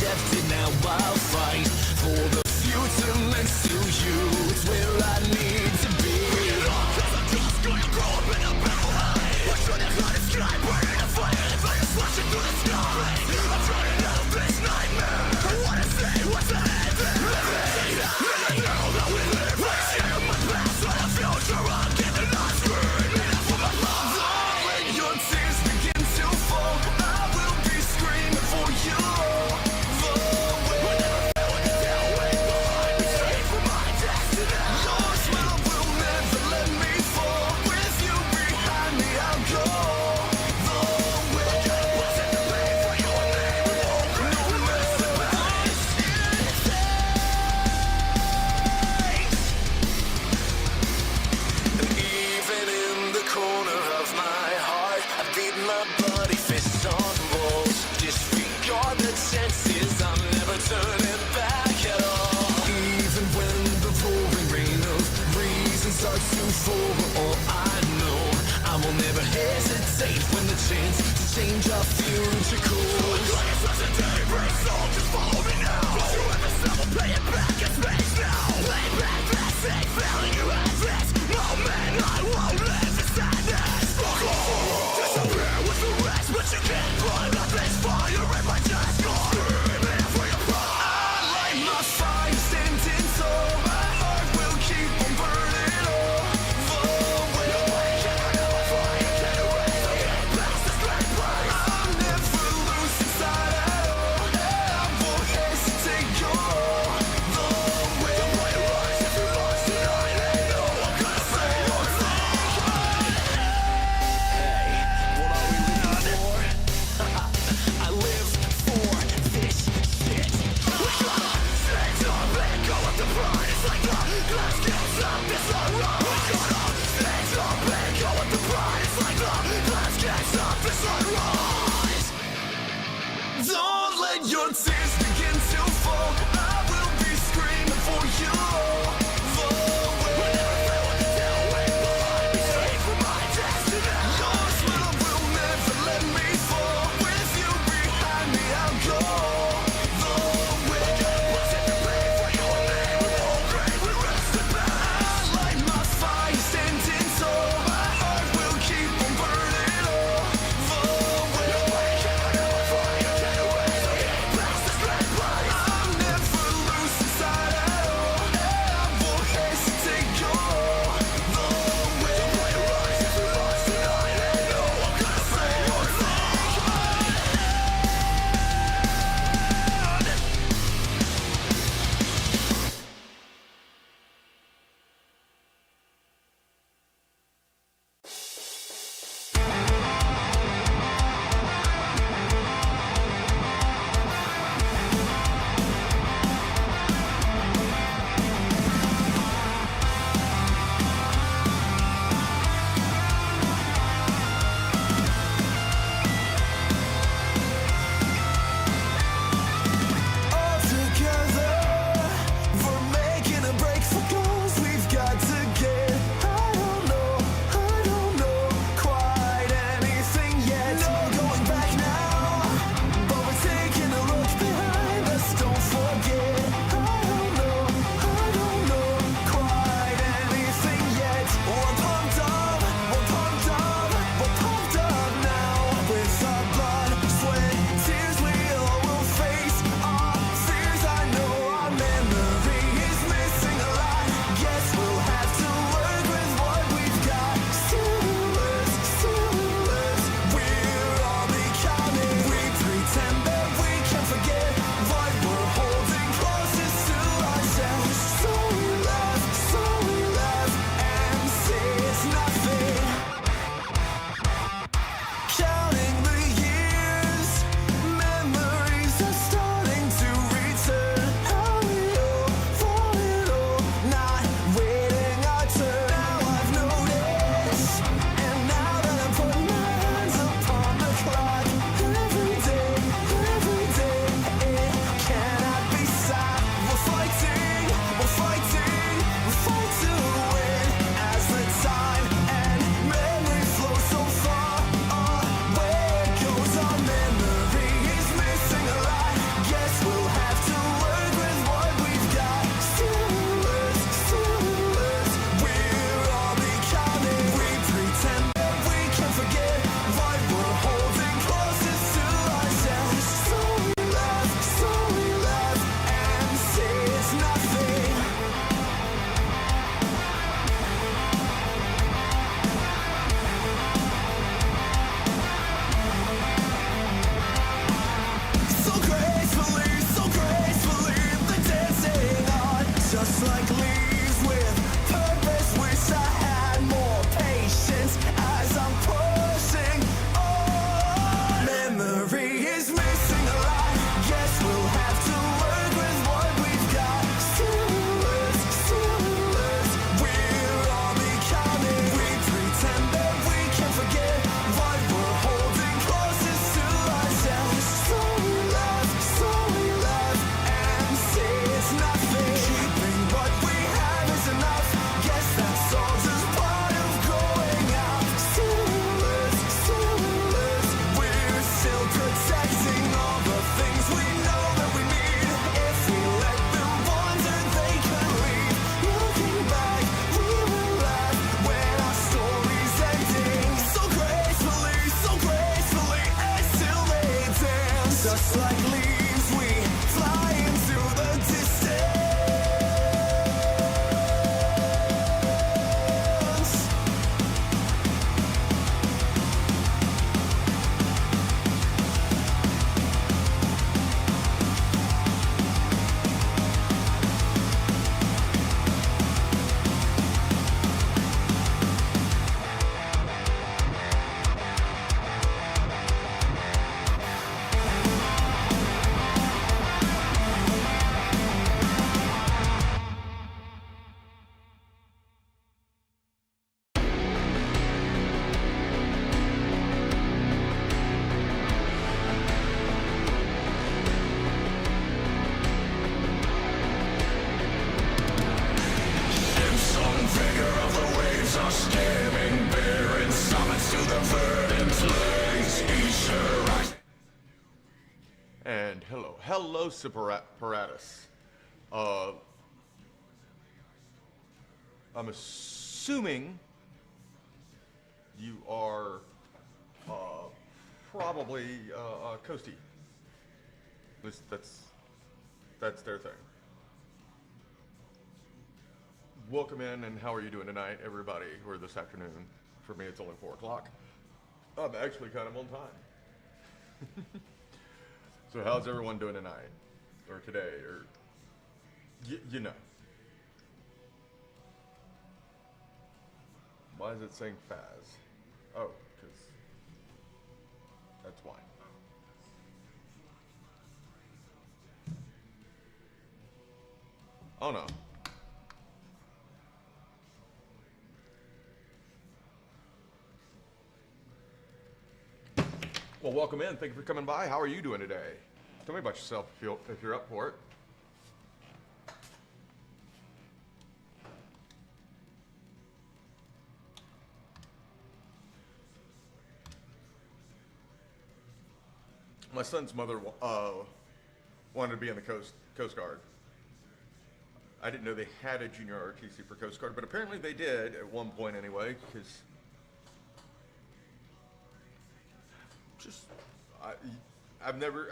accepted, now I'll fight for the future next to you. It's where I need to be. Bring it on, 'cause I'm just gonna grow up in a battle high. I should have got a sky burning a fire, the fire flashing through the sky. I'm trying out of this nightmare. I wanna say what's ahead there. I know that we live, I share my past, but the future I'm giving us screaming out for my love. Don't let your tears begin to fall. I will be screaming for you. Turning back at all. Even when the roaring rain of reason starts to fall, all I know, I will never hesitate when the chance to change our future calls. Like a such a daybreak song, just follow me now. What you ever said, we'll pay it back in space now. Lay back, blessing, value at this moment. I won't live in sadness. Disappear with the rest, but you can't burn up this fire in my chest. Don't let your tears begin to fall. I will be screaming for you. We never fail what to do. We will be safe from my destiny. Your smile will never let me fall. With you behind me, I'll go the way. What's in the play for you and me? We won't break, we rest in peace. I light my fire, standing tall. My heart will keep on burning all the way. Fire, can't erase, so get past this Just like leaves, we fly into the distance. And hello, Apparatus. I'm assuming you are probably Coastie. At least that's their thing. Welcome in, and how are you doing tonight, everybody, or this afternoon? For me, it's only 4 o'clock. I'm actually kind of on time. So how's everyone doing tonight, or today, or you know? Why is it saying Faz? Oh, because that's why. Oh no. Well, welcome in. Thank you for coming by. How are you doing today? Tell me about yourself if you're up for it. My son's mother wanted to be in the Coast Guard. I didn't know they had a junior ROTC for Coast Guard, but apparently they did at one point anyway, because I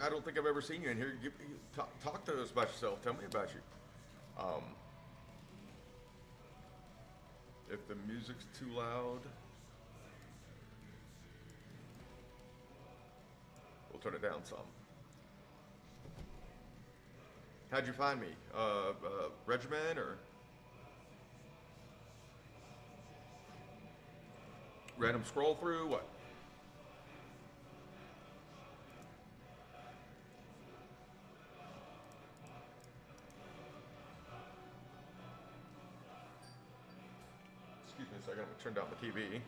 don't think I've ever seen you in here. Talk to us about yourself. Tell me about you. If the music's too loud, we'll turn it down some. How'd you find me? Regiment or random scroll through? What? Excuse me a second, I'm gonna turn down the TV.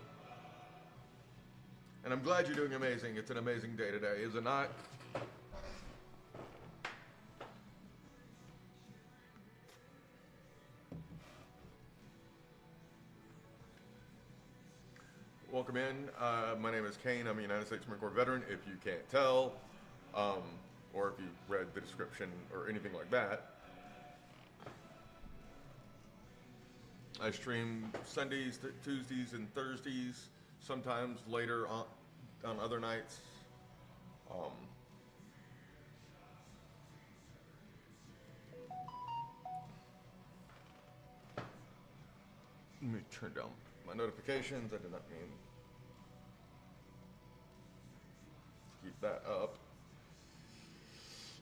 And I'm glad you're doing amazing. It's an amazing day today, is it not? Welcome in. My name is Kane. I'm a United States Marine Corps veteran, if you can't tell, or if you read the description or anything like that. I stream Sundays, Tuesdays, and Thursdays, sometimes later on other nights. Let me turn down my notifications. I did not mean to keep that up.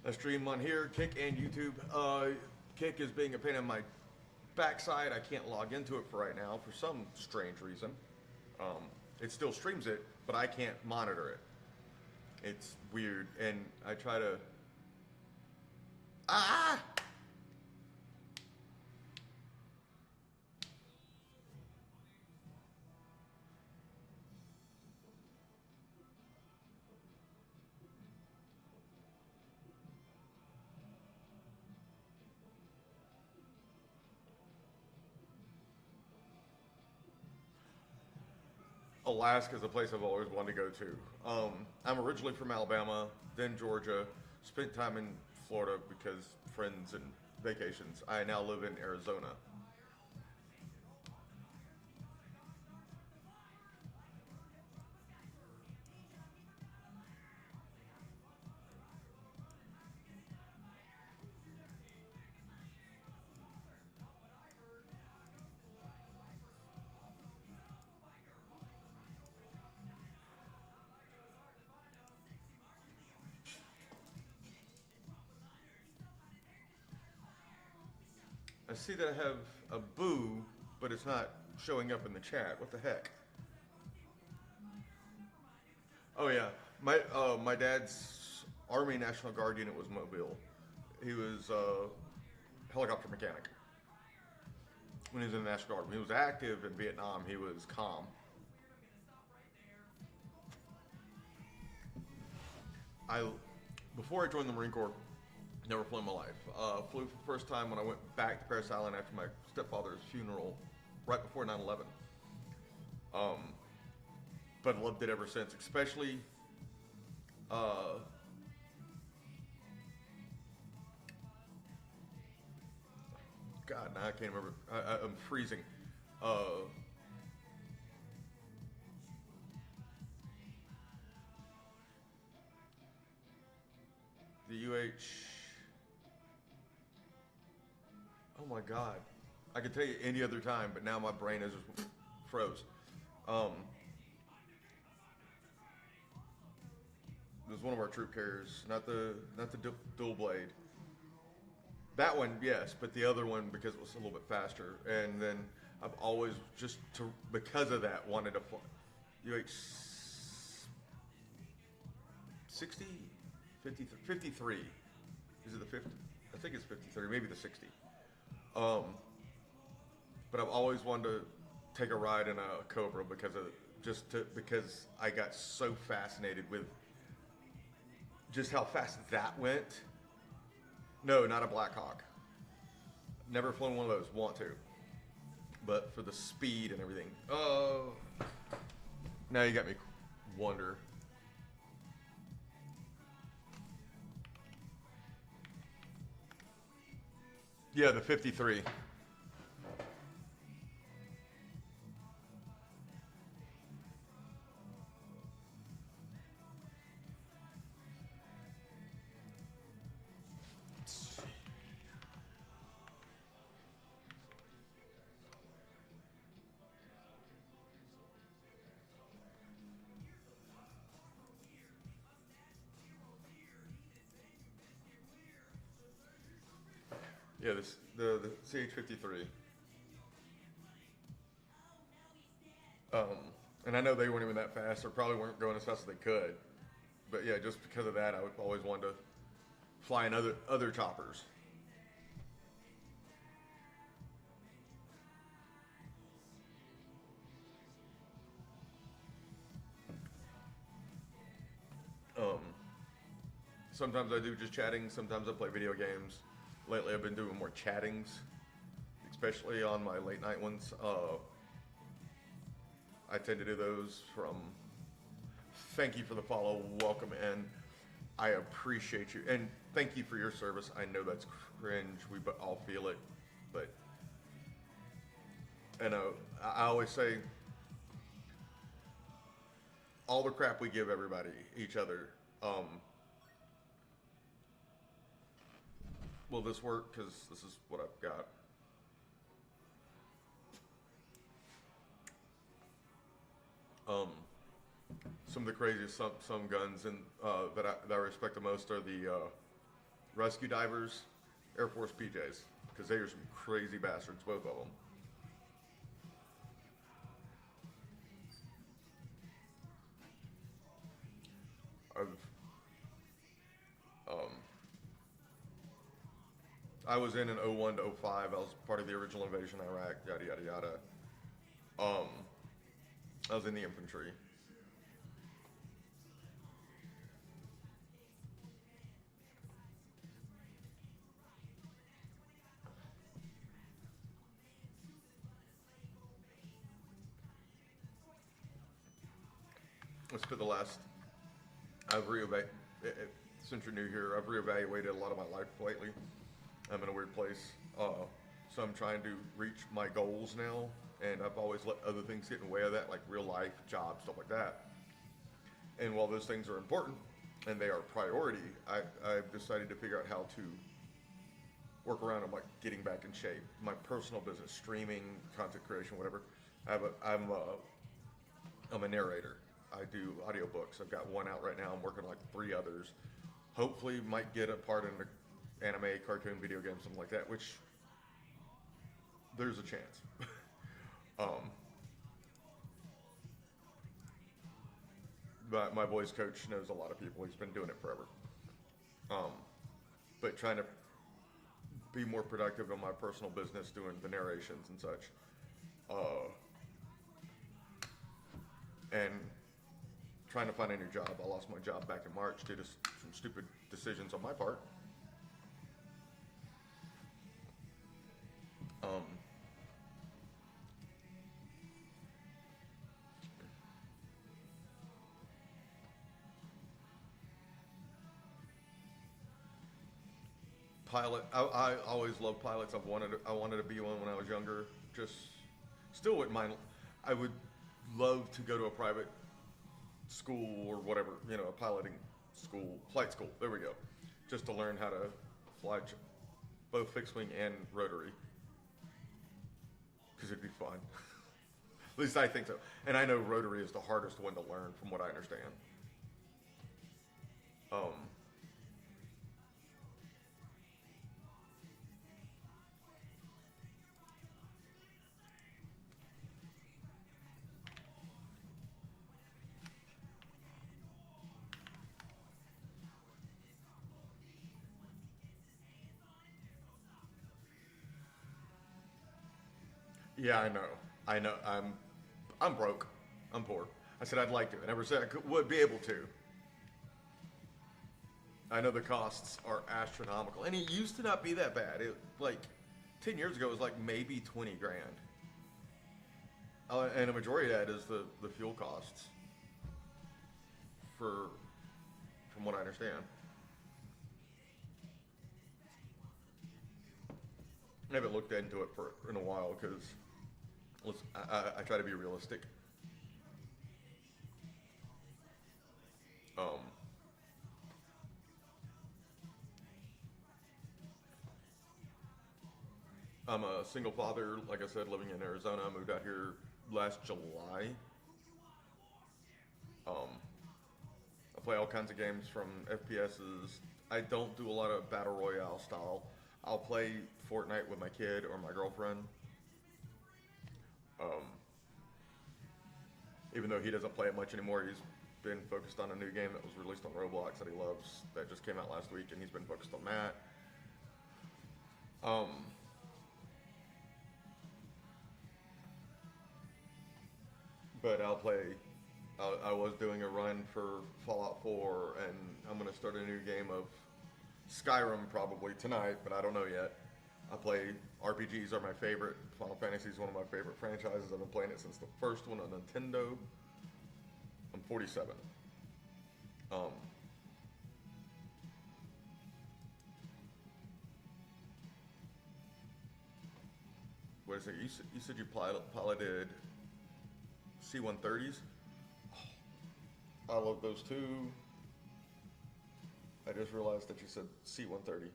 I stream on here, Kick, and YouTube. Kick is being a pain in my backside. I can't log into it for right now for some strange reason. It still streams it, but I can't monitor it. It's weird, and I try to... Alaska is a place I've always wanted to go to. I'm originally from Alabama, then Georgia, spent time in Florida because friends and vacations. I now live in Arizona. I see that I have a boo, but it's not showing up in the chat. What the heck? Oh yeah, my dad's Army National Guard unit was Mobile. He was a helicopter mechanic when he was in the National Guard. When he was active in Vietnam, he was comm. Before I joined the Marine Corps, never flew in my life. Flew for the first time when I went back to Paris Island after my stepfather's funeral, right before 9/11. But loved it ever since, especially God, now I can't remember. I'm freezing. The UH. Oh my God. I could tell you any other time, but now my brain is just froze. It was one of our troop carriers, not the dual blade. That one, yes, but the other one because it was a little bit faster. And then I've always because of that wanted to fly UH 60, 53. Is it the 50? I think it's 53, maybe the 60. But I've always wanted to take a ride in a Cobra because I got so fascinated with just how fast that went. No, not a Black Hawk. Never flown one of those. Want to, but for the speed and everything. Oh, now you got me wonder. Yeah, the 53. Yeah, the CH-53. And I know they weren't even that fast, or probably weren't going as fast as they could. But yeah, just because of that, I would always want to fly in other choppers. Sometimes I do just chatting. Sometimes I play video games. Lately, I've been doing more chattings, especially on my late night ones. I tend to do those from. Thank you for the follow. Welcome in. I appreciate you, and thank you for your service. I know that's cringe. We all feel it, but I always say all the crap we give everybody, each other. Will this work? Because this is what I've got. Some of the craziest some guns that I respect the most are the rescue divers, Air Force PJs, because they are some crazy bastards, both of them. I was in 01 to 05. I was part of the original invasion of Iraq, yada, yada, yada. I was in the infantry. Let's put the last, since you're new here, I've reevaluated a lot of my life lately. I'm in a weird place. So I'm trying to reach my goals now, and I've always let other things get in the way of that, like real life, jobs, stuff like that. And while those things are important, and they are priority, I've decided to figure out how to work around them, like getting back in shape. My personal business, streaming, content creation, whatever. I'm a narrator. I do audiobooks. I've got one out right now. I'm working on like 3 others. Hopefully might get a part in the anime, cartoon, video game, something like that, which there's a chance. um, but my boys' coach knows a lot of people. He's been doing it forever. But trying to be more productive in my personal business, doing the narrations and such. And trying to find a new job. I lost my job back in March due to some stupid decisions on my part. Pilot. I always loved pilots. I wanted to be one when I was younger. Just still wouldn't mind. I would love to go to a private school or whatever, you know, a piloting school, flight school. There we go. Just to learn how to fly both fixed wing and rotary. Because it'd be fun. At least I think so. And I know rotary is the hardest one to learn from what I understand. Yeah, I know. I know. I'm broke. I'm poor. I said I'd like to. I never said would be able to. I know the costs are astronomical, and it used to not be that bad. It like 10 years ago it was like maybe 20 grand. And a majority of that is the fuel costs. From what I understand. I haven't looked into it in a while because I try to be realistic. I'm a single father, like I said, living in Arizona. I moved out here last July. I play all kinds of games from FPSs. I don't do a lot of battle royale style. I'll play Fortnite with my kid or my girlfriend. Even though he doesn't play it much anymore, he's been focused on a new game that was released on Roblox that he loves, that just came out last week, and he's been focused on that. But I'll play. I was doing a run for Fallout 4, and I'm going to start a new game of Skyrim probably tonight, but I don't know yet. I play RPGs are my favorite. Final Fantasy is one of my favorite franchises. I've been playing it since the first one on Nintendo. I'm 47. What is it? You said you piloted C-130s? I love those too. I just realized that you said C-130.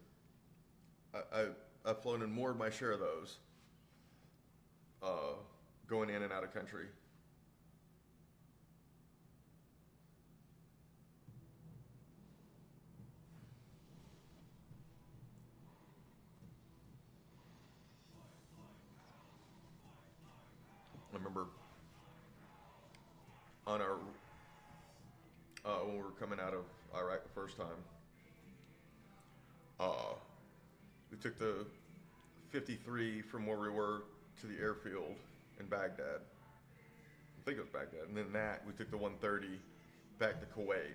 I've flown in more than my share of those, going in and out of country. I remember on our when we were coming out of Iraq the first time, we took the 53 from where we were to the airfield in Baghdad. I think it was Baghdad. And then we took the 130 back to Kuwait.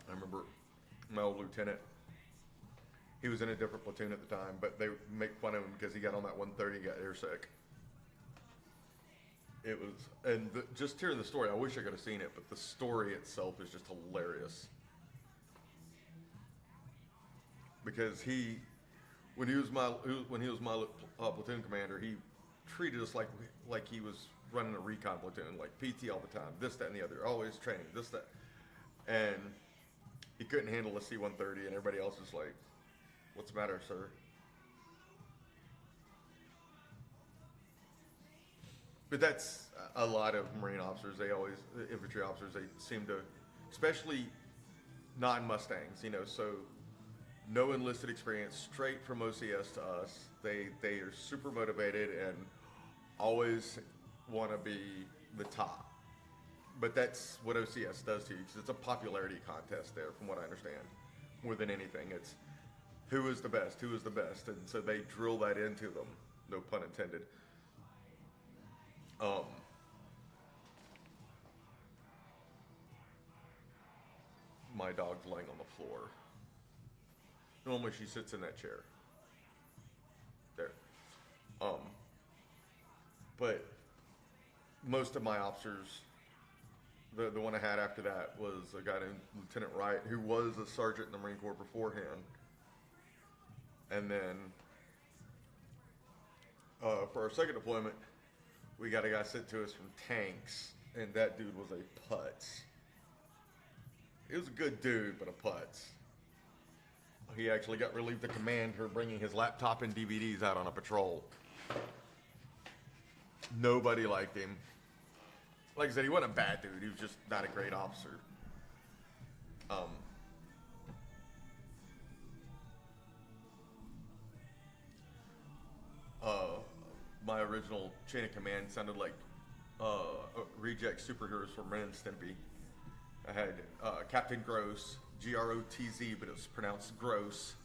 I remember my old lieutenant, he was in a different platoon at the time, but they make fun of him because he got on that 130 and got airsick. It was, and just hearing the story, I wish I could have seen it, but the story itself is just hilarious. Because when he was my platoon commander, he treated us like he was running a recon platoon, like PT all the time, this, that, and the other, always training, this, that, and he couldn't handle a C-130, and everybody else was like, "What's the matter, sir?" But that's a lot of Marine officers. They always, infantry officers, they seem to, especially non-Mustangs, you know, so no enlisted experience, straight from OCS to us. They are super motivated and always want to be the top. But that's what OCS does to you, because it's a popularity contest there, from what I understand. More than anything, it's who is the best, who is the best, and so they drill that into them. No pun intended. My dog's laying on the floor. Normally she sits in that chair. There. But most of my officers, the one I had after that was a guy named Lieutenant Wright, who was a sergeant in the Marine Corps beforehand. And then for our second deployment, we got a guy sent to us from tanks, and that dude was a putz. He was a good dude, but a putz. He actually got relieved of command for bringing his laptop and DVDs out on a patrol. Nobody liked him. Like I said, he wasn't a bad dude. He was just not a great officer. My original chain of command sounded like reject superheroes from Ren and Stimpy. I had Captain Gross, Grotz, but it was pronounced Gross,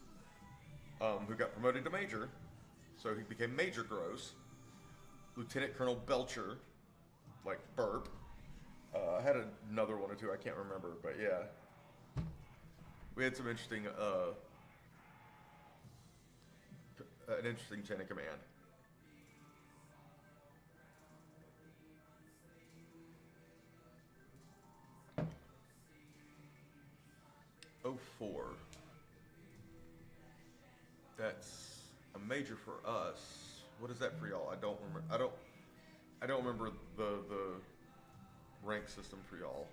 who got promoted to Major, so he became Major Gross. Lieutenant Colonel Belcher, like burp. I had another one or two, I can't remember, but yeah. We had some interesting, an interesting chain of command. '04. That's a major for us. What is that for y'all? I don't remember. I don't remember the rank system for y'all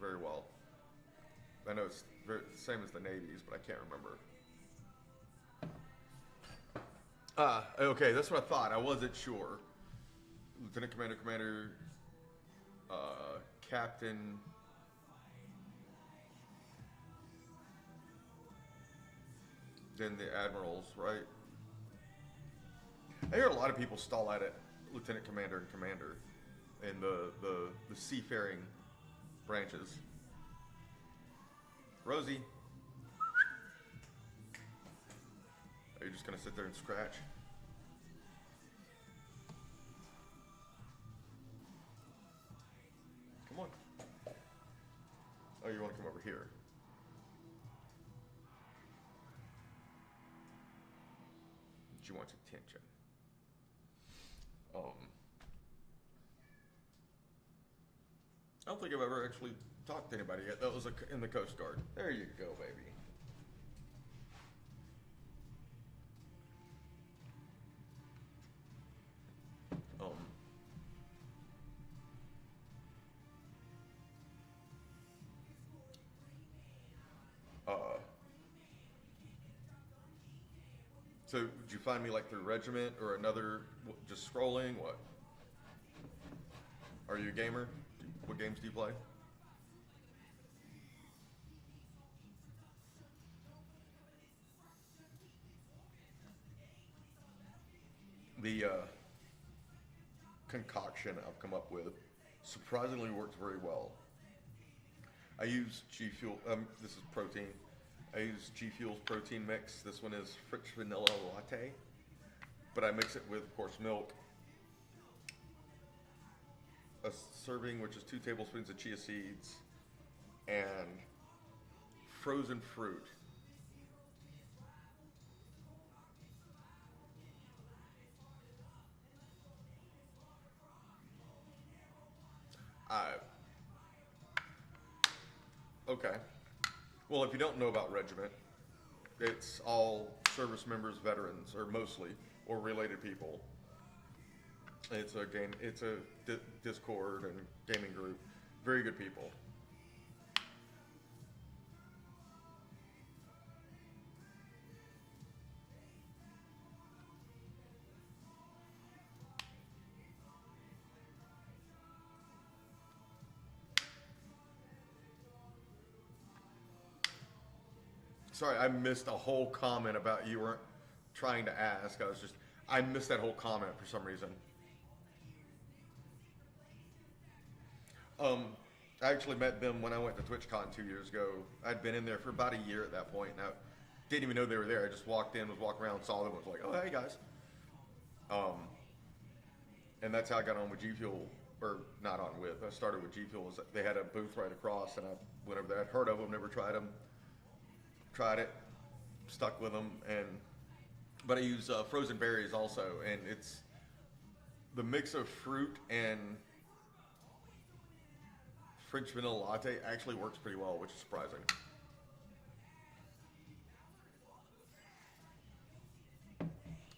very well. I know it's the same as the Navy's, but I can't remember. Okay, that's what I thought. I wasn't sure. Lieutenant Commander, Captain. Then the admirals, right? I hear a lot of people stall at it, Lieutenant Commander and Commander, in the seafaring branches. Rosie, are you just gonna sit there and scratch? Come on. Oh, you want to come over here? She wants attention. I don't think I've ever actually talked to anybody yet. That was in the Coast Guard. There you go, baby. So, did you find me like through Regiment or another, just scrolling? What? Are you a gamer? What games do you play? The concoction I've come up with surprisingly works very well. I use G Fuel, this is protein. I use G Fuel's protein mix. This one is French vanilla latte, but I mix it with, of course, milk. A serving, which is 2 tablespoons of chia seeds, and frozen fruit. Okay. Well, if you don't know about Regiment, it's all service members, veterans, or mostly, or related people. It's a game. It's a Discord and gaming group. Very good people. Sorry, I missed a whole comment about you weren't trying to ask. I missed that whole comment for some reason. I actually met them when I went to TwitchCon 2 years ago. I'd been in there for about a year at that point. Now, didn't even know they were there. I just walked in, was walking around, saw them, was like, oh, hey guys. And that's how I got on with G Fuel, or not on with. I started with G Fuel. They had a booth right across, and I went over there. I'd heard of them, never tried them. Tried it, stuck with them, but I use frozen berries also, and it's the mix of fruit and French vanilla latte actually works pretty well, which is surprising.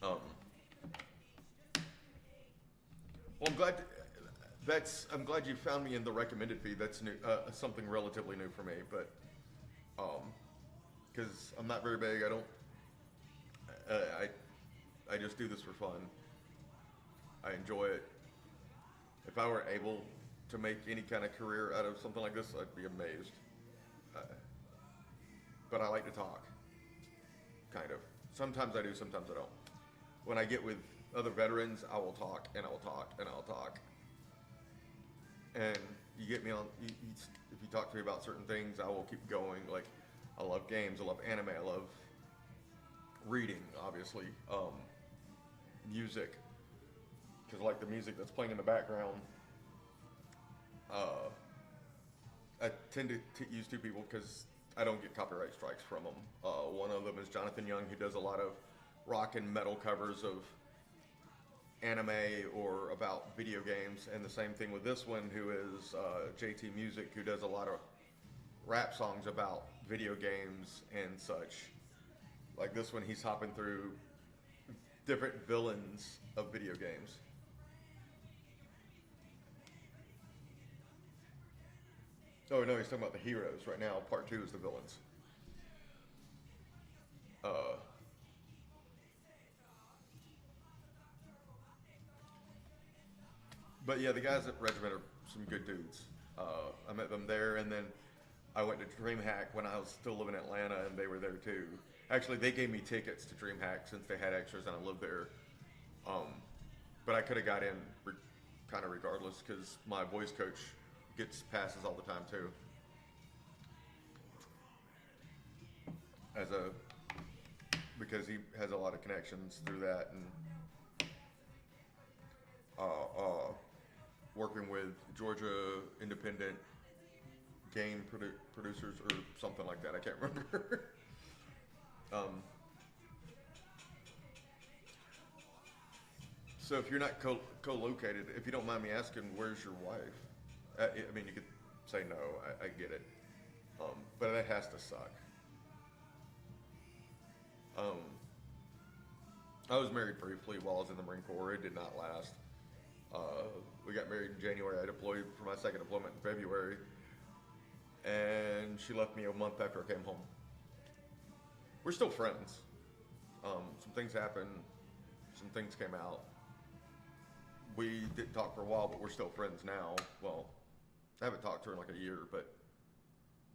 Well, I'm glad you found me in the recommended feed. That's new, something relatively new for me, but because I'm not very big, I just do this for fun. I enjoy it. If I were able to make any kind of career out of something like this, I'd be amazed. But I like to talk, kind of. Sometimes I do, sometimes I don't. When I get with other veterans, I will talk, and I will talk, and I'll talk. And you get me on, if you talk to me about certain things, I will keep going. Like, I love games, I love anime, I love reading, obviously, music, because I like the music that's playing in the background. I tend to use two people because I don't get copyright strikes from them. One of them is Jonathan Young, who does a lot of rock and metal covers of anime or about video games, and the same thing with this one, who is JT Music, who does a lot of rap songs about video games and such. Like this one, he's hopping through different villains of video games. Oh no, he's talking about the heroes right now. Part 2 is the villains. But yeah, the guys at Regiment are some good dudes. I met them there, and then I went to DreamHack when I was still living in Atlanta, and they were there too. Actually, they gave me tickets to DreamHack since they had extras and I lived there. But I could have got in kind of regardless, because my voice coach gets passes all the time too. Because he has a lot of connections through that, and working with Georgia Independent Game Producers or something like that. I can't remember. So if you're not co-located, if you don't mind me asking, where's your wife? I mean, you could say no. I get it, but that has to suck. I was married briefly while I was in the Marine Corps. It did not last. We got married in January. I deployed for my second deployment in February, and she left me a month after I came home. We're still friends. Some things happened. Some things came out. We didn't talk for a while, but we're still friends now. Well, I haven't talked to her in like a year, but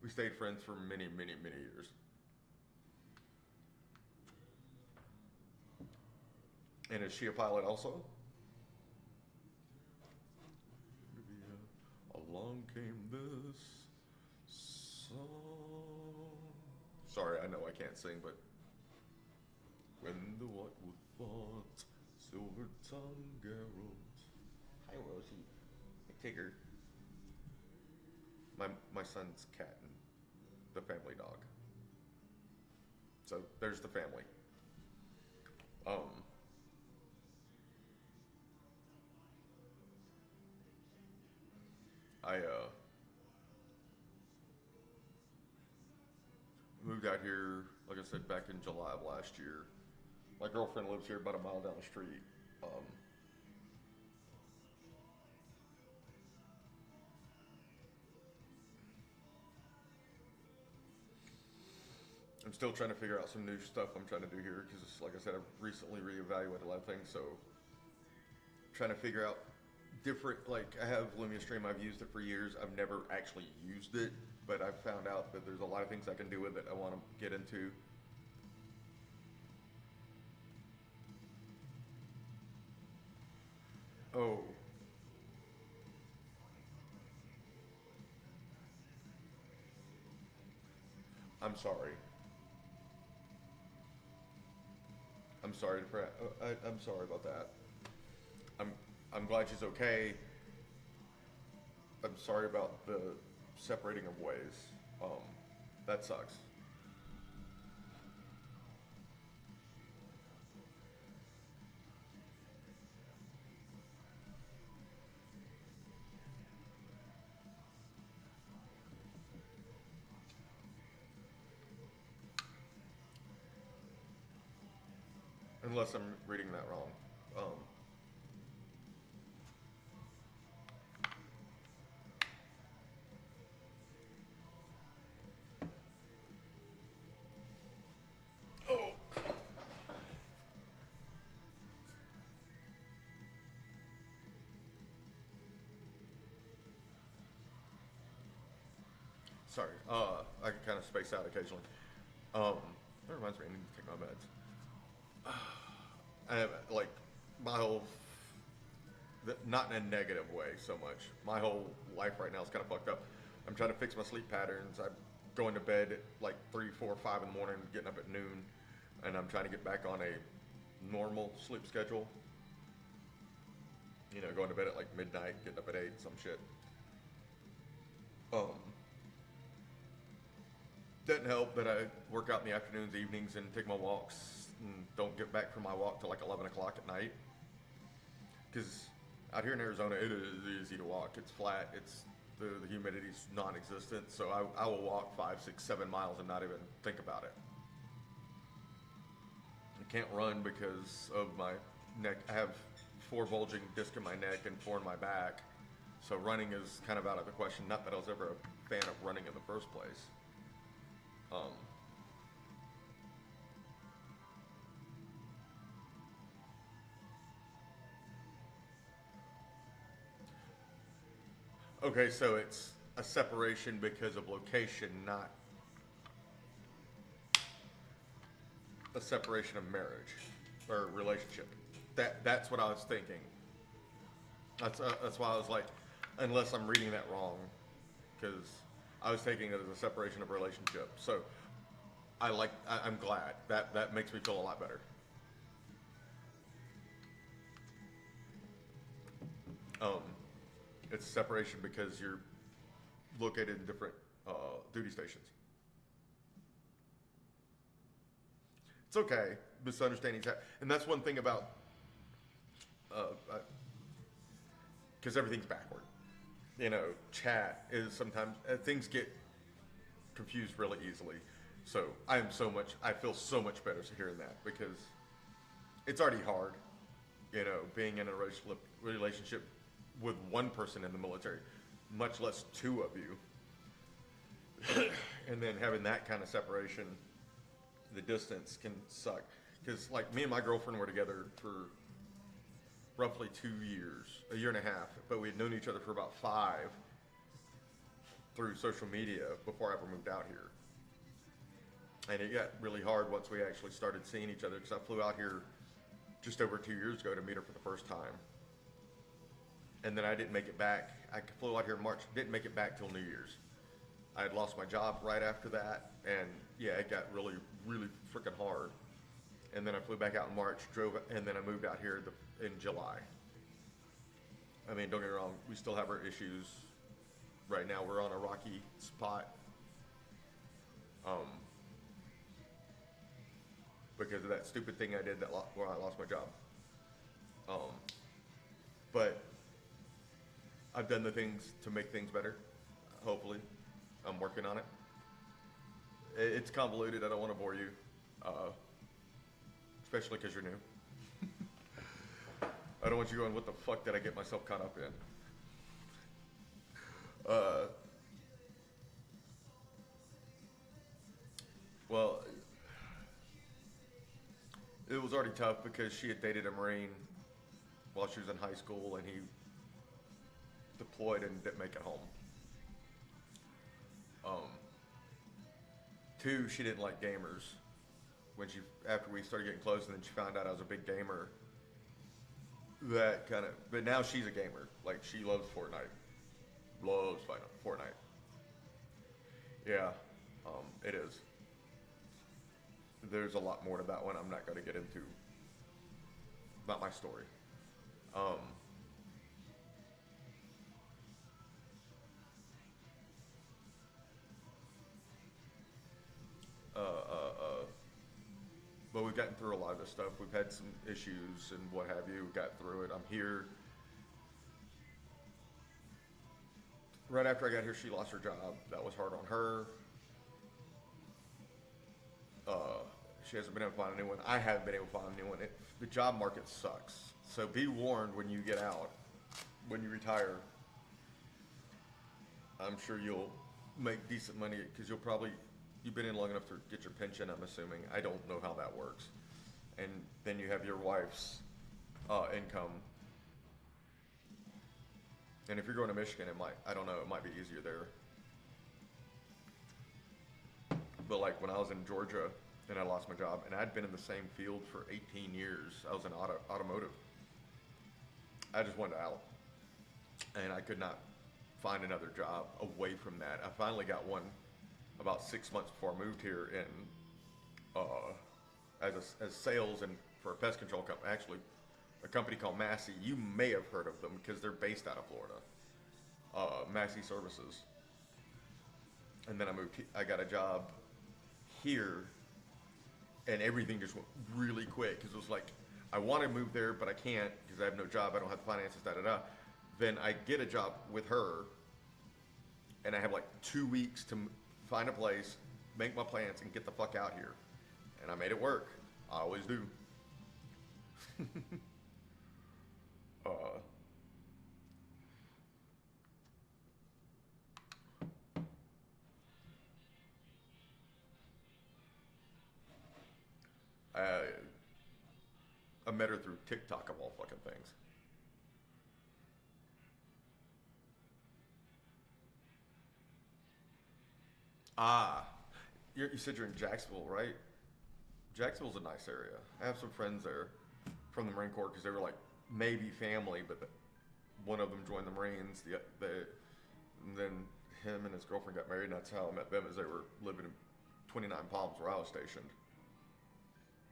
we stayed friends for many, many, many years. And is she a pilot also? Along came this song. Sorry, I know I can't sing, but when the what would fought, silver tongue garrels. Hi, Rosie. Hey, Tigger. My son's cat and the family dog. So there's the family. I moved out here, like I said, back in July of last year. My girlfriend lives here about a mile down the street. I'm still trying to figure out some new stuff I'm trying to do here, because, like I said, I've recently reevaluated a lot of things, so trying to figure out different, like, I have Lumia Stream, I've used it for years, I've never actually used it, but I've found out that there's a lot of things I can do with it I want to get into. Oh. I'm sorry. I'm sorry to I'm sorry about that. I'm I'm glad she's okay. I'm sorry about the separating of ways. That sucks. Unless I'm reading that wrong. Oh, sorry. I can kind of space out occasionally. Um, that reminds me, I need to take my meds. I have, like, my whole, not in a negative way so much. My whole life right now is kind of fucked up. I'm trying to fix my sleep patterns. I'm going to bed at like 3, 4, 5 in the morning, getting up at noon, and I'm trying to get back on a normal sleep schedule. You know, going to bed at like midnight, getting up at 8, some shit. Um, doesn't help that I work out in the afternoons, evenings, and take my walks, and don't get back from my walk till like 11 o'clock at night. Because out here in Arizona, it is easy to walk. It's flat. The humidity's non-existent. So I will walk 5, 6, 7 miles and not even think about it. I can't run because of my neck. I have 4 bulging discs in my neck and 4 in my back. So running is kind of out of the question. Not that I was ever a fan of running in the first place. Okay, so it's a separation because of location, not a separation of marriage or relationship. That's what I was thinking. That's why I was like, unless I'm reading that wrong, because I was taking it as a separation of relationship. So I'm glad that makes me feel a lot better. It's separation because you're located in different duty stations. It's okay. Misunderstandings happen. And that's one thing about, because everything's backward. You know, chat is sometimes, things get confused really easily. So I feel so much better hearing that because it's already hard, you know, being in a relationship with one person in the military, much less 2 of you. And then having that kind of separation, the distance can suck. Because, like, me and my girlfriend were together for roughly 2 years, a year and a half, but we had known each other for about 5 through social media before I ever moved out here. And it got really hard once we actually started seeing each other because I flew out here just over 2 years ago to meet her for the first time. And then I didn't make it back. I flew out here in March, didn't make it back till New Year's. I had lost my job right after that, and yeah, it got really, really freaking hard. And then I flew back out in March, and then I moved out here in July. I mean, don't get me wrong, we still have our issues. Right now, we're on a rocky spot. Because of that stupid thing I did where I lost my job. But I've done the things to make things better, hopefully. I'm working on it. It's convoluted, I don't want to bore you, especially because you're new. I don't want you going, what the fuck did I get myself caught up in? Well, it was already tough because she had dated a Marine while she was in high school, and he deployed and didn't make it home. Um, Two, she didn't like gamers. After we started getting close, and then she found out I was a big gamer. But now she's a gamer. Like, she loves Fortnite. Loves Fortnite. Yeah, it is. There's a lot more to that one I'm not going to get into. Not my story. Um, uh, uh, uh, but we've gotten through a lot of this stuff. We've had some issues and what have you. We got through it. I'm here. Right after I got here, she lost her job. That was hard on her. She hasn't been able to find anyone. I haven't been able to find anyone. The job market sucks. So be warned when you get out, when you retire. I'm sure you'll make decent money because you've been in long enough to get your pension, I'm assuming. I don't know how that works. And then you have your wife's income. And if you're going to Michigan, I don't know, it might be easier there. But like when I was in Georgia and I lost my job, and I'd been in the same field for 18 years, I was in automotive. I just wanted out. And I could not find another job away from that. I finally got one about 6 months before I moved here as sales and for a pest control company. Actually, a company called Massey. You may have heard of them because they're based out of Florida. Massey Services. And then I got a job here, and everything just went really quick because it was like, I want to move there, but I can't because I have no job. I don't have the finances, da-da-da. Then I get a job with her, and I have like 2 weeks to find a place, make my plans, and get the fuck out here. And I made it work. I always do. I met her through TikTok of all fucking things. Ah, you said you're in Jacksonville, right? Jacksonville's a nice area. I have some friends there from the Marine Corps because they were like maybe family, but one of them joined the Marines. And then him and his girlfriend got married, and that's how I met them, as they were living in 29 Palms where I was stationed.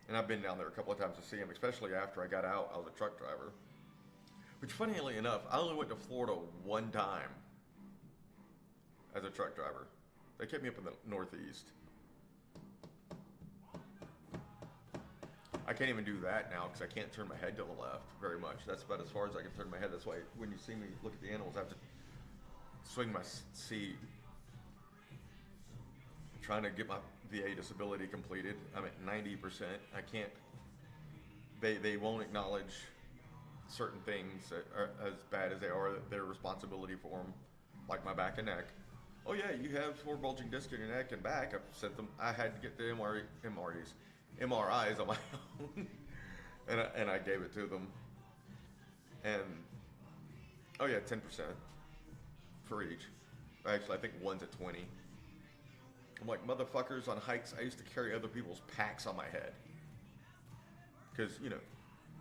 And I've been down there a couple of times to see him, especially after I got out. I was a truck driver. Which, funnily enough, I only went to Florida one time as a truck driver. They kept me up in the Northeast. I can't even do that now because I can't turn my head to the left very much. That's about as far as I can turn my head. That's why when you see me look at the animals, I have to swing my seat. I'm trying to get my VA disability completed. I'm at 90%. I can't. They won't acknowledge certain things that are as bad as they are. Their responsibility for them, like my back and neck. Oh yeah, you have 4 bulging discs in your neck and back. I've sent them. I had to get the MRIs on my own, and I gave it to them. And oh yeah, 10% for each. Actually, I think one's at 20. I'm like, motherfuckers, on hikes, I used to carry other people's packs on my head. Because, you know,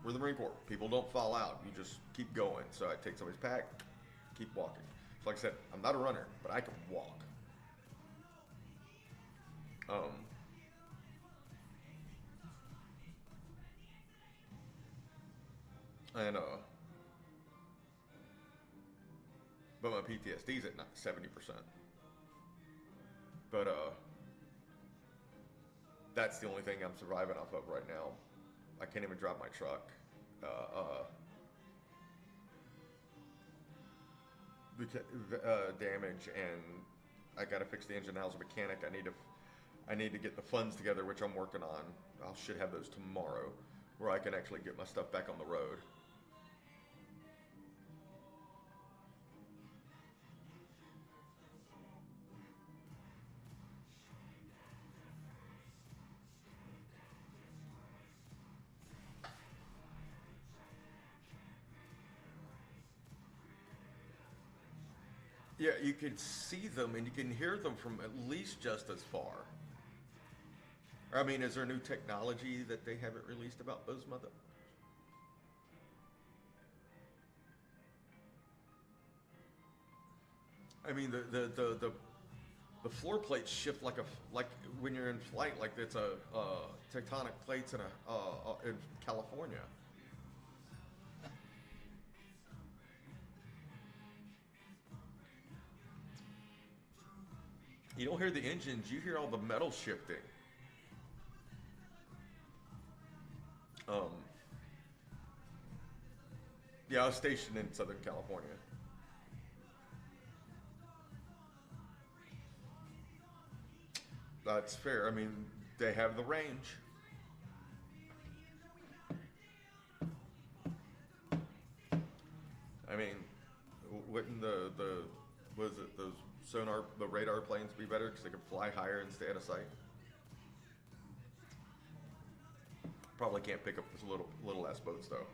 we're the Marine Corps. People don't fall out. You just keep going. So I take somebody's pack, keep walking. So like I said, I'm not a runner, but I can walk. But my PTSD's at 70%. But that's the only thing I'm surviving off of right now. I can't even drive my truck. Damage, and I gotta fix the engine now as a mechanic. I need to get the funds together, which I'm working on. I should have those tomorrow, where I can actually get my stuff back on the road. Yeah, you can see them and you can hear them from at least just as far. I mean, is there new technology that they haven't released about those mother? I mean, the floor plates shift like when you're in flight, like it's a tectonic plates in California. You don't hear the engines, you hear all the metal shifting. Um, yeah, I was stationed in Southern California. That's fair. I mean, they have the range. I mean, wouldn't the was it those the radar planes be better because they could fly higher and stay out of sight? Probably can't pick up those little ass boats though.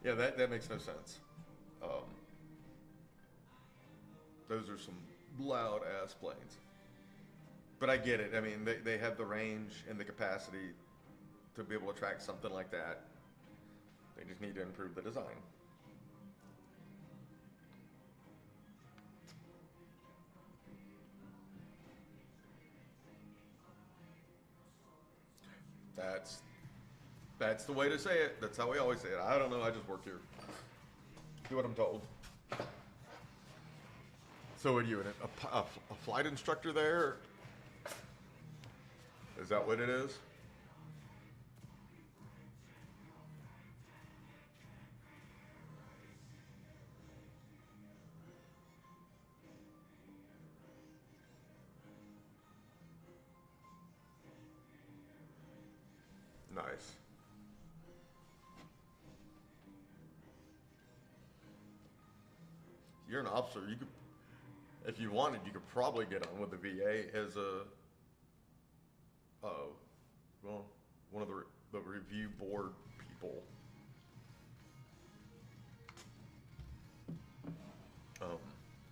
Yeah, that makes no sense. Um, those are some loud ass planes. But I get it. I mean, they have the range and the capacity to be able to track something like that. They just need to improve the design. That's that's the way to say it. That's how we always say it. I don't know. I just work here. Do what I'm told. So, are you a flight instructor there? Is that what it is? Nice. You're an officer. You could, if you wanted, you could probably get on with the VA as uh, well, one of the review board people. Um,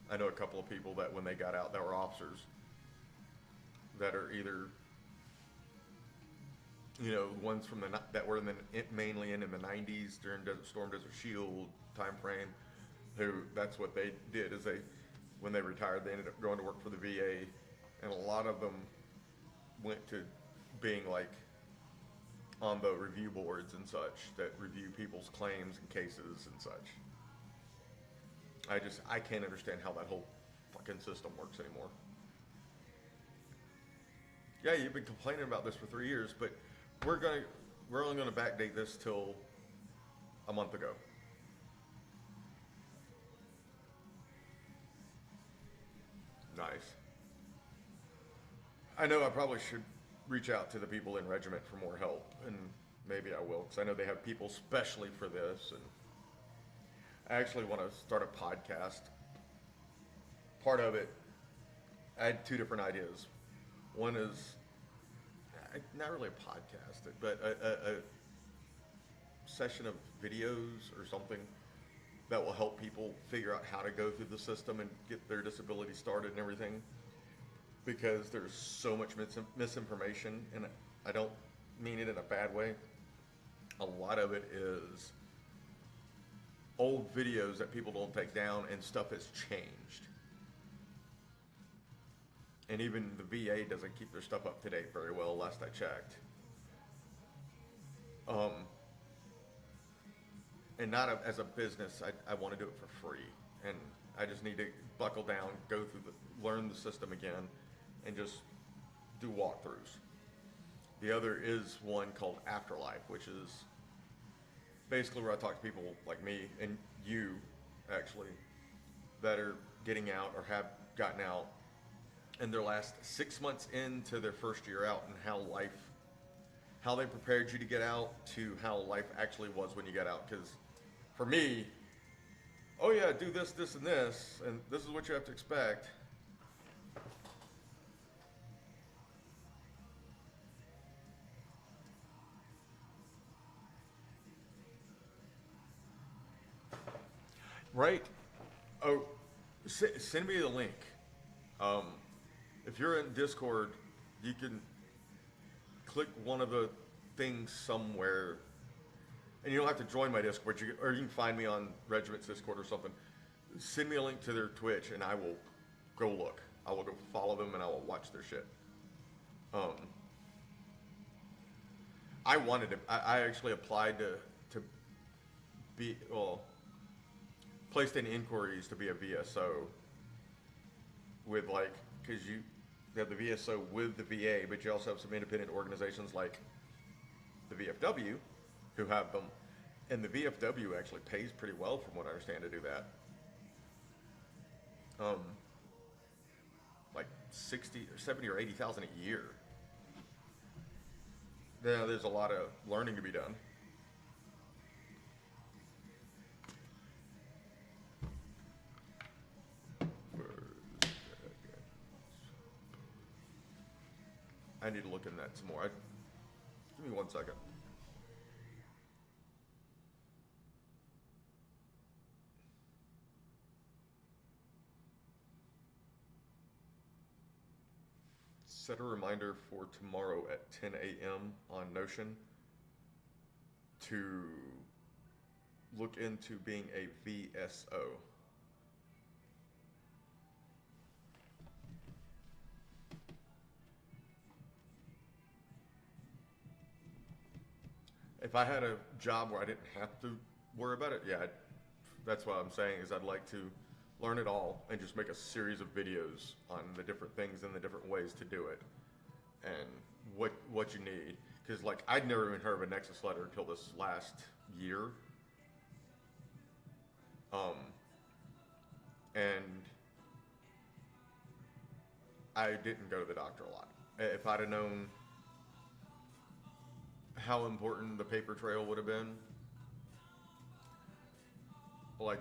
I know a couple of people that when they got out that were officers that are either, ones from that were mainly in the 90s during Desert Storm, Desert Shield time frame. Who that's what they did is when they retired, they ended up going to work for the VA, and a lot of them went to being like on the review boards and such that review people's claims and cases and such. I can't understand how that whole fucking system works anymore. Yeah, you've been complaining about this for 3 years, but we're only gonna backdate this till a month ago. Nice. I know I probably should reach out to the people in regiment for more help, and maybe I will, because I know they have people specially for this, and I actually want to start a podcast. Part of it, I had two different ideas. One is not really a podcast, but a session of videos or something that will help people figure out how to go through the system and get their disability started and everything. Because there's so much misinformation, and I don't mean it in a bad way. A lot of it is old videos that people don't take down, and stuff has changed. And even the VA doesn't keep their stuff up to date very well, last I checked. And not as a business, I want to do it for free. And I just need to buckle down, learn the system again, and just do walkthroughs. The other is one called Afterlife, which is basically where I talk to people like me and you, actually, that are getting out or have gotten out in their last 6 months into their first year out, and how they prepared you to get out to how life actually was when you got out. Because for me, oh yeah, do this, this, and this, and this is what you have to expect. Right. Oh, send me the link. Um, if you're in Discord, you can click one of the things somewhere, and you don't have to join my Discord, or you can find me on Regiment's Discord or something. Send me a link to their Twitch, and I will go look. I will go follow them, and I will watch their shit. I wanted to. I actually applied to be placed in inquiries to be a VSO with because you have the VSO with the VA, but you also have some independent organizations like the VFW who have them, and the VFW actually pays pretty well from what I understand to do that. Like 60 or 70 or 80,000 a year. Yeah, there's a lot of learning to be done. I need to look in that some more. Give me 1 second. Set a reminder for tomorrow at 10 a.m. on Notion to look into being a VSO. If I had a job where I didn't have to worry about it, yeah, that's what I'm saying is I'd like to learn it all and just make a series of videos on the different things and the different ways to do it and what you need. Because I'd never even heard of a Nexus letter until this last year. And I didn't go to the doctor a lot. If I'd have known how important the paper trail would have been,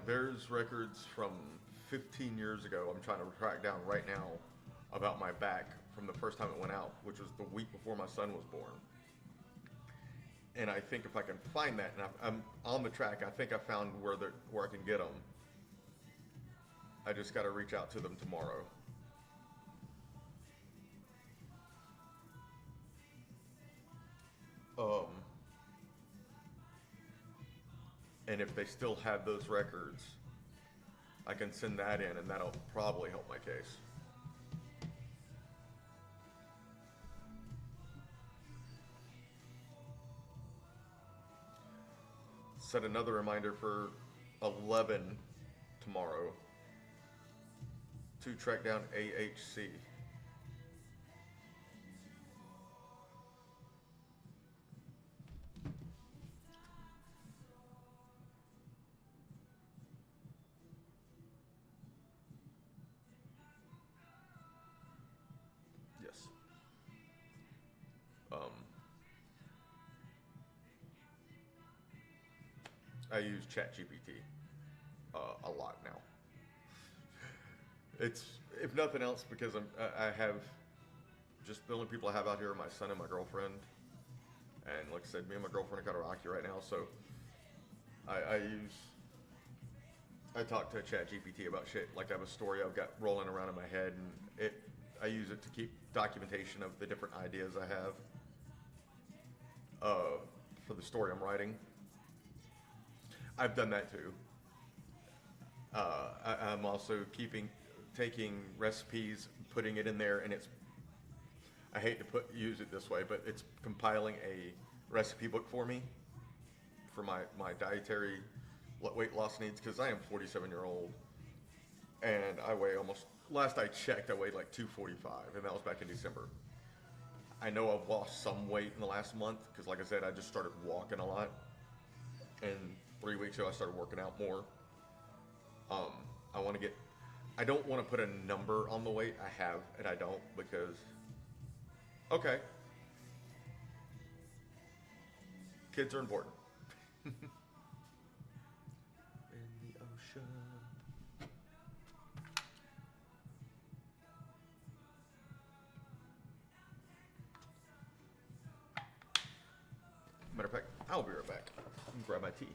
there's records from 15 years ago I'm trying to track down right now about my back from the first time it went out, which was the week before my son was born. And I think if I can find that, and I'm on the track, I think I found where I can get them. I just got to reach out to them tomorrow. And if they still have those records, I can send that in, and that'll probably help my case. Set another reminder for 11 tomorrow to track down AHC. Yes. I use ChatGPT a lot now. It's, if nothing else, because I have just the only people I have out here are my son and my girlfriend. And like I said, me and my girlfriend are kind of rocky right now, so I talk to ChatGPT about shit. I have a story I've got rolling around in my head, and I use it to keep documentation of the different ideas I have for the story I'm writing. I've done that too. I'm also taking recipes, putting it in there, and I hate to use it this way, but it's compiling a recipe book for me for my dietary weight loss needs, because I am 47-year-old, and I weigh last I checked, I weighed 245, and that was back in December. I know I've lost some weight in the last month, because like I said, I just started walking a lot, and 3 weeks ago I started working out more. I don't want to put a number on the weight I have, and I don't, because, okay, kids are important. In the ocean. I'll be right back. Grab my tea.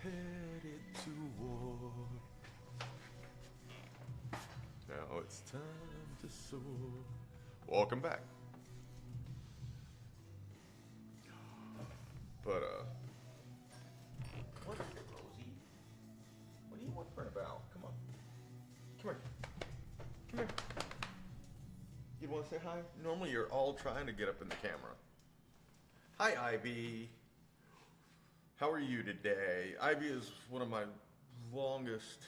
Headed to war. Now it's time to soar. Welcome back. But what is it, Rosie? What do you want for about? Come on. Come here. Come here. You want to say hi? Normally you're all trying to get up in the camera. Hi, Ivy. How are you today? Ivy is one of my longest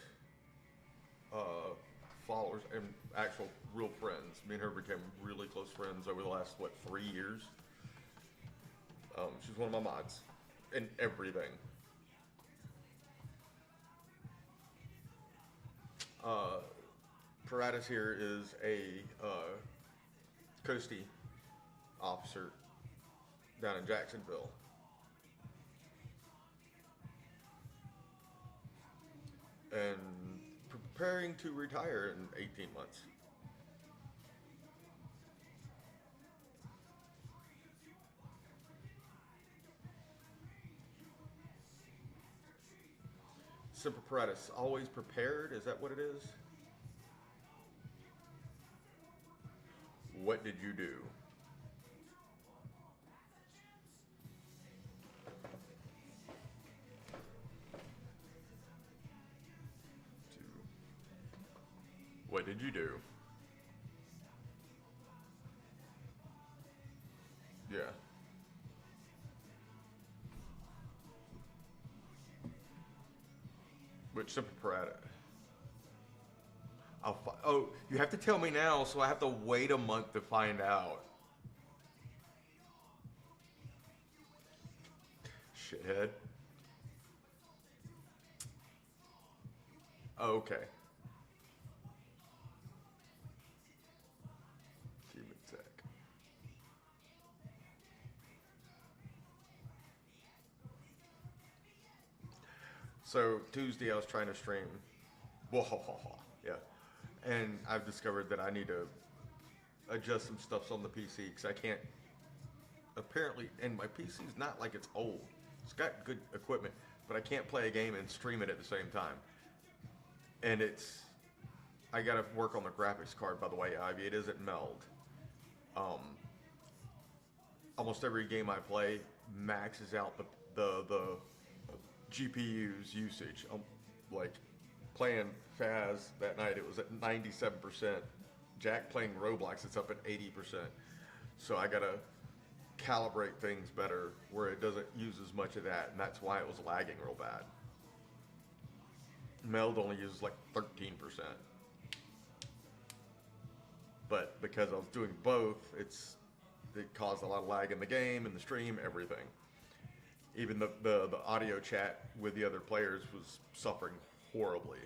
followers and actual real friends. Me and her became really close friends over the last, 3 years? She's one of my mods in everything. Paratus here is a coastie officer down in Jacksonville. And preparing to retire in 18 months. Simple Paratus, always prepared, is that what it is? What did you do? What did you do? Yeah. Which Simple Parada? Oh, you have to tell me now, so I have to wait a month to find out. Shithead. Okay. Human Tech. So Tuesday I was trying to stream. Yeah. And I've discovered that I need to adjust some stuff on the PC because I can't. Apparently, and my PC's not like it's old. It's got good equipment, but I can't play a game and stream it at the same time. And I gotta work on the graphics card, by the way, Ivy. It isn't meld. Almost every game I play maxes out the GPU's usage. Like playing Faz that night, it was at 97%. Jack playing Roblox, it's up at 80%. So I gotta calibrate things better where it doesn't use as much of that, and that's why it was lagging real bad. Meld only uses like 13%. But because I was doing both, it caused a lot of lag in the game, in the stream, everything. Even the audio chat with the other players was suffering horribly.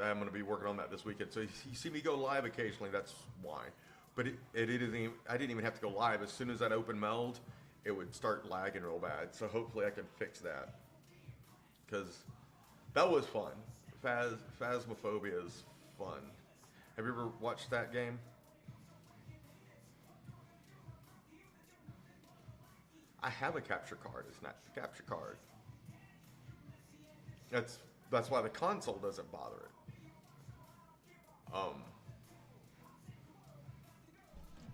I'm going to be working on that this weekend. So you see me go live occasionally, that's why. But I didn't even have to go live. As soon as I'd open Meld, it would start lagging real bad. So hopefully I can fix that. Because That was fun. Phasmophobia is fun. Have you ever watched that game? I have a capture card. It's not the capture card. That's that's why the console doesn't bother it.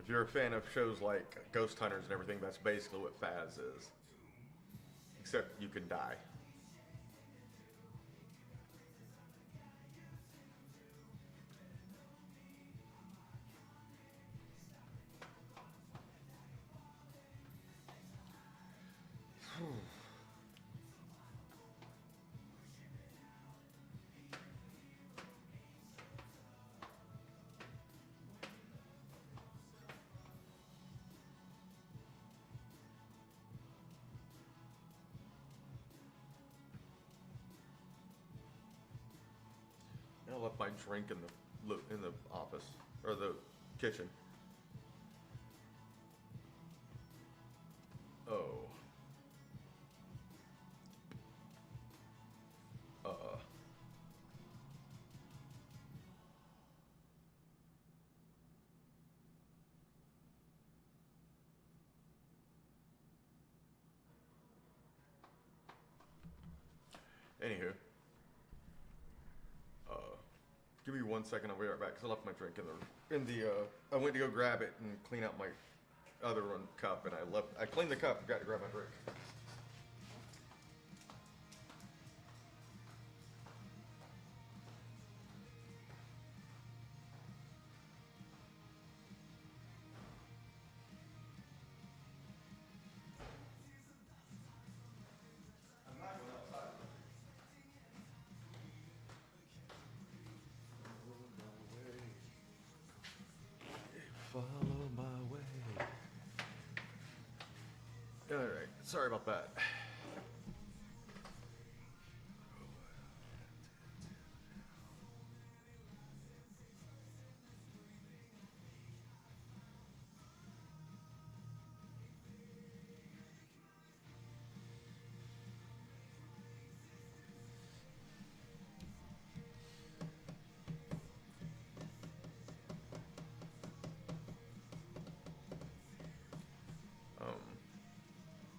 If you're a fan of shows like Ghost Hunters and everything, that's basically what Phas is. Except you can die. I left my drink in the office or the kitchen. Oh. Anywho. Give me 1 second. I'll be right back because I left my drink in the. I went to go grab it and clean out my other one cup, and I cleaned the cup. Got to grab my drink. I'm not going outside. Follow my way. All right. Sorry about that.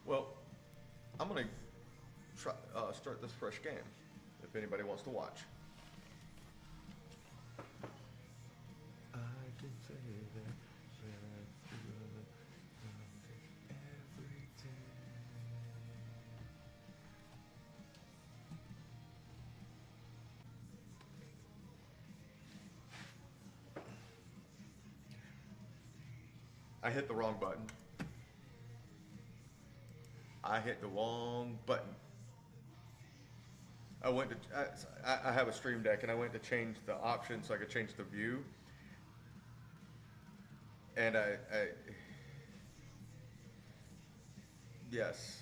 Well, I'm gonna try start this fresh game. If anybody wants to watch. I can say that I feel every day. I hit the wrong button. I hit the wrong button. I have a stream deck and I went to change the option so I could change the view. And yes.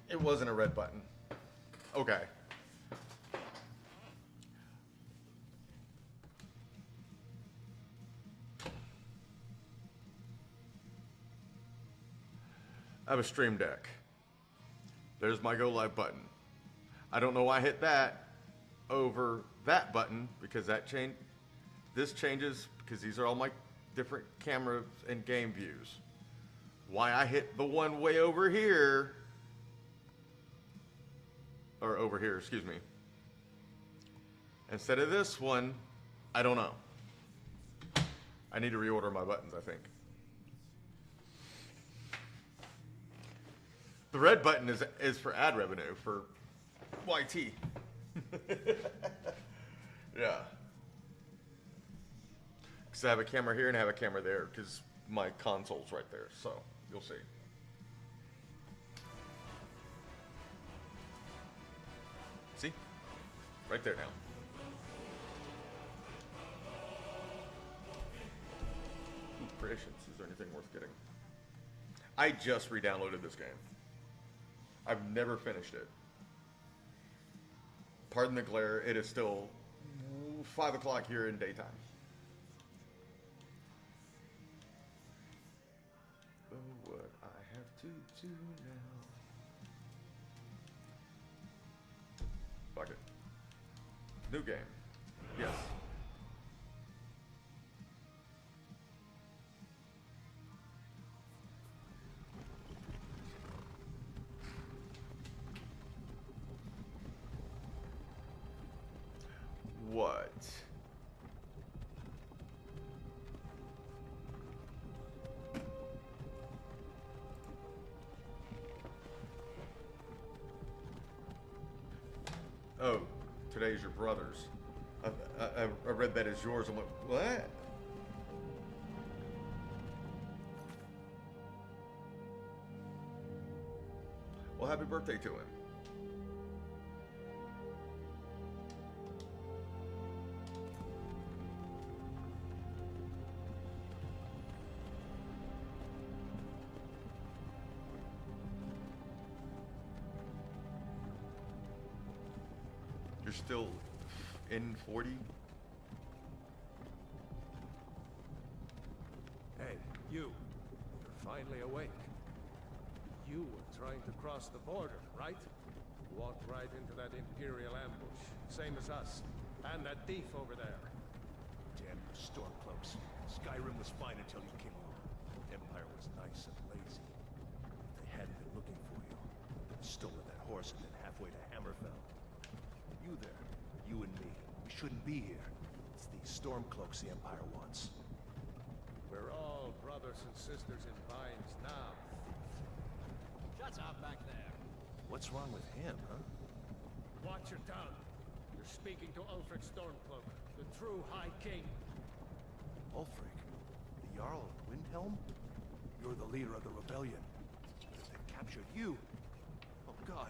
It wasn't a red button. Okay. I have a stream deck. There's my go live button. I don't know why I hit that over that button because this changes because these are all my different camera and game views. Why I hit the one way over here, or over here, excuse me, instead of this one, I don't know. I need to reorder my buttons, I think. The red button is for ad revenue, for YT. Yeah. Because I have a camera here and I have a camera there, because my console's right there, so you'll see. See? Right there now. Ooh, creations. Is there anything worth getting? I just re-downloaded this game. I've never finished it. Pardon the glare, it is still 5 o'clock here in daytime. Oh, what I have to do now. Fuck it. New game. Yes. What? Oh, today's your brother's. I read that as yours. I'm like, what? Well, happy birthday to him. You're still in 40? Hey, you. You're finally awake. You were trying to cross the border, right? Walked right into that Imperial ambush. Same as us. And that thief over there. Damn you stormcloaks. Skyrim was fine until you came along. Empire was nice and lazy. If they hadn't been looking for you, they'd have stolen that horse and been halfway to Hammerfell. You there, you and me, we shouldn't be here. It's these stormcloaks the Empire wants. We're all brothers and sisters in binds now. Shut up back there. What's wrong with him, huh? Watch your tongue. You're speaking to Ulfric Stormcloak, the true High King. Ulfric, the Jarl of Windhelm? You're the leader of the rebellion. But if they've captured you... Oh God,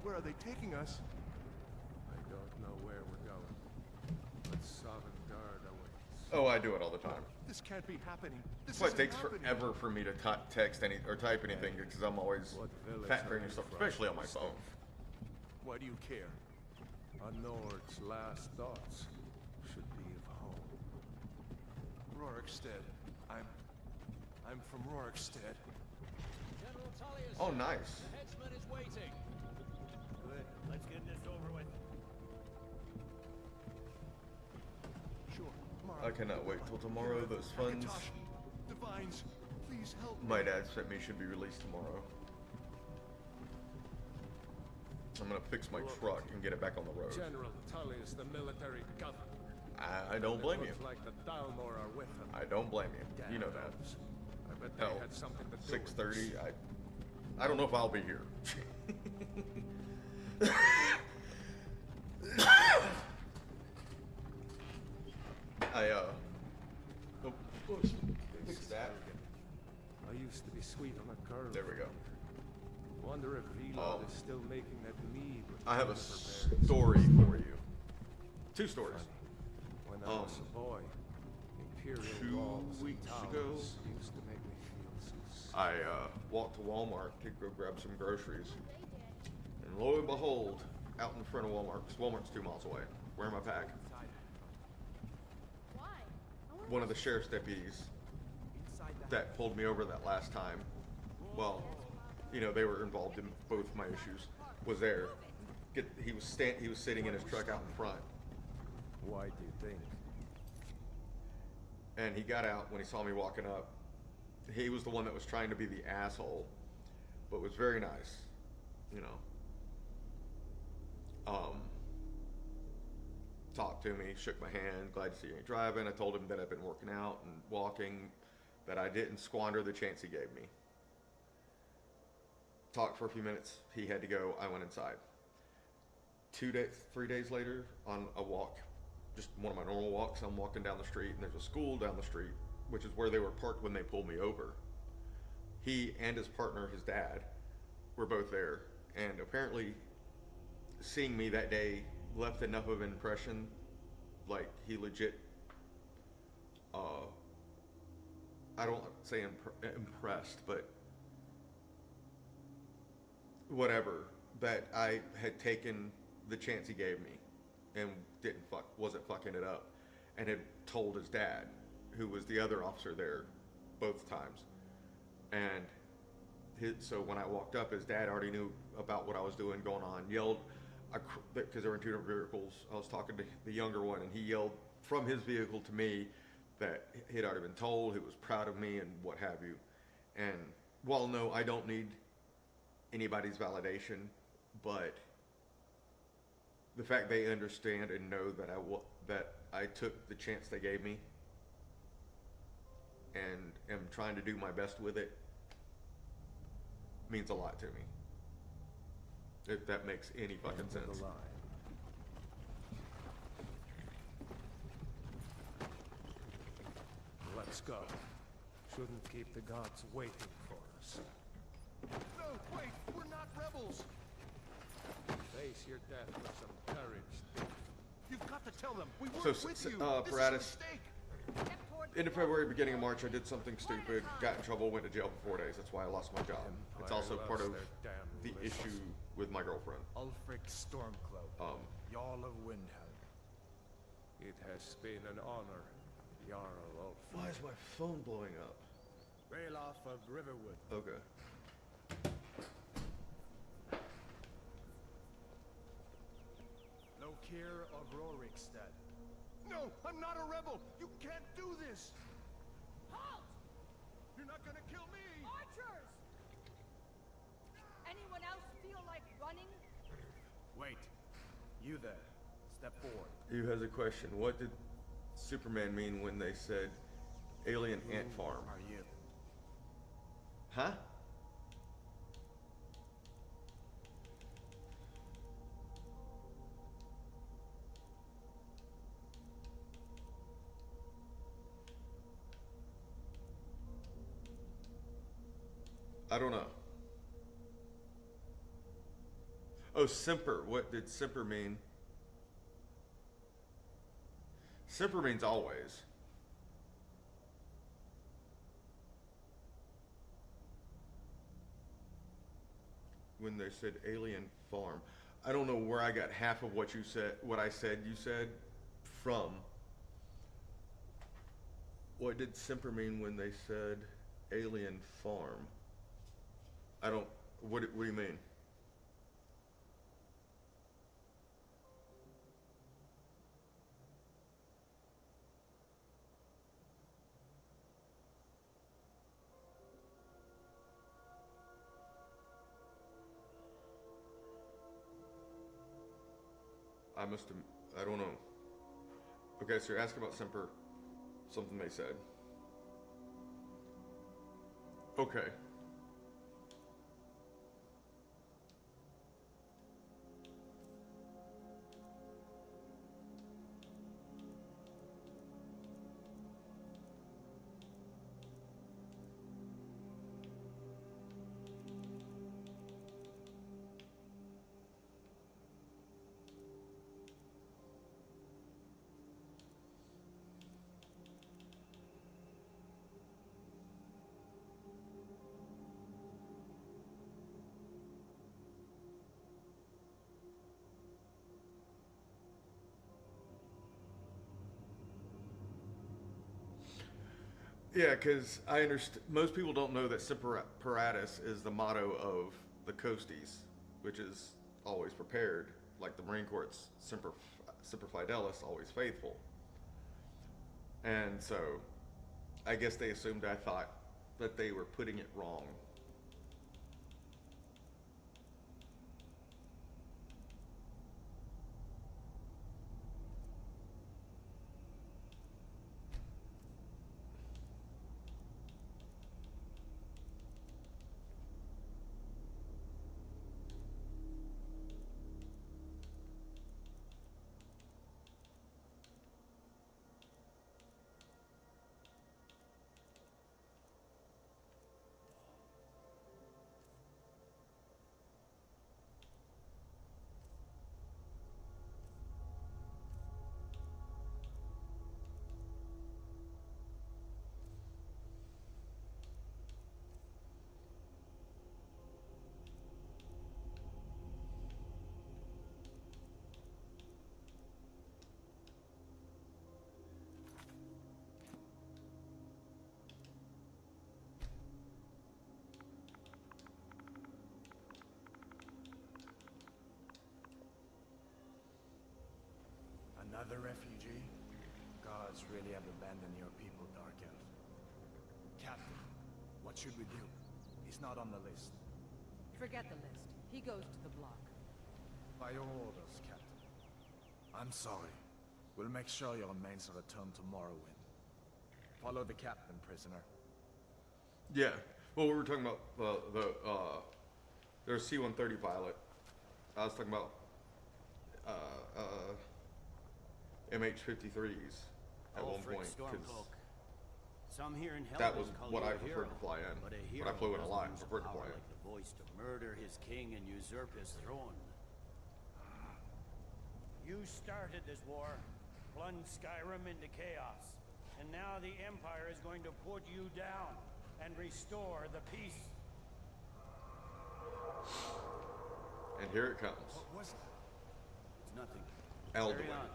where are they taking us? I don't know where we're going, but Sovngarde awaits. Oh, I do it all the time. This can't be happening. This That's why it isn't takes happening. forever for me to text any or type anything because I'm always What village factoring are you stuff, from? especially on my phone. Why do you care? A Nord's last thoughts should be of home. Rorikstead. I'm from Rorikstead. General Tullius. Oh, nice. The headsman is waiting. Good. Let's get this over with. Sure. I cannot wait till tomorrow. Those funds Akatosh, Divines, please help me. my dad sent me should be released tomorrow. I'm gonna fix my truck and get it back on the road. General Tullius, the military governor. I don't blame you. Looks like the Dalmor are with him. I don't blame you. You know that. Elves. I bet they Hell, had something to do with 6:30. this. I don't know if I'll be here. Oh, fix that. I used to be sweet on a girl. There we go. Wonder if Velod Oh. is still making that mead with I have a juniper berries. story for you. Two stories. When I was a boy, Imperial 2 walls weeks and ago, towers used to make me feel so sick. I walked to Walmart to go grab some groceries. And lo and behold, out in front of Walmart, because Walmart's 2 miles away, wearing my pack, one of the sheriff's deputies that pulled me over that last time, well, you know, they were involved in both my issues, was there. He was sitting in his truck out in front. Why do you think? And he got out when he saw me walking up. He was the one that was trying to be the asshole, but was very nice, you know. Talked to me, shook my hand, glad to see you driving. I told him that I've been working out and walking, that I didn't squander the chance he gave me. Talked for a few minutes. He had to go. I went inside. 3 days later, on a walk, just one of my normal walks, I'm walking down the street, and there's a school down the street, which is where they were parked when they pulled me over. He and his partner, his dad, were both there, and apparently seeing me that day left enough of an impression, like he legit, I don't say impressed, but whatever, that I had taken the chance he gave me and wasn't fucking it up, and had told his dad, who was the other officer there both times. And so when I walked up, his dad already knew about what I was doing going on, yelled, because there were two different vehicles. I was talking to the younger one, and he yelled from his vehicle to me that he'd already been told, he was proud of me and what have you. And while no, I don't need anybody's validation, but the fact they understand and know that I took the chance they gave me and am trying to do my best with it means a lot to me. If that makes any fucking sense. Let's go. Shouldn't keep the gods waiting for us. No, wait! We're not rebels! Face your death with some courage. You've got to tell them we So, weren't with you! This is a Paratus, mistake! end of February, beginning of March, I did something stupid, got in trouble, went to jail for 4 days. That's why I lost my job. It's also part of the issue with my girlfriend. Ulfric Stormcloak, Jarl of Windhelm. It has been an honor, Jarl Ulf. Why is my phone blowing up? Ralof of Riverwood. Okay. Lokir of Rorikstead. No, I'm not a rebel! You can't do this! Halt! You're not gonna kill me! Archers! Anyone else feel like running? Wait. You there. Step forward. Who has a question? What did Superman mean when they said alien ant farm? Are you? Huh? I don't know. Oh, Semper. What did Semper mean? Semper means always. When they said alien farm. I don't know where I got half of what you said, what I said you said from. What did Semper mean when they said alien farm? I don't, what do you mean? I don't know. Okay, so you're asking about Semper, something they said. Okay. Yeah, because I understand. Most people don't know that Semper Paratus is the motto of the Coasties, which is always prepared, like the Marine Corps. Semper Fidelis, always faithful. And so, I guess they assumed I thought that they were putting it wrong. Another refugee? Gods really have abandoned your people, Dark Elf. Captain, what should we do? He's not on the list. Forget the list. He goes to the block. By your orders, Captain. I'm sorry. We'll make sure your remains are returned to Morrowind. Follow the captain, prisoner. Yeah. Well, we were talking about there's C-130 pilot. I was talking about MH-53s at one Ulfric point. 'Cause Stormcloak. Some here in that Helgen was call what you I a preferred hero, to fly in. but a When hero I flew in a doesn't lot, I use preferred to power fly in. like the voice to murder his king and usurp his throne. You started this war, plunged Skyrim into chaos, and now the Empire is going to put you down and restore the peace. And here it comes. What was it? It's nothing. Elden Carry Ring. on.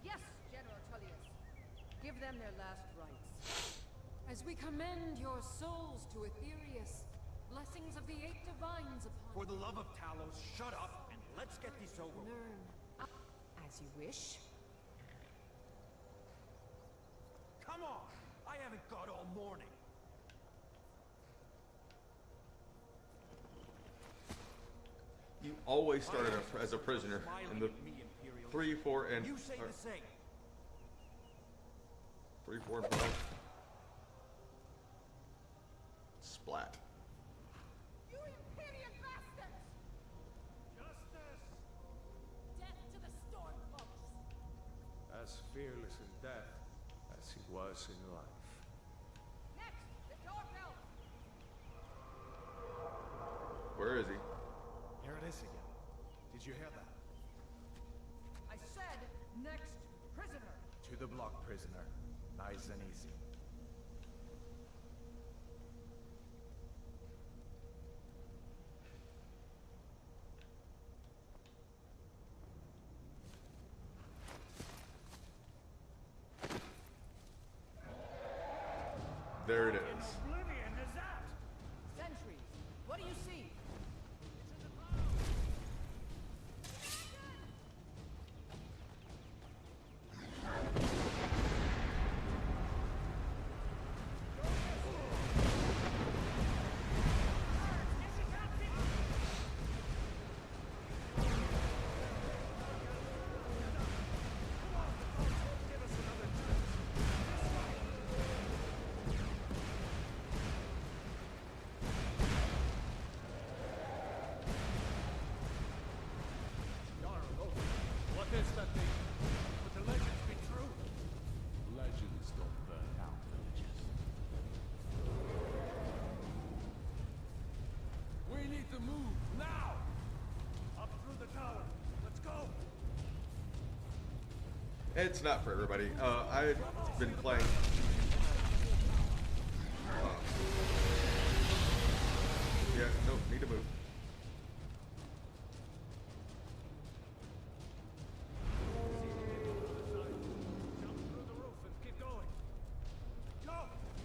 Yes, General Tullius. Give them their last rites. As we commend your souls to Aetherius, blessings of the eight divines upon For the love of Talos, shut up and let's get this over with. learn. As you wish. Come on! I haven't got all morning. You always started as a prisoner in the Smiling at me, Imperial. 3, 4, and You say the same. 3, 4, and 5. Splat. You Imperial bastards! Justice! Death to the Stormcloaks! As fearless in death as he was in life. Next, the Dark Elf! Where is he? Here it is again. Did you hear that? I said, next prisoner! To the block, prisoner. Nice and easy. There it is. Oblivion is that! Sentries, what do you see? What is that thing? Would the legends be true? Legends don't burn out villages. We need to move now! Up through the tower. Let's go! It's not for everybody. I've been playing. Yeah, no, need to move. Jump through the roof and keep going. Go!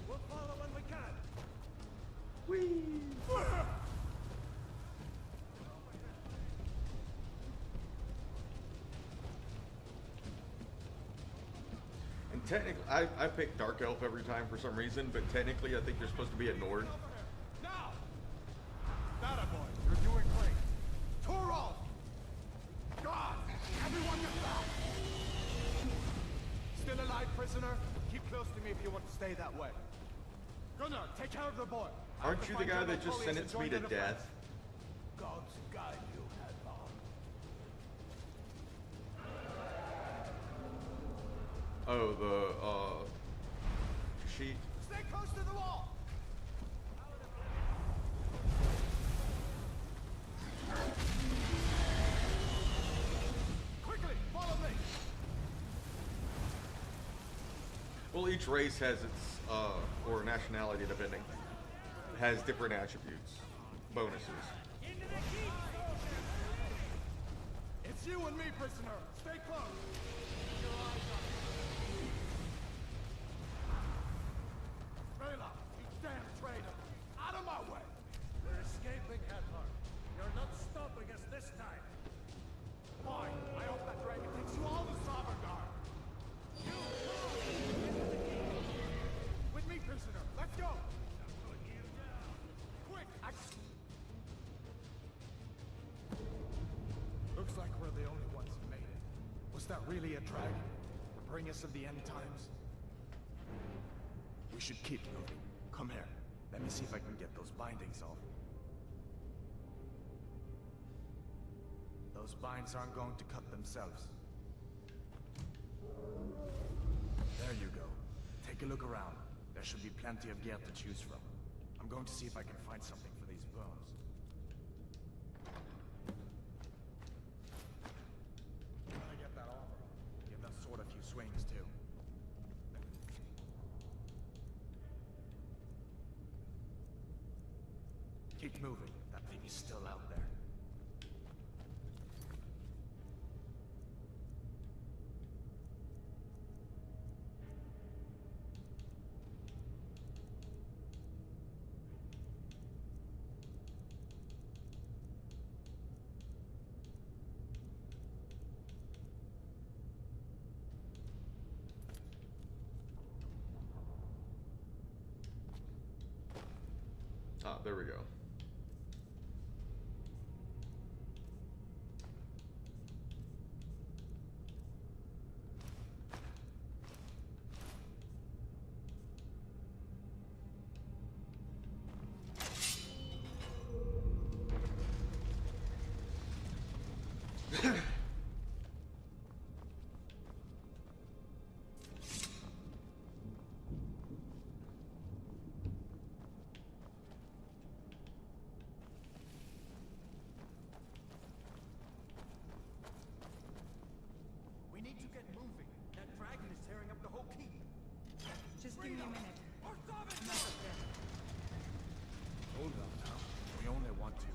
We'll follow when we can. And technically, I pick Dark Elf every time for some reason, but technically I think you're supposed to be a Nord. Now! That boy, you're doing great. Torol! God! Everyone get back! Still alive, prisoner? Keep close to me if you want to stay that way. Gunnar, take care of the boy. I have Aren't to you the find guy General that just Tullius and sentenced me join to the defense. death? Gods guide you, Hadvar. Oh, the, sheet. Stay close to the wall! Quickly, follow me! Well, each race has its, or nationality depending, has different attributes, bonuses. It's you and me, prisoner. Stay close. Rayla, you damn traitor. Out of my way. We're escaping, Hadvar. You're not stopping us this time. Fine. I hope that dragon takes you all to stop Was that really a dragon? Bring us of the end times? We should keep moving. Come here. Let me see if I can get those bindings off. Those binds aren't going to cut themselves. There you go. Take a look around. There should be plenty of gear to choose from. I'm going to see if I can find something for these bones. Gotta get that armor on. Give that sword a few swings, too. Keep moving. That thing is still out there. Ah, there we go. We need to get moving. That dragon is tearing up the whole keep. Just give me a minute. Hold on now. We only want to.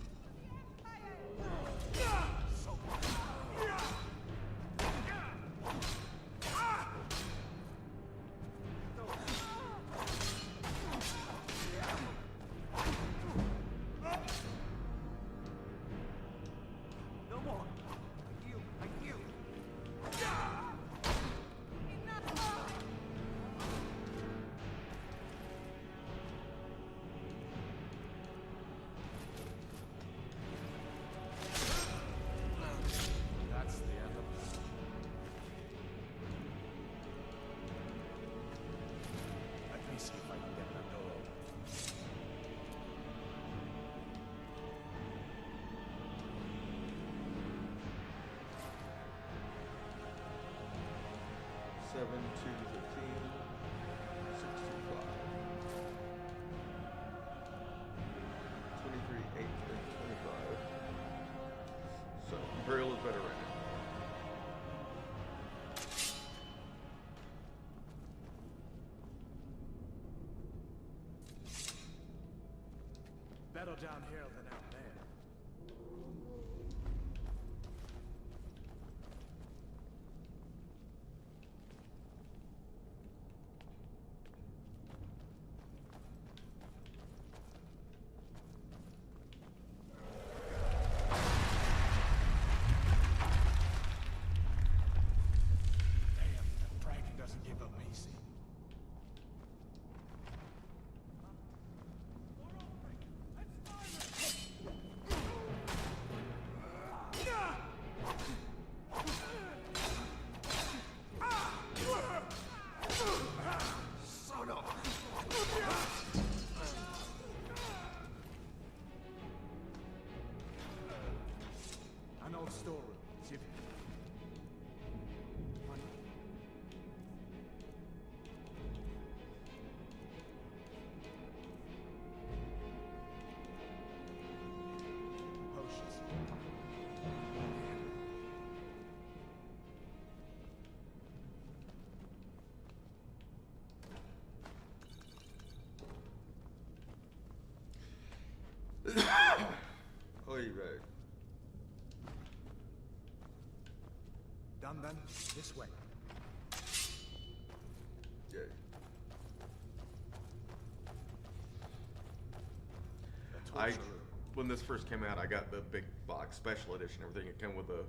No more. I heal. That's the end of this. Let me see if I can get that door open. Seven, 2, 15, 6, 2, 5. 23, 8, and 25. So, Imperial is better right now. Better down here than out there. Damn, that dragon doesn't give up easy. Son of an old storeroom. See if potions. Oy vey. Done then? This way. Yay. The I, torture room. when this first came out, I got the big box special edition. Everything. It came with a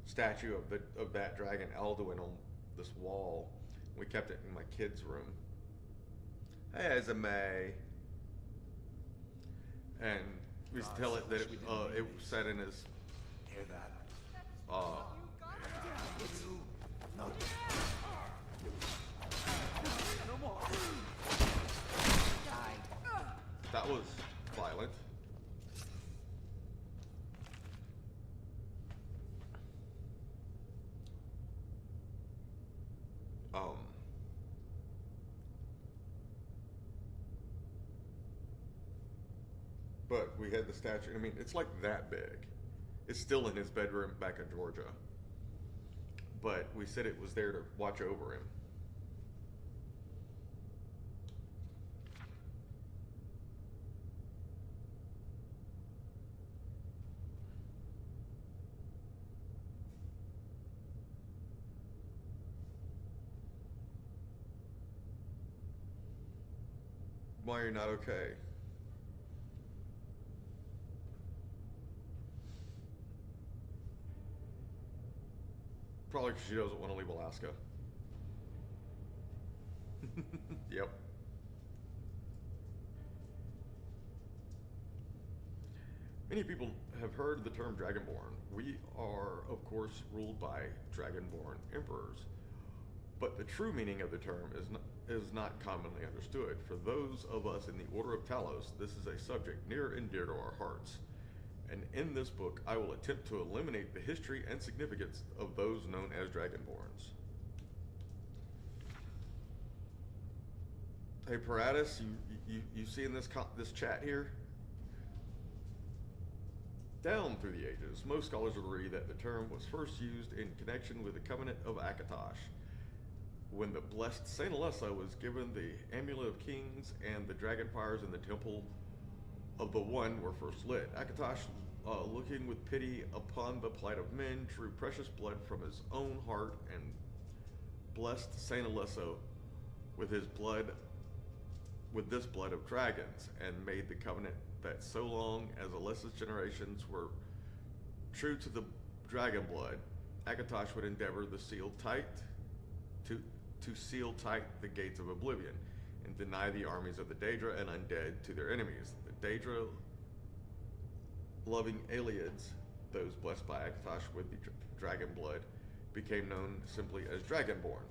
statue of that dragon Alduin on this wall. We kept it in my kids' room. Hey, Azame. And we used to tell it that it was set in his Hear that? uh, It's was violent. But we had the statue. I mean, it's like that big. It's still in his bedroom back in Georgia. But we said it was there to watch over him. Why are you not okay? Probably because she doesn't want to leave Alaska. Yep. Many people have heard the term Dragonborn. We are, of course, ruled by Dragonborn emperors. But the true meaning of the term is not commonly understood. For those of us in the Order of Talos, this is a subject near and dear to our hearts. And in this book, I will attempt to eliminate the history and significance of those known as Dragonborns. Hey, Paratus, you see in this chat here? Down through the ages, most scholars agree that the term was first used in connection with the Covenant of Akatosh, when the blessed Saint Alessa was given the Amulet of Kings and the dragonfires in the Temple of the One were first lit. Akatosh, looking with pity upon the plight of men, drew precious blood from his own heart and blessed Saint Alessa with this blood of dragons, and made the covenant that so long as Alessa's generations were true to the dragon blood, Akatosh would endeavor to seal tight the gates of oblivion and deny the armies of the Daedra and undead to their enemies. The Daedra, loving Aliads, those blessed by Akatosh with the dragon blood, became known simply as Dragonborn.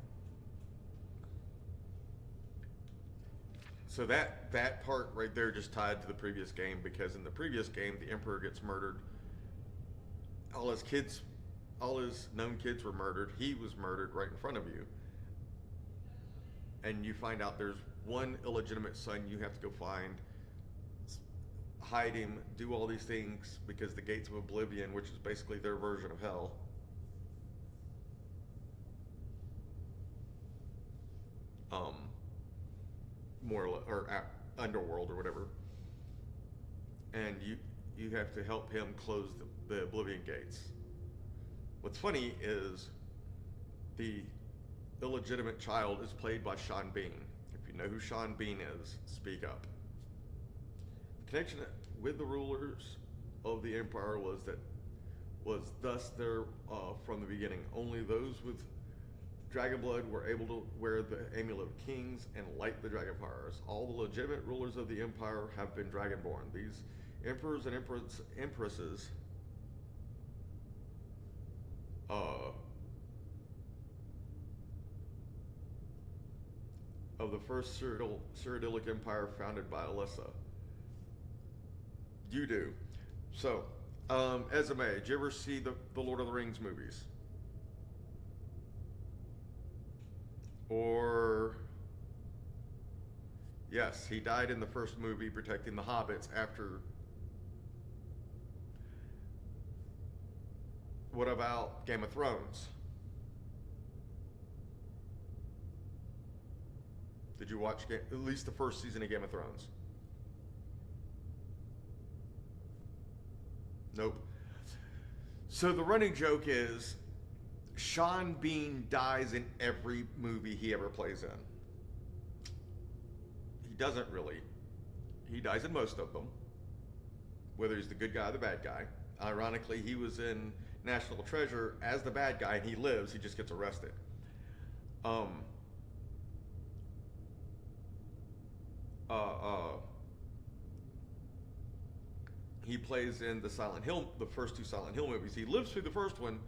So that part right there just tied to the previous game, because in the previous game the Emperor gets murdered. All his known kids were murdered. He was murdered right in front of you. And you find out there's one illegitimate son you have to go find, hide him, do all these things, because the gates of oblivion, which is basically their version of hell, underworld or whatever, and you have to help him close the oblivion gates. What's funny is the illegitimate child is played by Sean Bean. If you know who Sean Bean is, speak up. The connection with the rulers of the Empire was thus there from the beginning. Only those with dragon blood were able to wear the Amulet of Kings and light the dragon fires. All the legitimate rulers of the Empire have been dragonborn. These emperors and empresses of the first Cyrodiilic Empire founded by Alessa. You do. So, Esme, did you ever see the Lord of the Rings movies? Or, yes, he died in the first movie protecting the hobbits after. What about Game of Thrones? Did you watch at least the first season of Game of Thrones? Nope. So the running joke is Sean Bean dies in every movie he ever plays in. He doesn't really. He dies in most of them, whether he's the good guy or the bad guy. Ironically, he was in National Treasure as the bad guy, and he lives. He just gets arrested. He plays in the first two Silent Hill movies. He lives through the first one,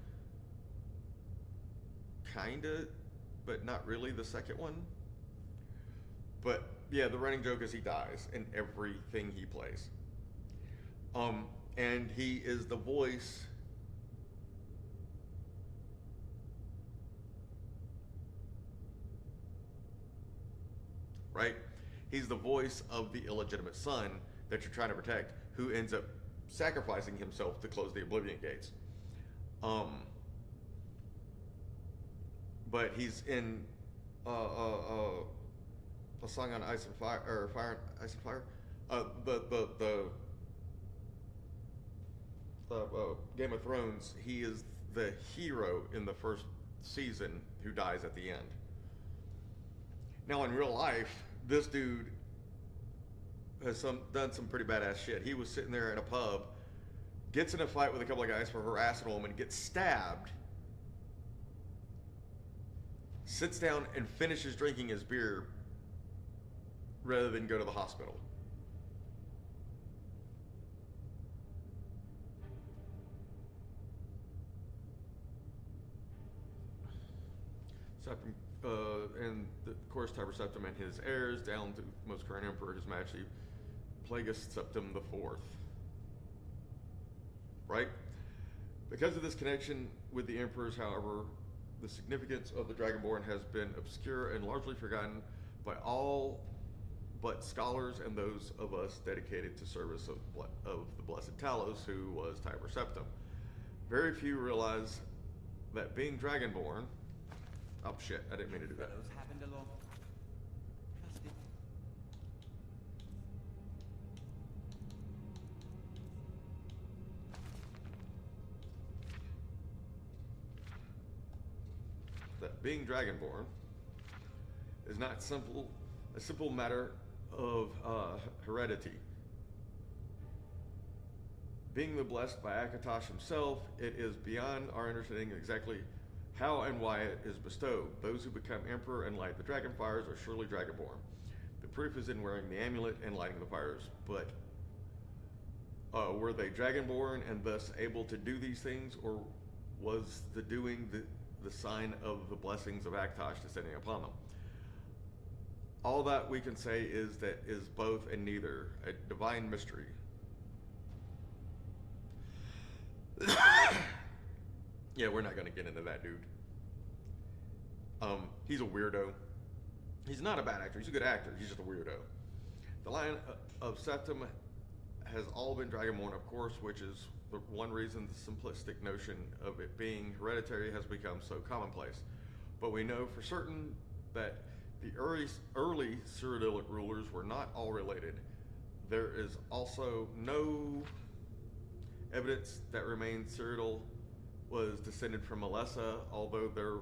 kinda, but not really the second one. But yeah, the running joke is he dies in everything he plays. And he is the voice right? He's the voice of the illegitimate son that you're trying to protect, who ends up sacrificing himself to close the Oblivion Gates. But he's in a song on Ice and Fire, or Fire, Ice and Fire. The Game of Thrones. He is the hero in the first season who dies at the end. Now, in real life, this dude has done some pretty badass shit. He was sitting there in a pub, gets in a fight with a couple of guys for harassing a woman, gets stabbed, sits down and finishes drinking his beer rather than go to the hospital. And of course, Tiber Septim and his heirs, down to the most current emperor, His Majesty Plagueis Septim IV. Right? Because of this connection with the emperors, however, the significance of the Dragonborn has been obscure and largely forgotten by all but scholars and those of us dedicated to service of the Blessed Talos, who was Tiber Septim. Very few realize that being Dragonborn... Oh shit, I didn't mean to do that. Happened along. Trust it. That being Dragonborn is not a simple matter of heredity. Being the blessed by Akatosh himself, it is beyond our understanding exactly how and why it is bestowed. Those who become emperor and light the dragon fires are surely Dragonborn. The proof is in wearing the amulet and lighting the fires. But were they Dragonborn and thus able to do these things, or was the doing the sign of the blessings of Akatosh descending upon them? All that we can say is that is both and neither, a divine mystery. Yeah, we're not going to get into that, dude. He's a weirdo. He's not a bad actor. He's a good actor. He's just a weirdo. The line of Septim has all been Dragonborn, of course, which is the one reason the simplistic notion of it being hereditary has become so commonplace. But we know for certain that the early Cyrodiilic rulers were not all related. There is also no evidence that remains Cyrodiil was descended from Melessa, although there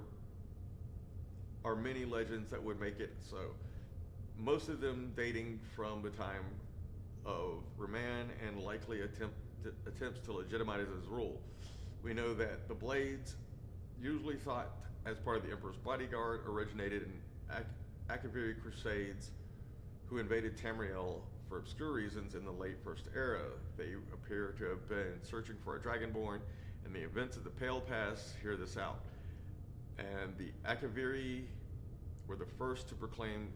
are many legends that would make it so. Most of them dating from the time of Raman and likely attempts to legitimize his rule. We know that the Blades, usually thought as part of the Emperor's bodyguard, originated in Akaviri Crusades, who invaded Tamriel for obscure reasons in the late First Era. They appear to have been searching for a Dragonborn, and the events of the Pale Pass hear this out. And the Akaviri were the first to proclaim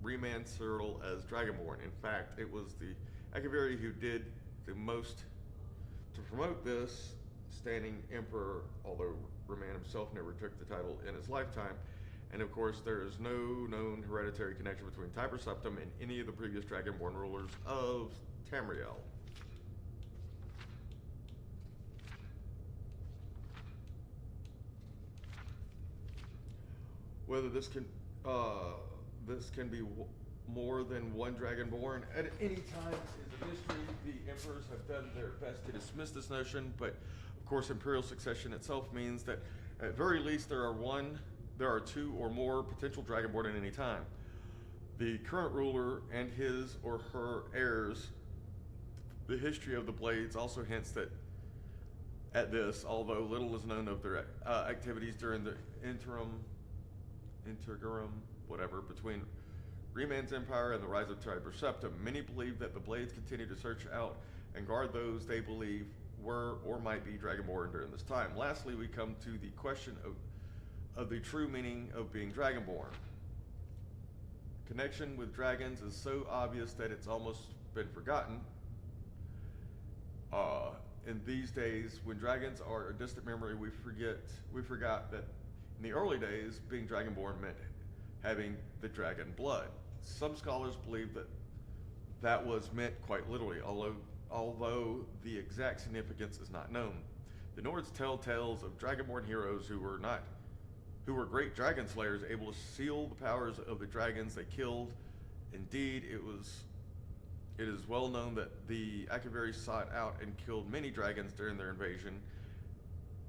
Reman Cyril as Dragonborn. In fact, it was the Akaviri who did the most to promote this, standing emperor, although Reman himself never took the title in his lifetime. And of course, there is no known hereditary connection between Tiber Septim and any of the previous Dragonborn rulers of Tamriel. Whether this can be more than one Dragonborn at any time in the history, the emperors have done their best to dismiss this notion. But of course, imperial succession itself means that at very least there are two or more potential Dragonborn at any time. The current ruler and his or her heirs. The history of the Blades also hints that at this, although little is known of their activities during the interim, whatever, between Reman's empire and the rise of Tiber Septim. Many believe that the Blades continue to search out and guard those they believe were or might be Dragonborn during this time. Lastly, we come to the question of the true meaning of being Dragonborn. connection with dragons is so obvious that it's almost been forgotten. In these days, when dragons are a distant memory, we forgot that in the early days, being dragonborn meant having the dragon blood. Some scholars believe that that was meant quite literally, although the exact significance is not known. The Nords tell tales of dragonborn heroes who were great dragon slayers, able to seal the powers of the dragons they killed. Indeed, it is well known that the Akaviri sought out and killed many dragons during their invasion,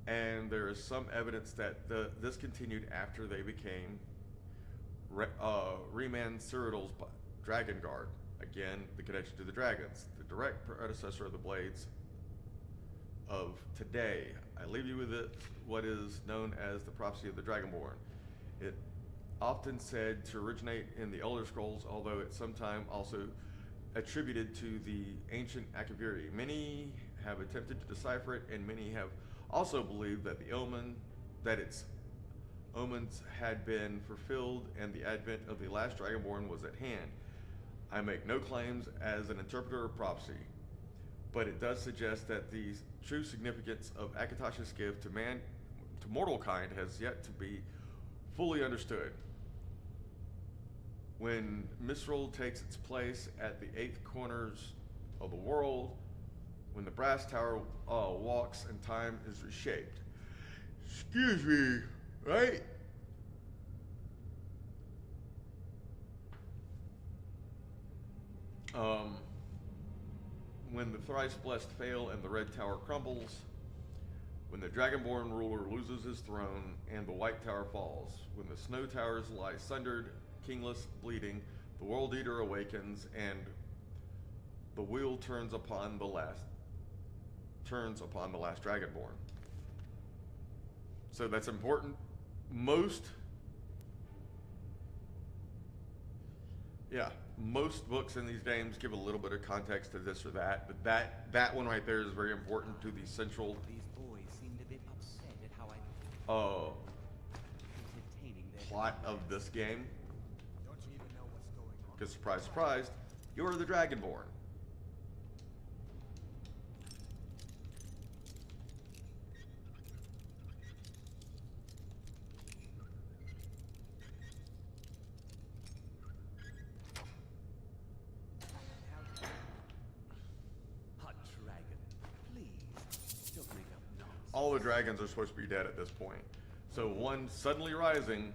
and there is some evidence that this continued after they became Riemann Cyrodiil's Dragon Guard. Again, the connection to the dragons, the direct predecessor of the blades of today. I leave you with what is known as the prophecy of the Dragonborn. It often said to originate in the Elder Scrolls, although it's sometimes also attributed to the ancient Akaviri. Many have attempted to decipher it, and many have also believed that its omens had been fulfilled and the advent of the last Dragonborn was at hand. I make no claims as an interpreter of prophecy, but it does suggest that the true significance of Akatosh's gift to mortal kind has yet to be fully understood. When Misrule takes its place at the 8th corners of the world, when the brass tower walks and time is reshaped. Excuse me, right? When the thrice blessed fail and the red tower crumbles, when the dragonborn ruler loses his throne and the white tower falls, when the snow towers lie sundered, kingless, bleeding, the world eater awakens, and the wheel turns upon the last dragonborn. So that's important. Most books in these games give a little bit of context to this or that, but that one right there is very important to the central These boys seemed a bit upset at how I entertaining their plot of this game. Don't you even know what's going on? Because surprise, surprise, you're the Dragonborn. hot dragon. Please, don't make up nonsense. All the dragons are supposed to be dead at this point. So one suddenly rising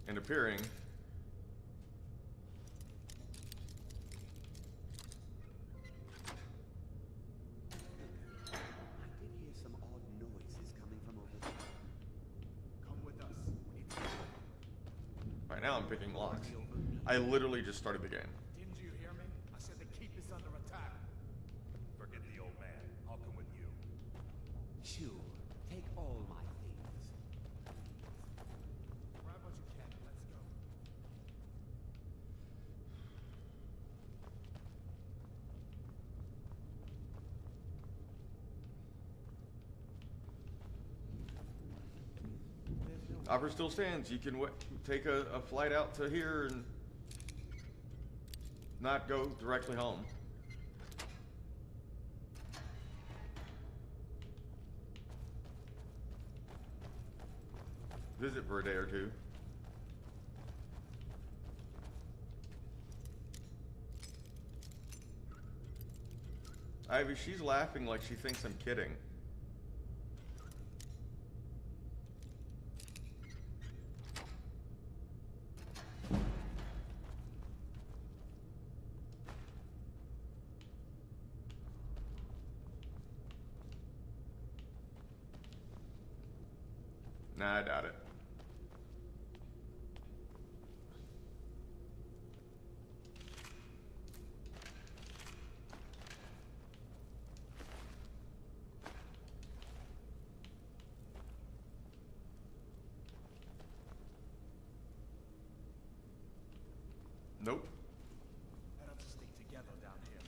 and appearing. I did hear some odd noises coming from over there. Come with us. We need to go. Right now I'm picking locks. I literally just started the game. Didn't you hear me? I said the keep is under attack. Forget the old man. I'll come with you. Sure, take all my things. Grab what you can. Let's go. Offer still stands. You can take a flight out to here and not go directly home. Visit for a day or two. Ivy, she's laughing like she thinks I'm kidding. Nah, I doubt it. Nope. Better to stick together down here.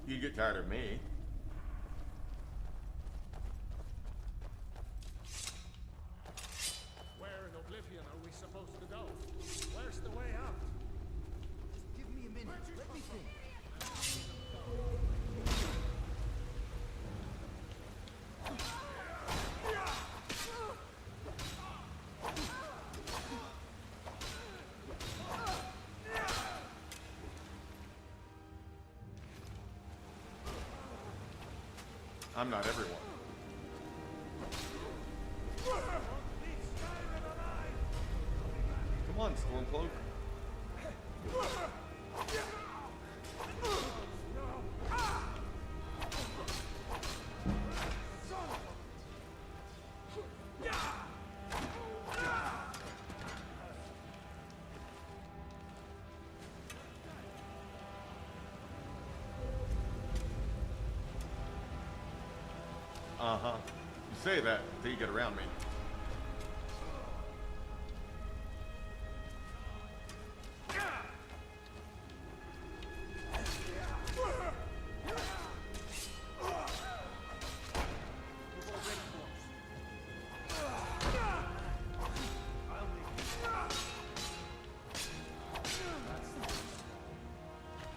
You'd get tired of me. I'm not everyone. Come on, Stormcloak. Uh-huh. You say that until you get around me.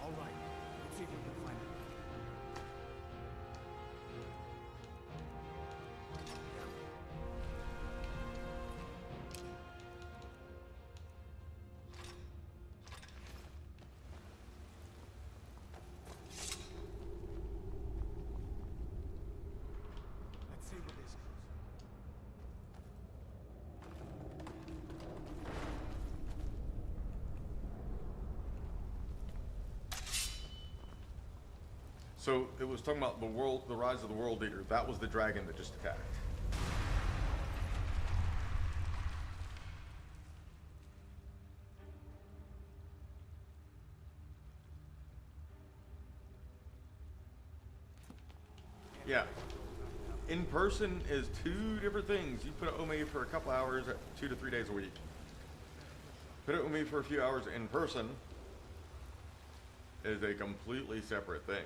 All right, let's see if we can find it. Let's see where this goes. So it was talking about the rise of the World Eater. That was the dragon that just attacked. Yeah. In person is two different things. You put it with me for a couple hours, 2 to 3 days a week. Put it with me for a few hours in person is a completely separate thing.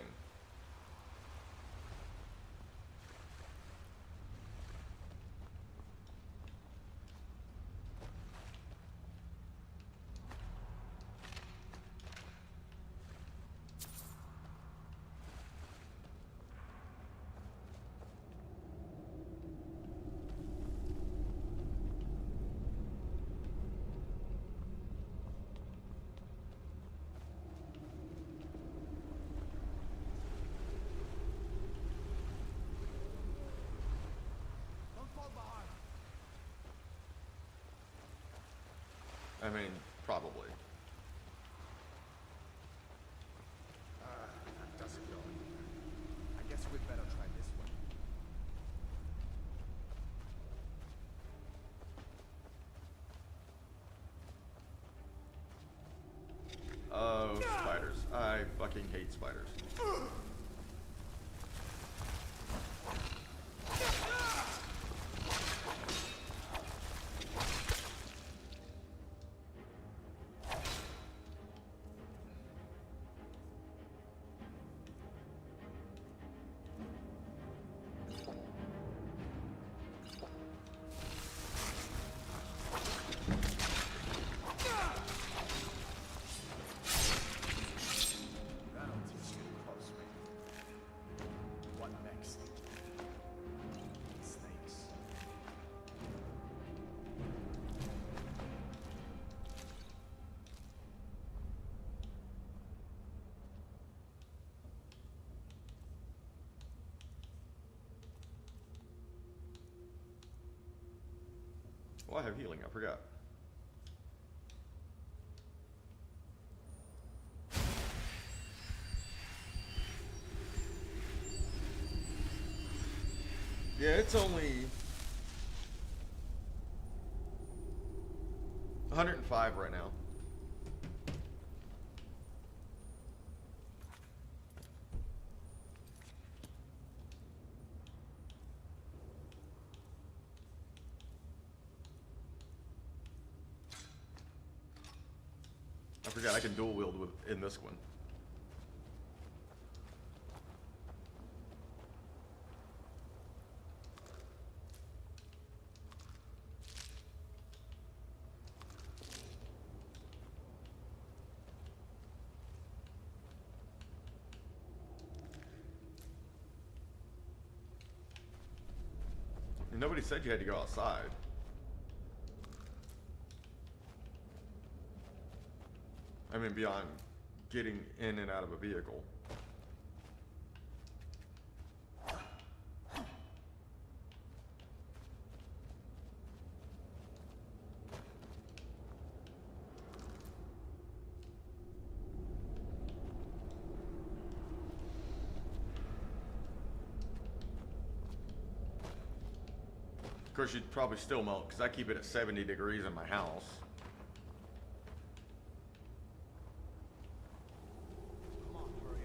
Don't fall behind. I mean, probably. That doesn't go anywhere. I guess we'd better try this one. Oh, spiders. I fucking hate spiders. That'll teach you close me. What next? Snakes. Well, I have healing. I forgot. Yeah, it's only 105 right now. I forgot I can dual wield with in this one. And nobody said you had to go outside. I mean, beyond getting in and out of a vehicle. course, you'd probably still melt because I keep it at 70 degrees in my house. Come on, hurry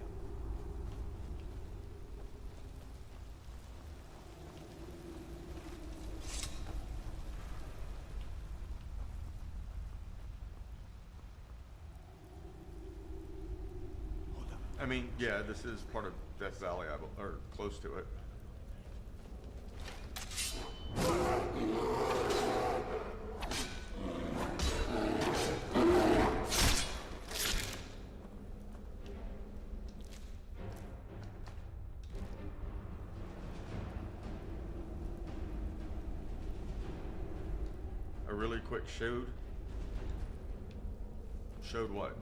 up. I mean, yeah, this is part of Death Valley, or close to it. A really quick showed? Showed what?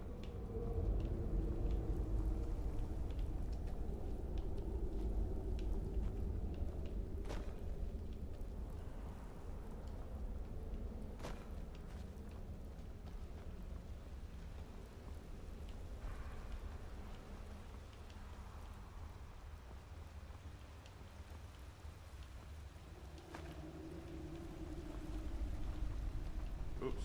Oops.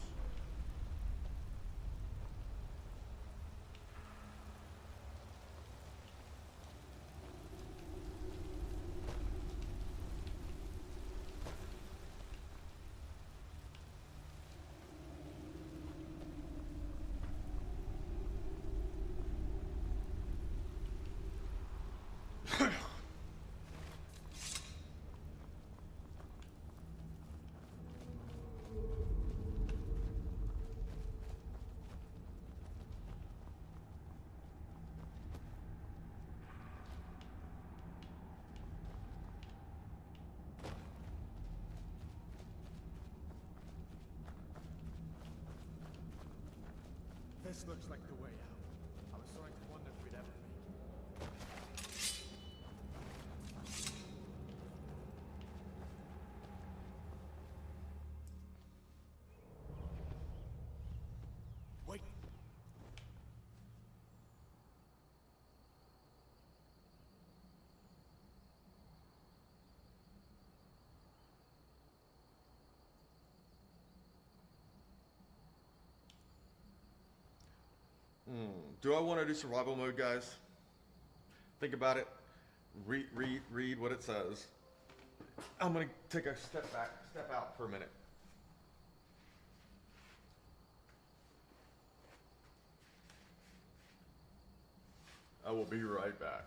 This looks like the way out. I was starting to wonder if we'd ever make it. Wait. Do I want to do survival mode, guys? Think about it. Read what it says. I'm gonna take a step out for a minute. I will be right back.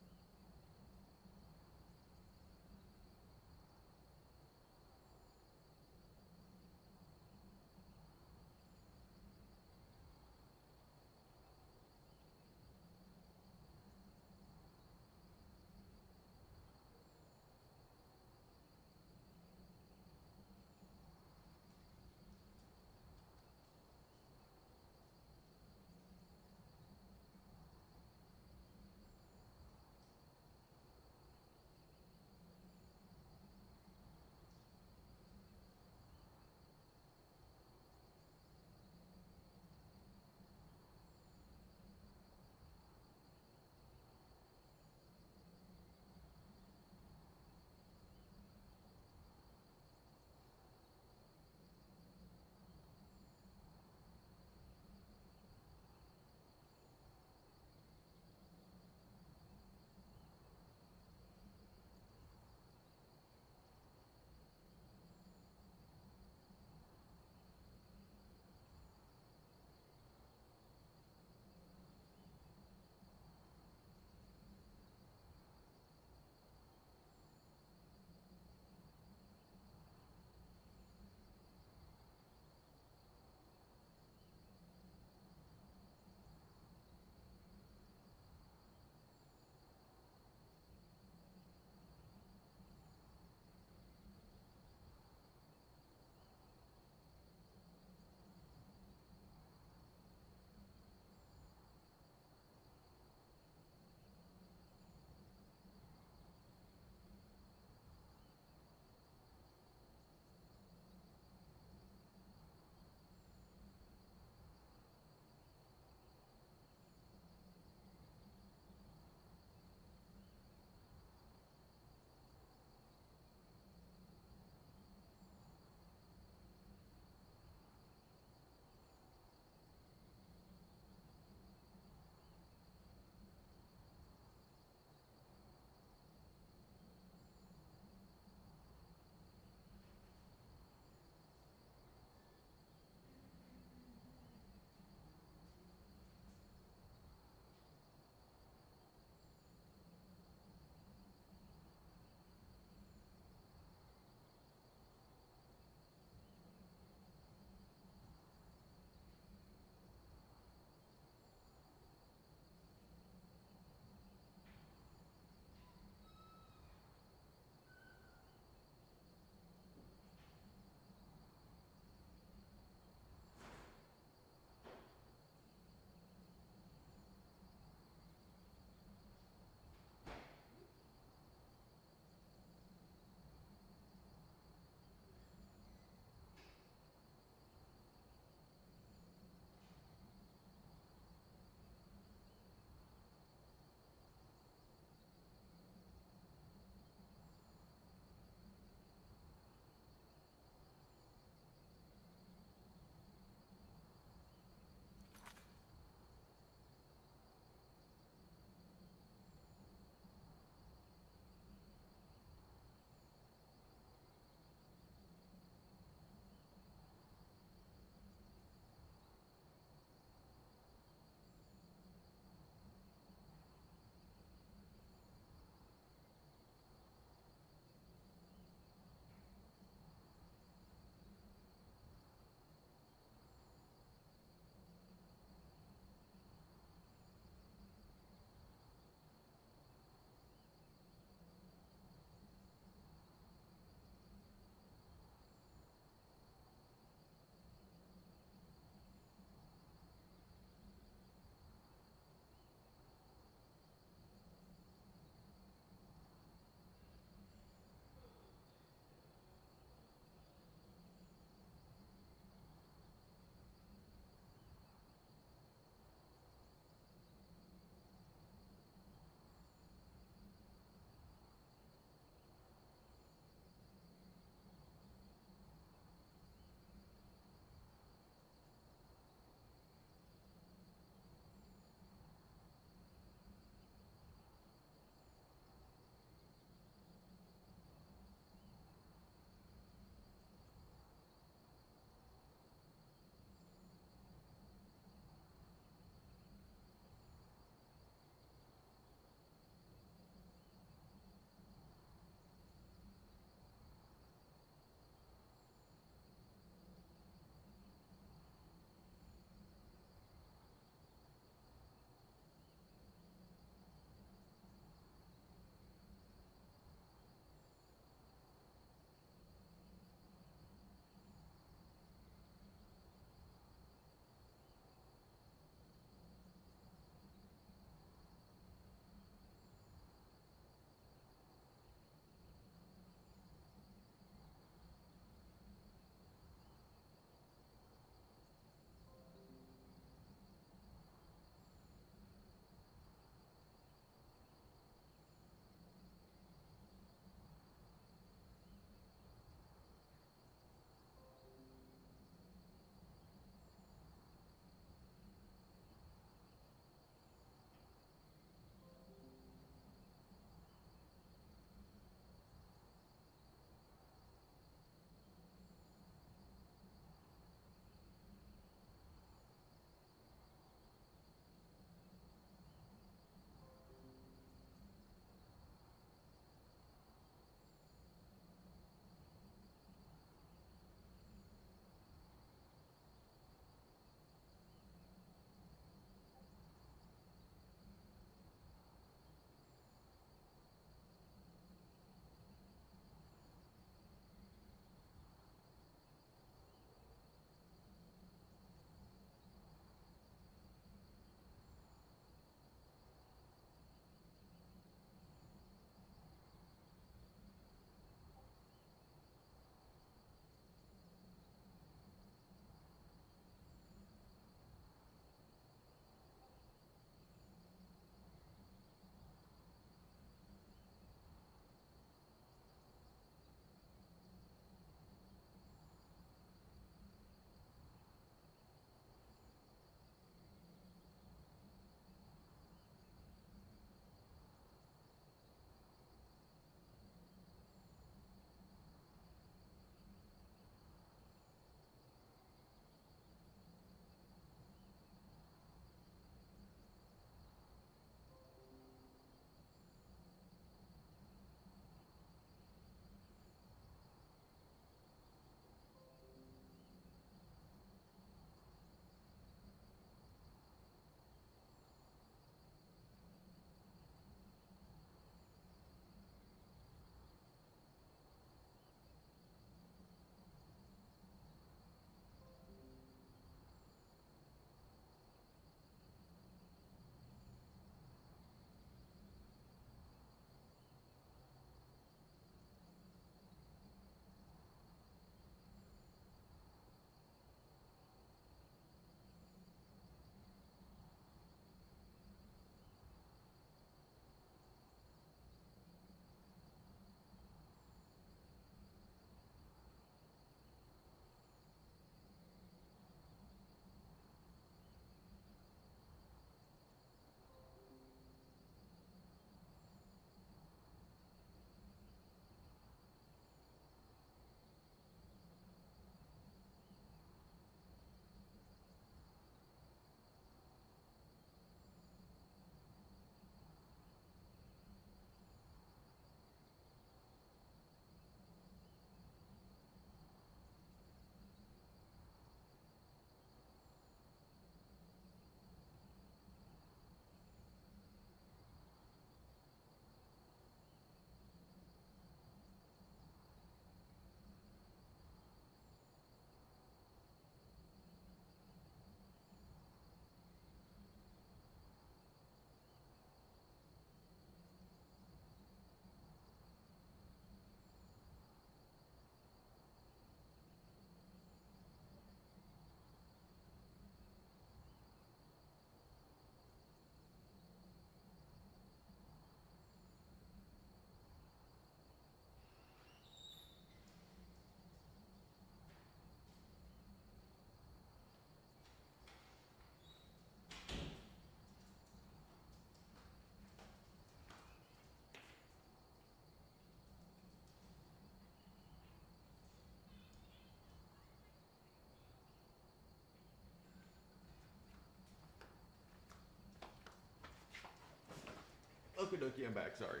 Okie dokie, I'm back. Sorry.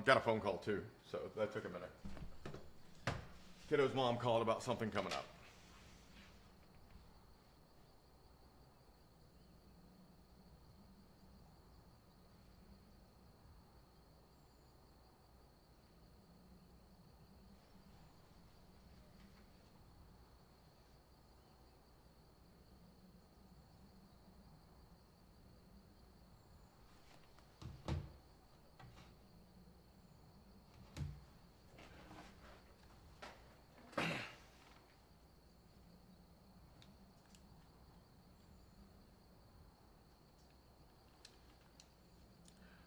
Got a phone call too, so that took a minute. Kiddo's mom called about something coming up.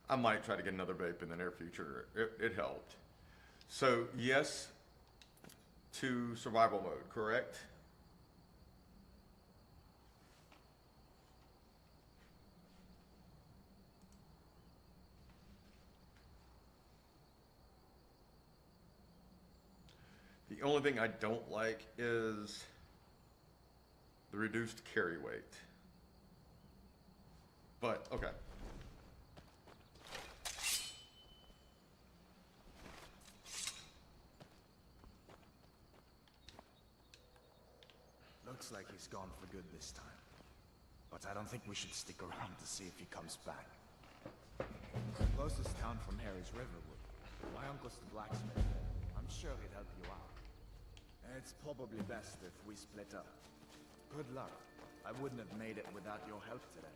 I might try to get another vape in the near future. It helped. So, yes to survival mode, correct? The only thing I don't like is the reduced carry weight. But, okay. Looks like he's gone for good this time. But I don't think we should stick around to see if he comes back. The closest town from here is Riverwood. My uncle's the blacksmith there. I'm sure he'd help you out. It's probably best if we split up. Good luck. I wouldn't have made it without your help today.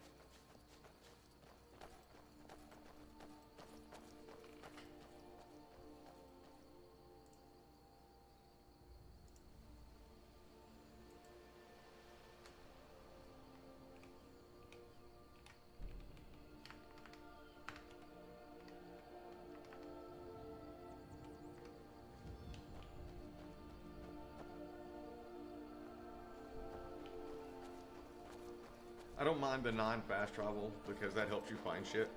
I don't mind the non-fast travel because that helps you find shit.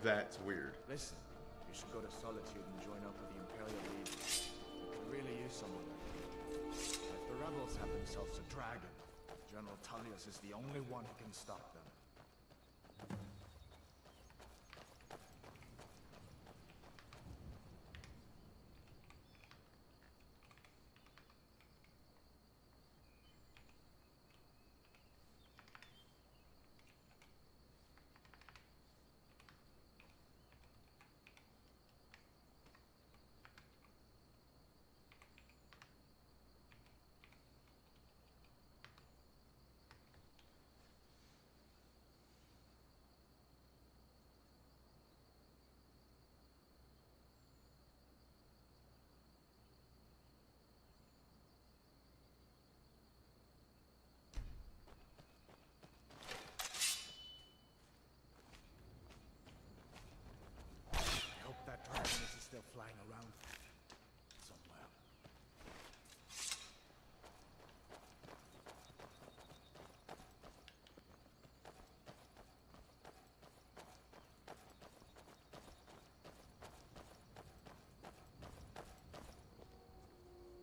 That's weird. Listen, you should go to Solitude and join up with the Imperial Legion. You could really use someone like you. If the rebels have themselves a dragon, General Tullius is the only one who can stop them. Still flying around somewhere.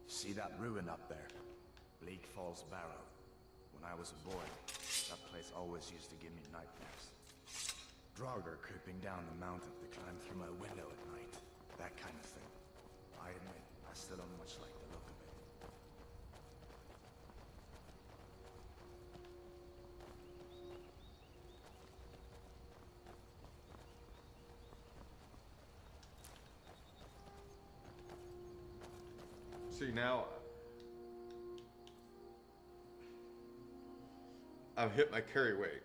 See that ruin up there? Bleak Falls Barrow. When I was a boy, that place always used to give me nightmares. Draugr creeping down the mountain to climb through my window at night. That kind of thing. I admit, I still don't much like the look of it. See, now I've hit my carry weight.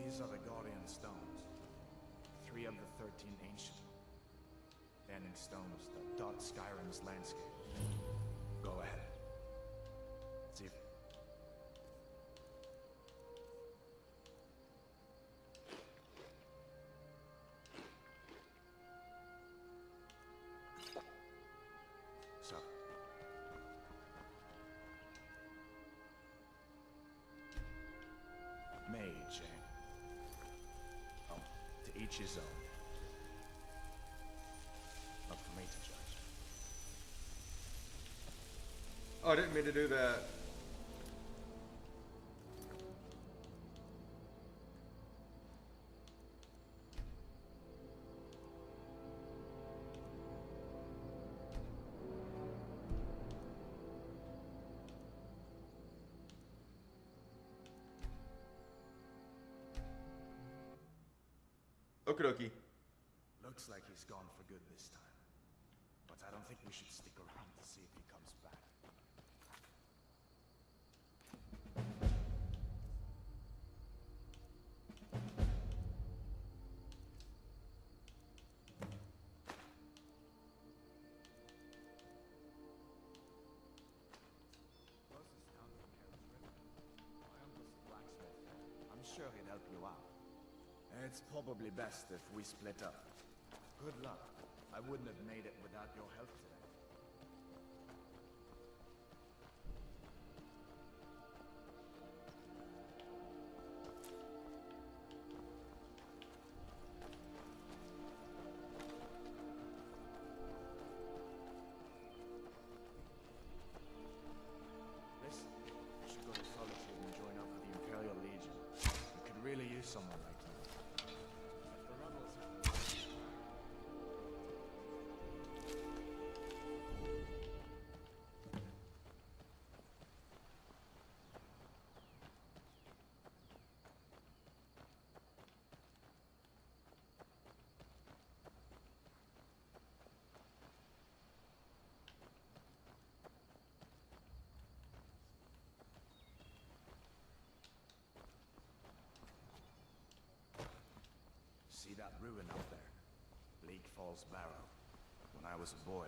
These are the Guardian Stones. 3 of the 13 ancient standing stones that dot Skyrim's landscape. Go ahead. See if... So. each his own. Not for me to judge. Oh, I didn't mean to do that. Okie dokie. Looks like he's gone for good this time. But I don't think we should stick around to see if he comes back. Closest town from here is River. My uncle's the blacksmith there. I'm sure he'd help you out. It's probably best if we split up. Good luck. I wouldn't have made it without your help today. Listen, you should go to Solitude and join up with the Imperial Legion. We could really use someone like you. If the rebels have... See that ruin up there? Bleak Falls Barrow. When I was a boy,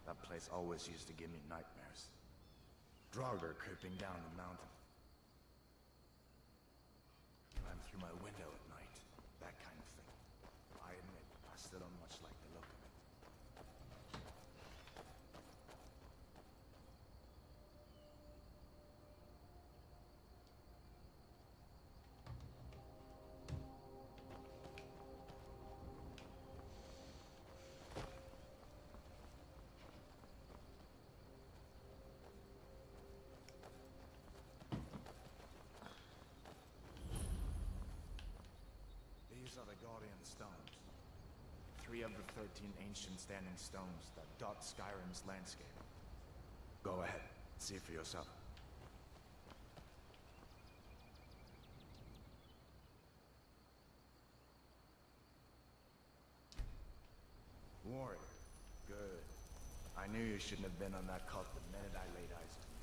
that place always used to give me nightmares. Draugr creeping down the mountain. Climb through my window at night. That kind of thing. I admit, I still don't much like the look of it. These are the Guardian Stones. 3 of the 13 ancient standing stones that dot Skyrim's landscape. Go ahead, see for yourself. Warrior. Good. I knew you shouldn't have been on that cult the minute I laid eyes on you.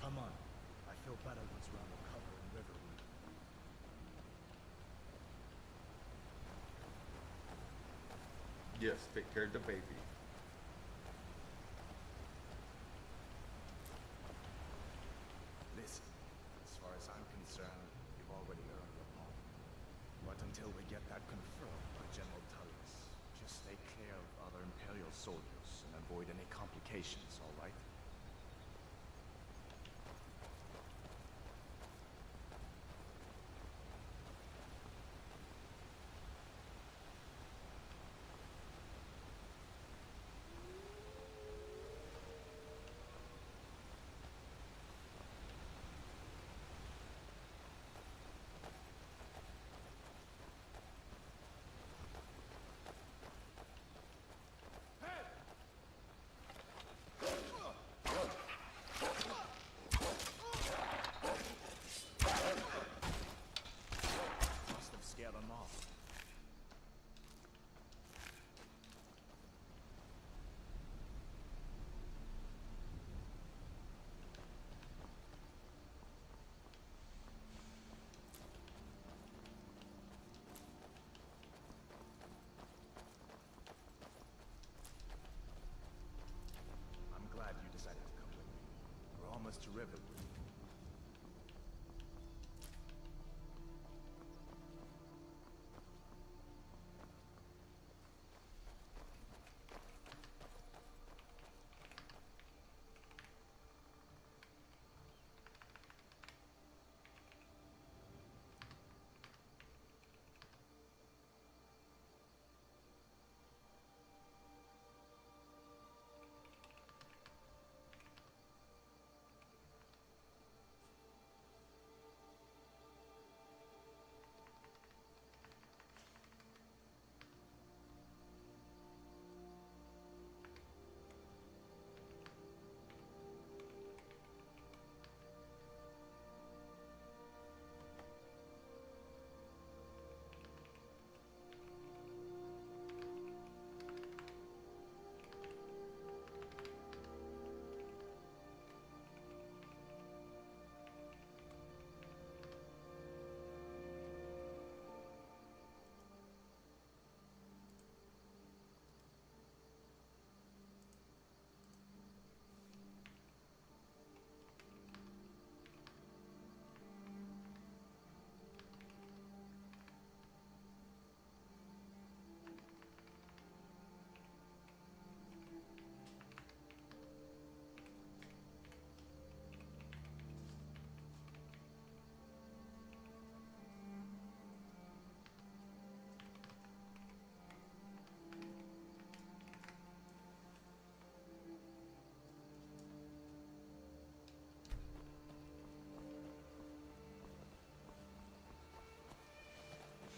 Come on. I feel better once we're on the cover in Riverwood. Yes, take care of the baby. Listen, as far as I'm concerned, you've already earned your palm. But until we get that confirmed by General Tullius, just stay clear of other Imperial soldiers and avoid any complications, all right?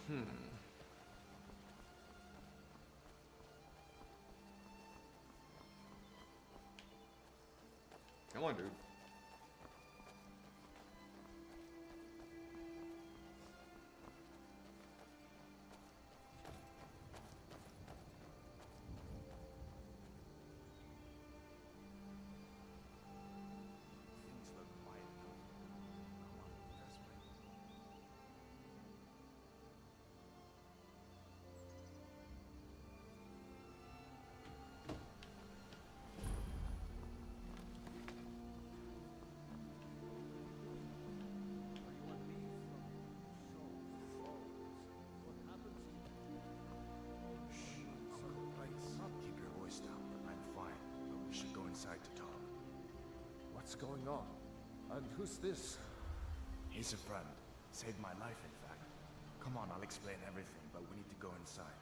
Come on, dude. Things look quiet. Come on, trust me. Keep your voice down. I'm fine, but we should go inside to talk. What's going on? And who's this? He's a friend. Saved my life, in fact. Come on, I'll explain everything, but we need to go inside.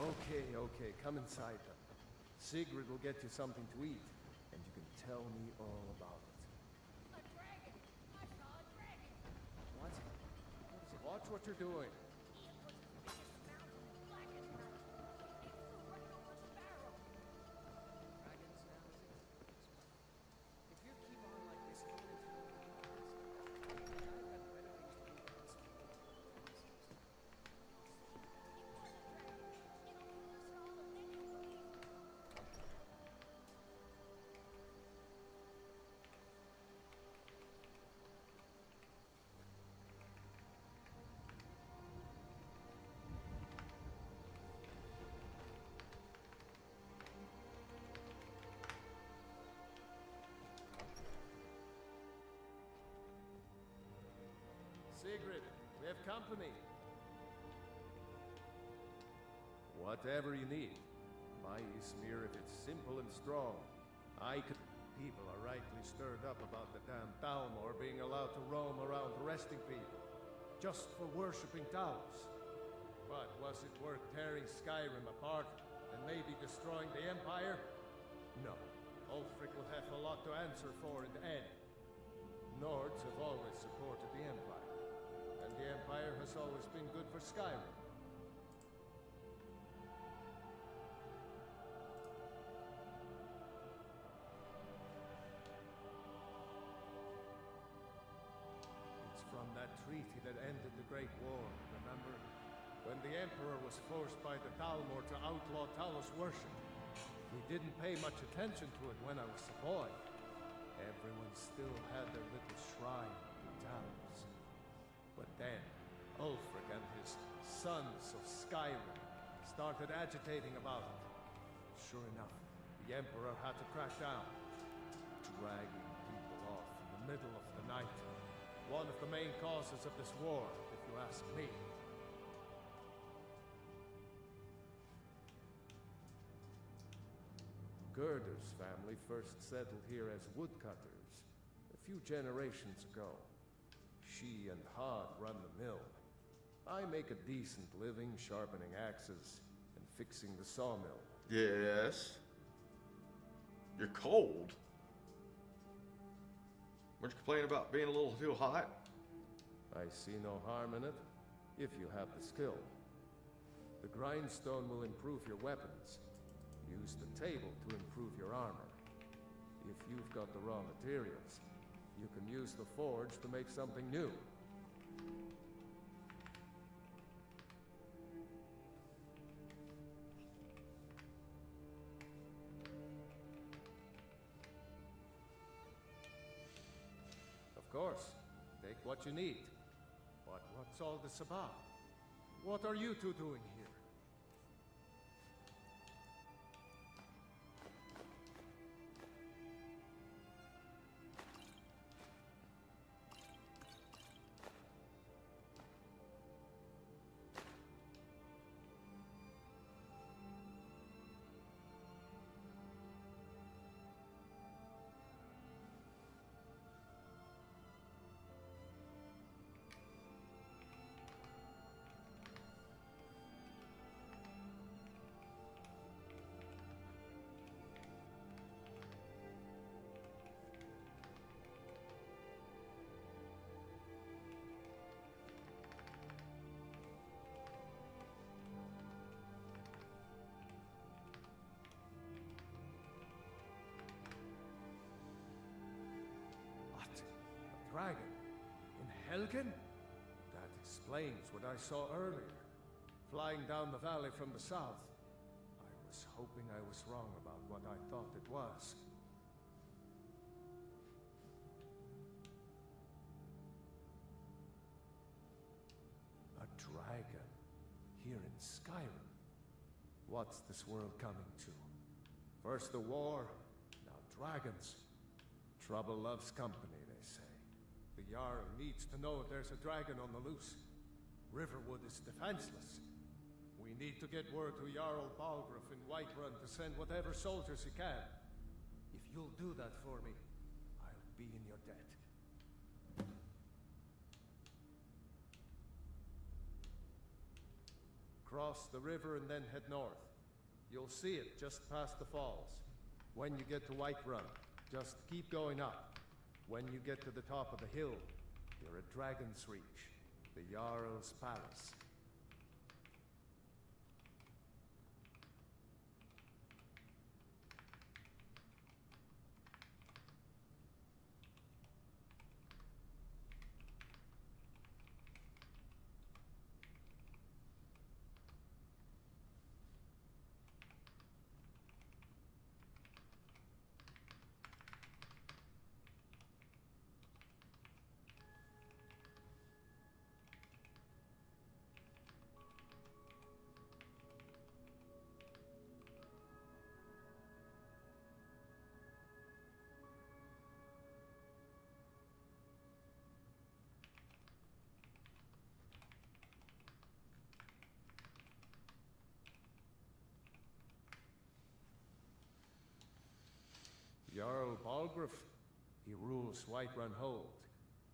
Okay, okay, come inside then. Sigrid will get you something to eat, and you can tell me all about it. A dragon! I saw a dragon! What? Watch what you're doing. It was as big as the mountain, black as night. It flew right over the barrel. Dragons now, is it? If you keep on like this, even until the I've got better things to do than this. Sigrid, we have company. Whatever you need. My smear if it's simple and strong. I could... People are rightly stirred up about the damn Thalmor being allowed to roam around arresting people. Just for worshipping Talos. But was it worth tearing Skyrim apart and maybe destroying the Empire? No. Ulfric will have a lot to answer for in the end. Nords have always supported the Empire. And the Empire has always been good for Skyrim. It's from that treaty that ended the Great War, remember? When the Emperor was forced by the Thalmor to outlaw Talos worship. We didn't pay much attention to it when I was a boy. Everyone still had their little shrine to Talos. But then, Ulfric and his Sons of Skyrim started agitating about it. Sure enough, the Emperor had to crack down, dragging people off in the middle of the night. One of the main causes of this war, if you ask me. Gerder's family first settled here as woodcutters a few generations ago. She and Hod run the mill. I make a decent living sharpening axes and fixing the sawmill. Yes. You're cold. Weren't you complaining about being a little too hot? I see no harm in it, if you have the skill. The grindstone will improve your weapons. Use the table to improve your armor. If you've got the raw materials, you can use the forge to make something new. Of course, take what you need. But what's all this about? What are you two doing here? dragon? In Helgen? That explains what I saw earlier. Flying down the valley from the south. I was hoping I was wrong about what I thought it was. A dragon. Here in Skyrim. What's this world coming to? First the war, now dragons. Trouble loves company, they say. The Jarl needs to know if there's a dragon on the loose. Riverwood is defenseless. We need to get word to Jarl Balgruuf in Whiterun to send whatever soldiers he can. If you'll do that for me, I'll be in your debt. Cross the river and then head north. You'll see it just past the falls. When you get to Whiterun, just keep going up. When you get to the top of the hill, you're at Dragon's Reach, the Jarl's palace. Jarl Balgruuf, he rules Whiterun Hold.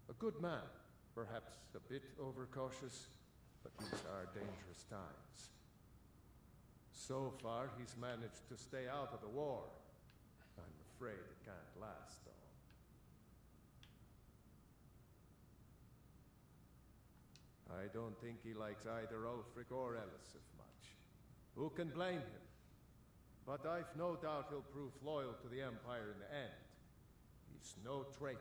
A good man, perhaps a bit overcautious, but these are dangerous times. So far, he's managed to stay out of the war. I'm afraid it can't last, though. I don't think he likes either Ulfric or Elisif much. Who can blame him? But I've no doubt he'll prove loyal to the Empire in the end. He's no traitor.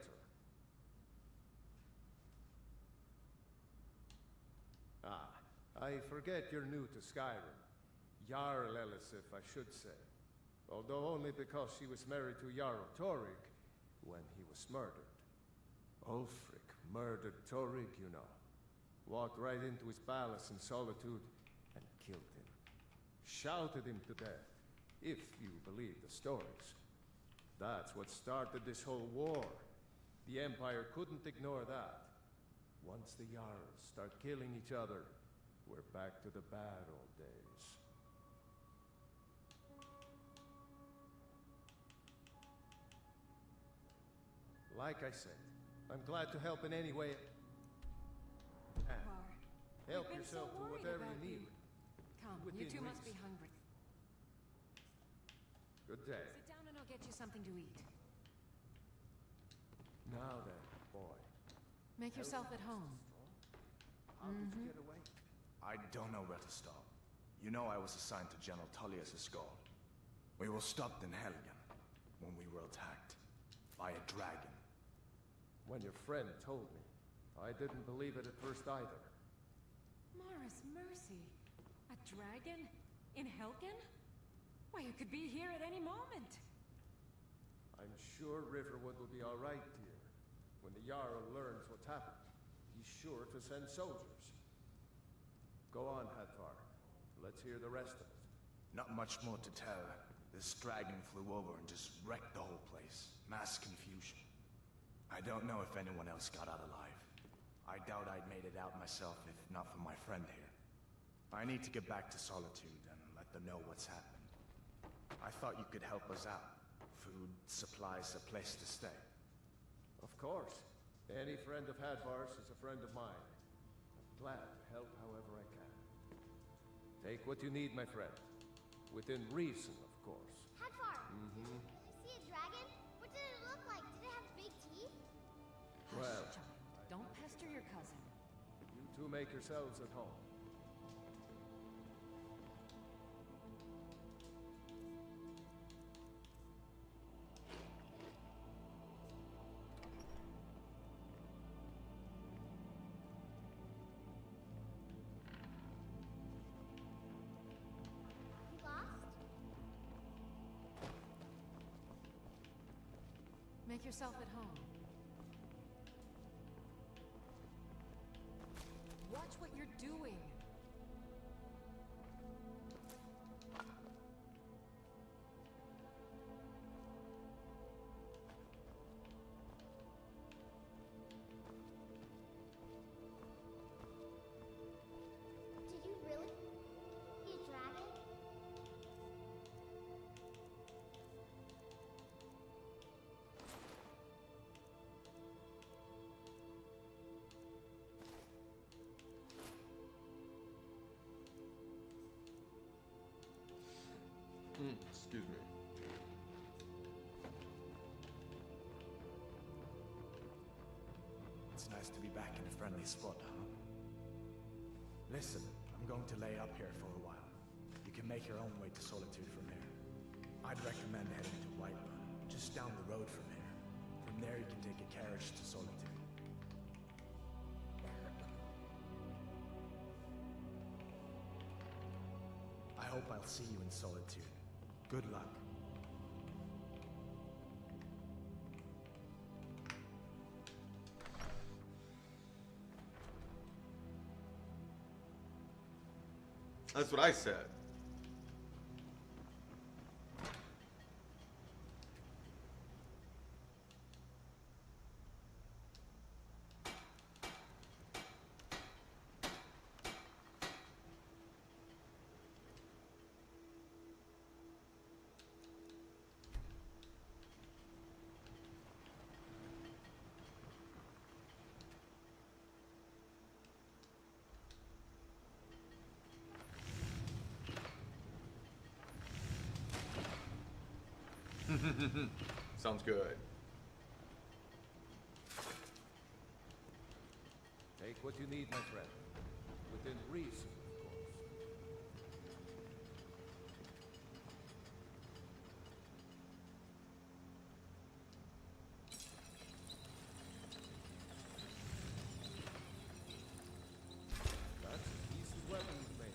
Ah, I forget you're new to Skyrim. Jarl Elisif, I should say. Although only because she was married to Jarl Torig when he was murdered. Ulfric murdered Torig, you know. Walked right into his palace in Solitude and killed him. Shouted him to death. If you believe the stories. That's what started this whole war. The Empire couldn't ignore that. Once the Jarls start killing each other, we're back to the bad old days. Like I said, I'm glad to help in any way. And help I've been yourself so to worried whatever about you need. Come, you Within two must be reason. hungry. Good day. Sit down and I'll get you something to eat. Now then, boy. Make yourself at home. How did you get away? I don't know where to start. You know I was assigned to General Tullius' guard. We were stopped in Helgen when we were attacked by a dragon. When your friend told me, I didn't believe it at first either. Morris Mercy. A dragon? In Helgen? Why, you could be here at any moment. I'm sure Riverwood will be all right, dear. When the Jarl learns what's happened, he's sure to send soldiers. Go on, Hadvar. Let's hear the rest of it. Not much more to tell. This dragon flew over and just wrecked the whole place. Mass confusion. I don't know if anyone else got out alive. I doubt I'd made it out myself if not for my friend here. I need to get back to Solitude and let them know what's happened. I thought you could help us out. Food, supplies, a place to stay. Of course. Any friend of Hadvar's is a friend of mine. I'm glad to help however I can. Take what you need, my friend. Within reason, of course. Hadvar, did you really see a dragon? What did it look like? Did it have big teeth? Hush, Well. child. Don't pester your cousin. You two make yourselves at home. Make yourself at home. Watch what you're doing. Did you really see a dragon? Excuse me. It's nice to be back in a friendly spot, huh? Listen, I'm going to lay up here for a while. You can make your own way to Solitude from here. I'd recommend heading to Whiterun, just down the road from here. From there you can take a carriage to Solitude. I hope I'll see you in Solitude. Good luck. That's what I said. Sounds good. Take what you need, my friend. Within reason, of course. That's a decent weapon you've made.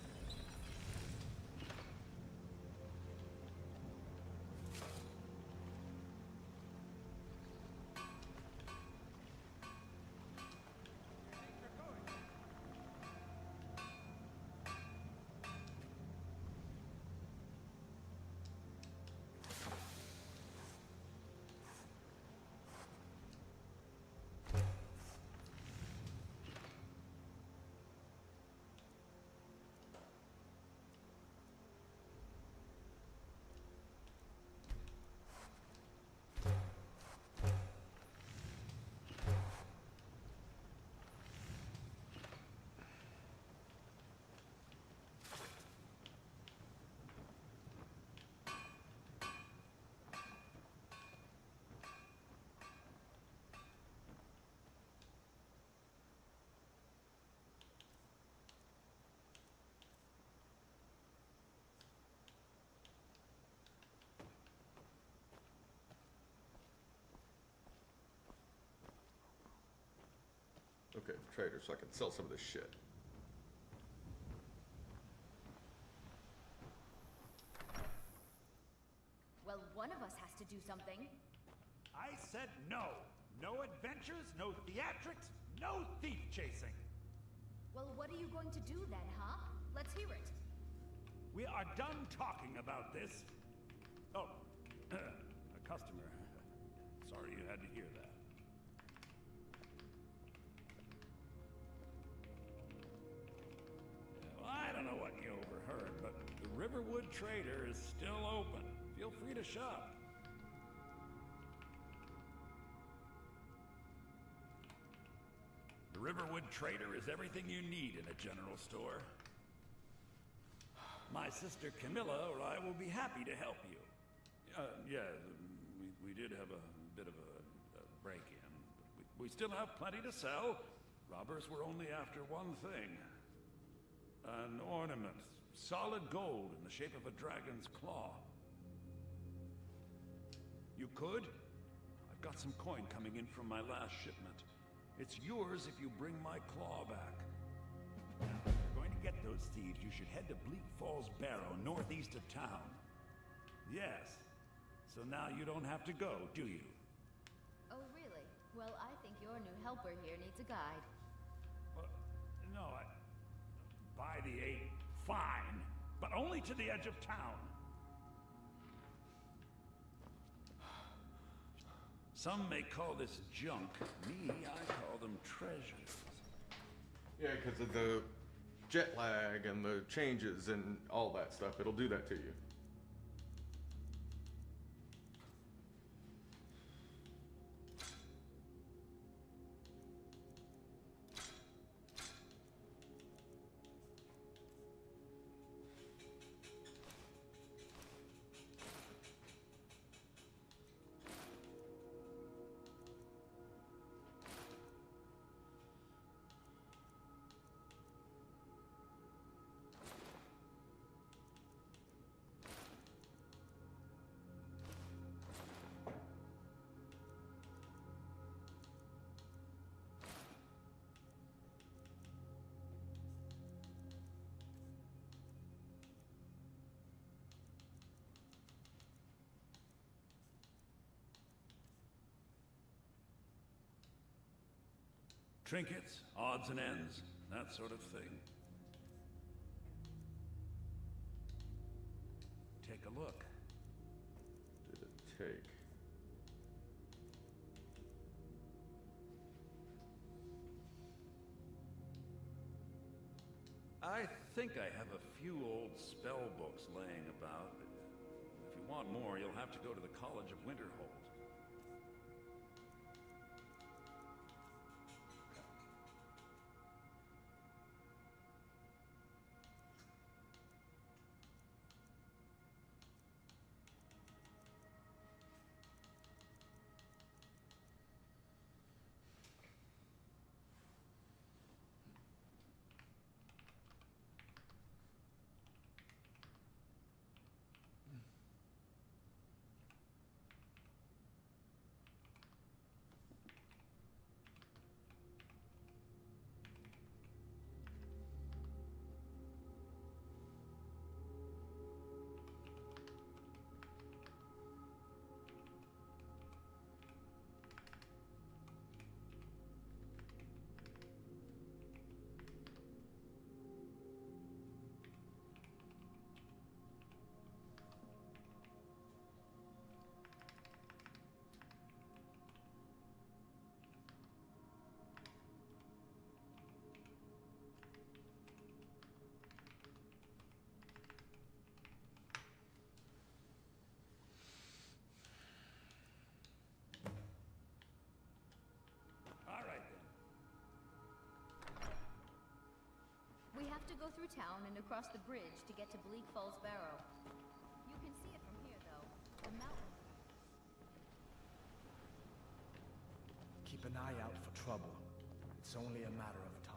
Okay, trader, so I can sell some of this shit. Well, one of us has to do something. I said no. No adventures, no theatrics, no thief chasing. Well, what are you going to do then, huh? Let's hear it. We are done talking about this. Oh, a customer. Sorry you had to hear that. Well, I don't know what you overheard, but the Riverwood Trader is still open. Feel free to shop. The Riverwood Trader is everything you need in a general store. My sister Camilla or I will be happy to help you. Yeah, we did have a bit of a break-in, but we still have plenty to sell. Robbers were only after one thing. An ornament, solid gold in the shape of a dragon's claw. You could? I've got some coin coming in from my last shipment. It's yours if you bring my claw back. Now, if you're going to get those thieves, you should head to Bleak Falls Barrow, northeast of town. Yes. So now you don't have to go, do you? Well, I think your new helper here needs a guide. No, by the 8, fine, but only to the edge of town. Some may call this junk. Me, I call them treasures. Yeah, because of the jet lag and the changes and all that stuff. It'll do that to you. Trinkets, odds and ends, that sort of thing. Take a look. Did it take? I think I have a few old spell books laying about. If you want more, you'll have to go to the College of Winterhold. We have to go through town and across the bridge to get to Bleak Falls Barrow. You can see it from here, though. The mountain. Keep an eye out for trouble. It's only a matter of time.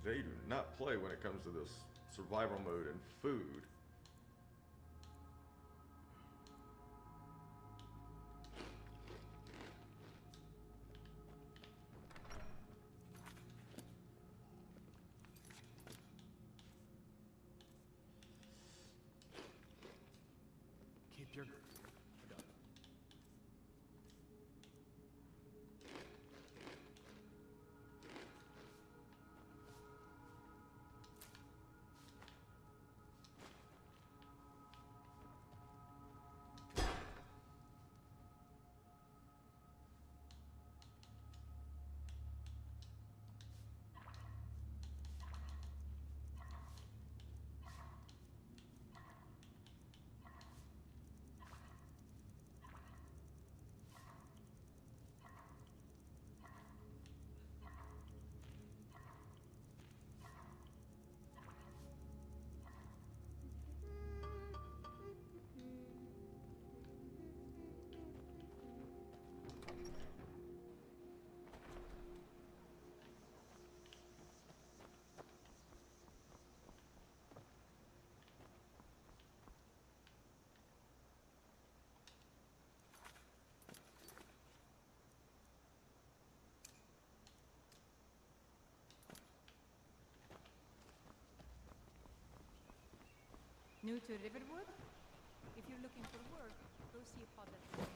They do not play when it comes to this survival mode and food. Keep your... New to Riverwood? If you're looking for work, go see a pod that.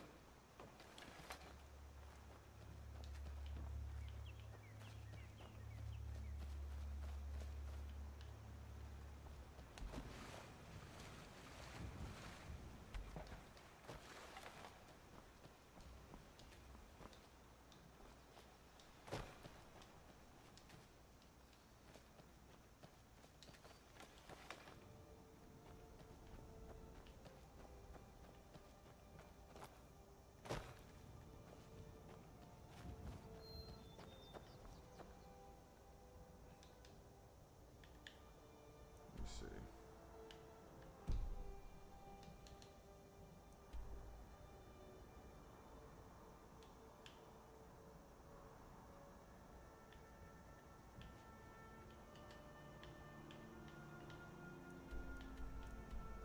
See.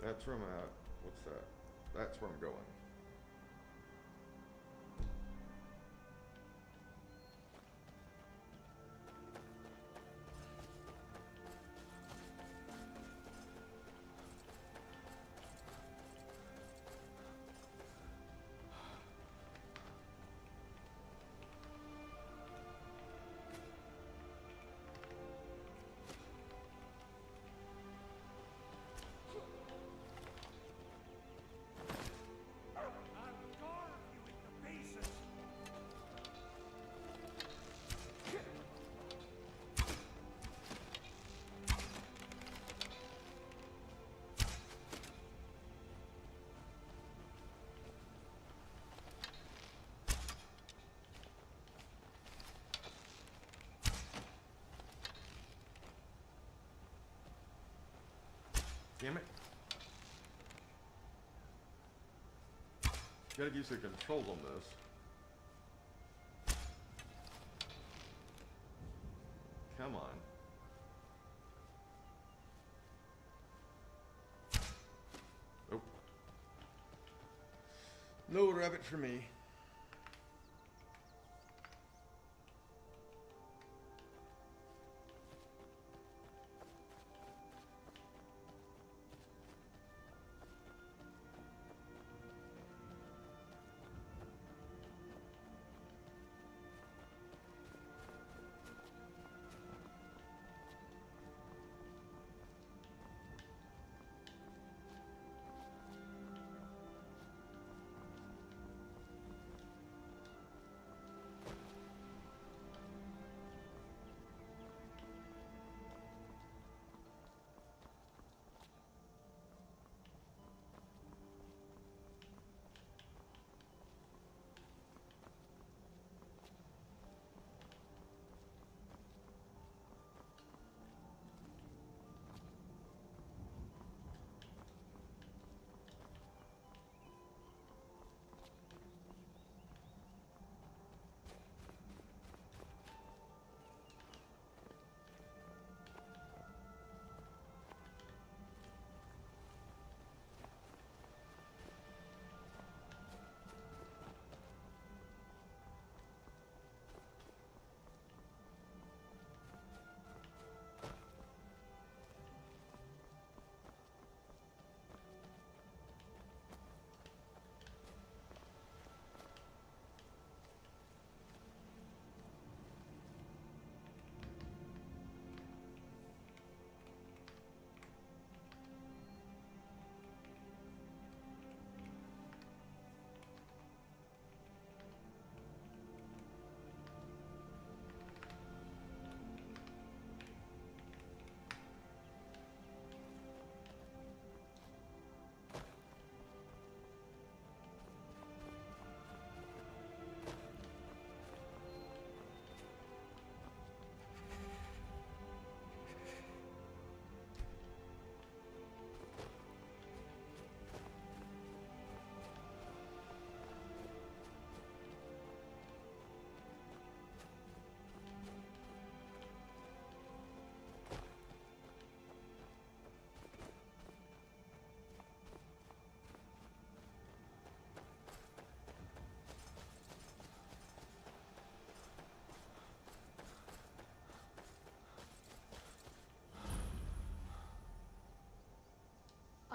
That's where I'm at. What's that? That's where I'm going. Damn it. Gotta use the controls on this. Come on. Oh. No rabbit for me.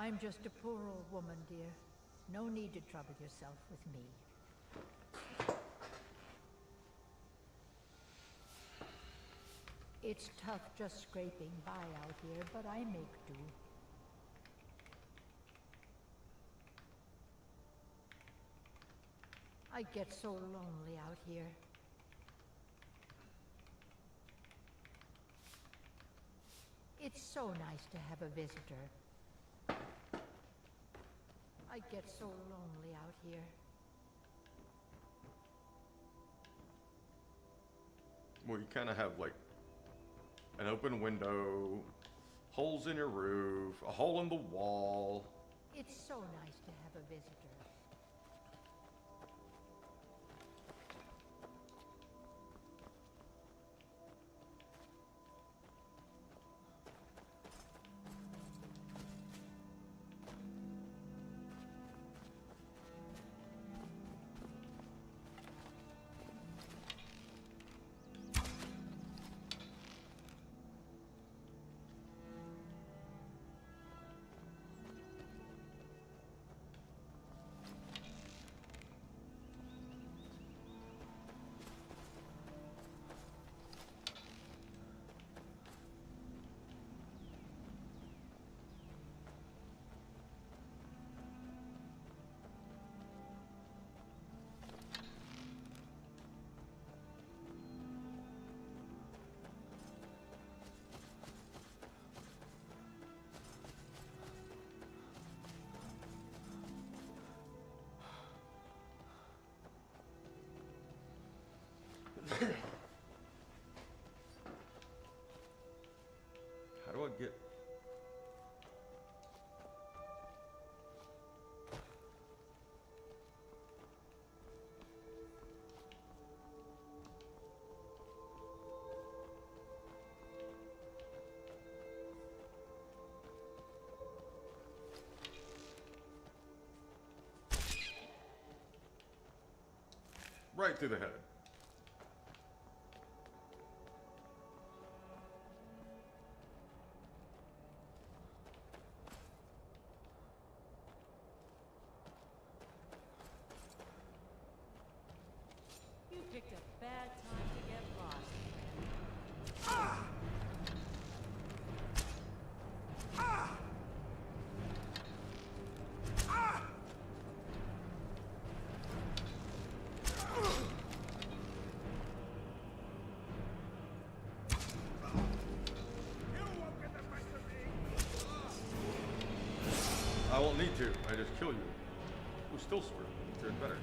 I'm just a poor old woman, dear. No need to trouble yourself with me. It's tough just scraping by out here, but I make do. I get so lonely out here. It's so nice to have a visitor. I get so lonely out here. Well, you kind of have like an open window, holes in your roof, a hole in the wall. It's so nice to have a visitor. How do I get... Right through the head. You picked a bad time to get lost. I won't need to. I just kill you. Ooh, still sword. Doing better.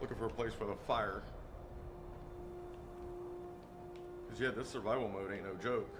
Looking for a place with a fire. Because yeah, this survival mode ain't no joke.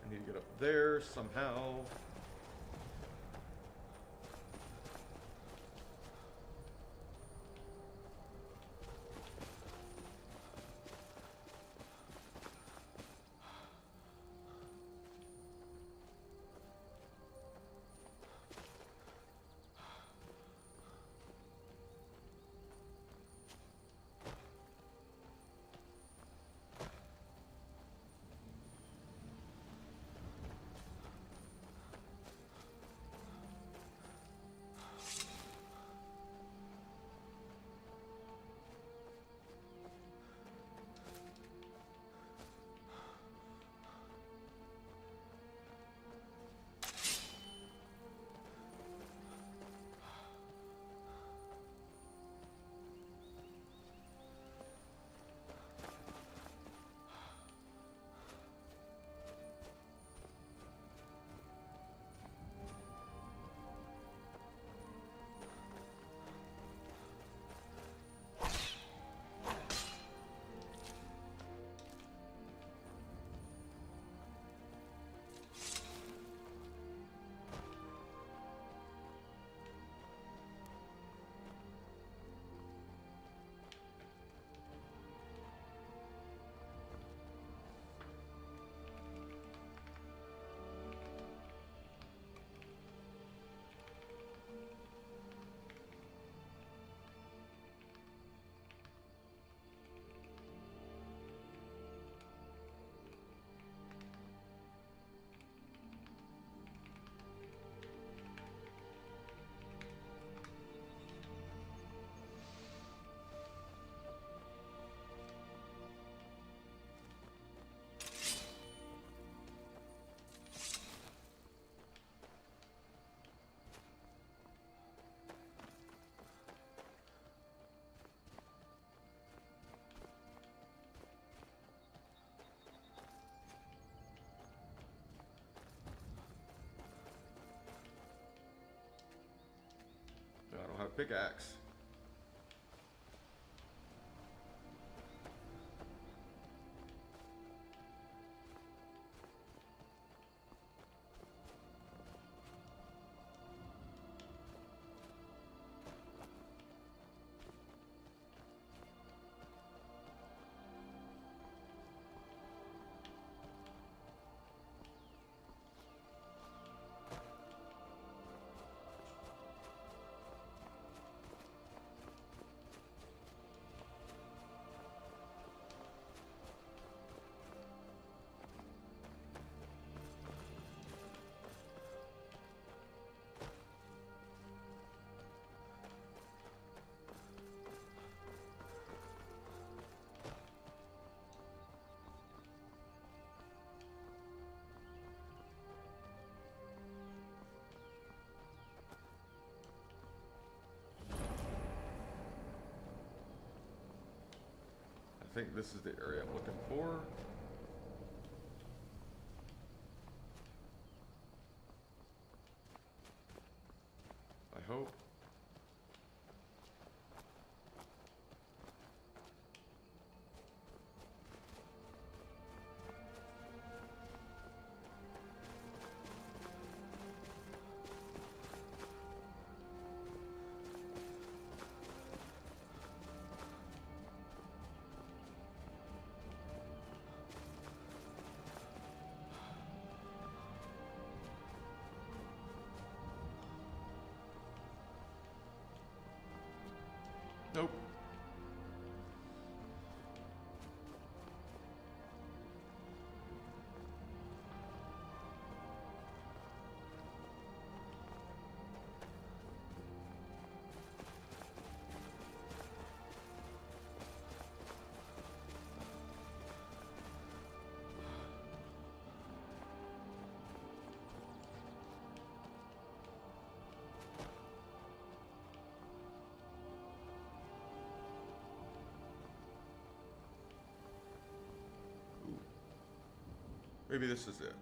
I need to get up there somehow. I don't have a pickaxe. think this is the area I'm looking for. I hope. Nope. Maybe this is it.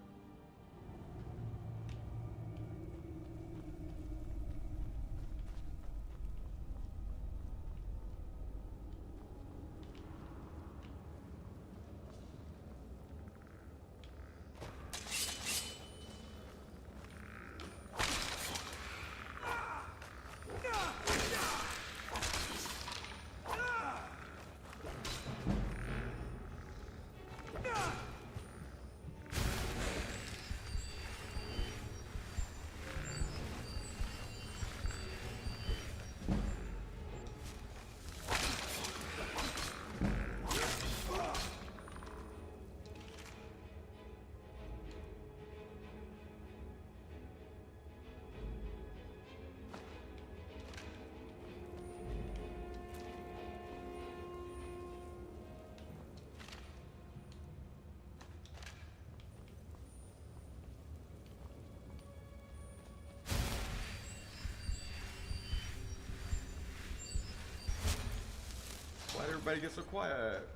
Why'd everybody get so quiet?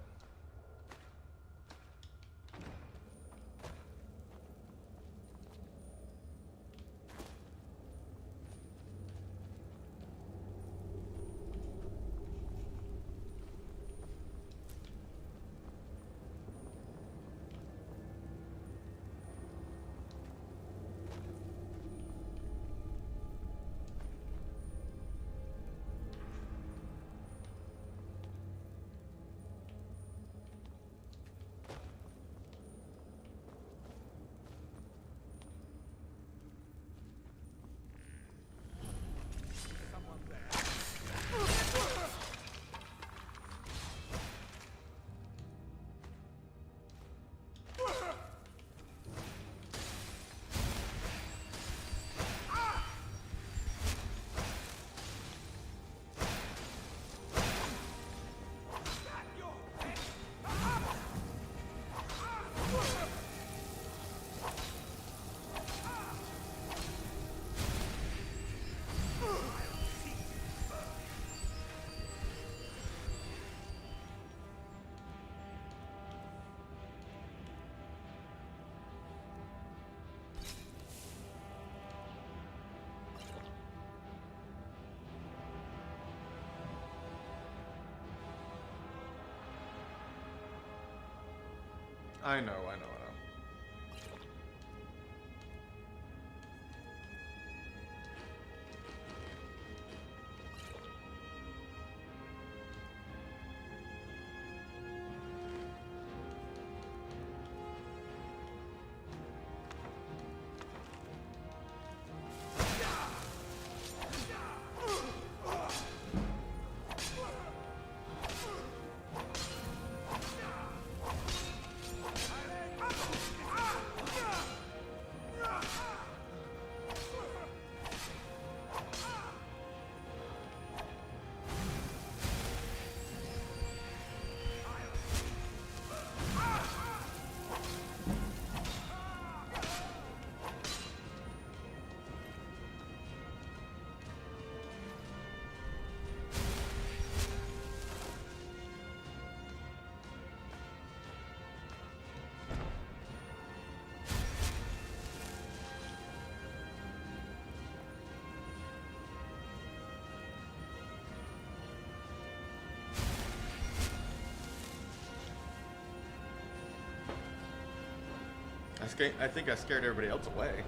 I know. I think I scared everybody else away.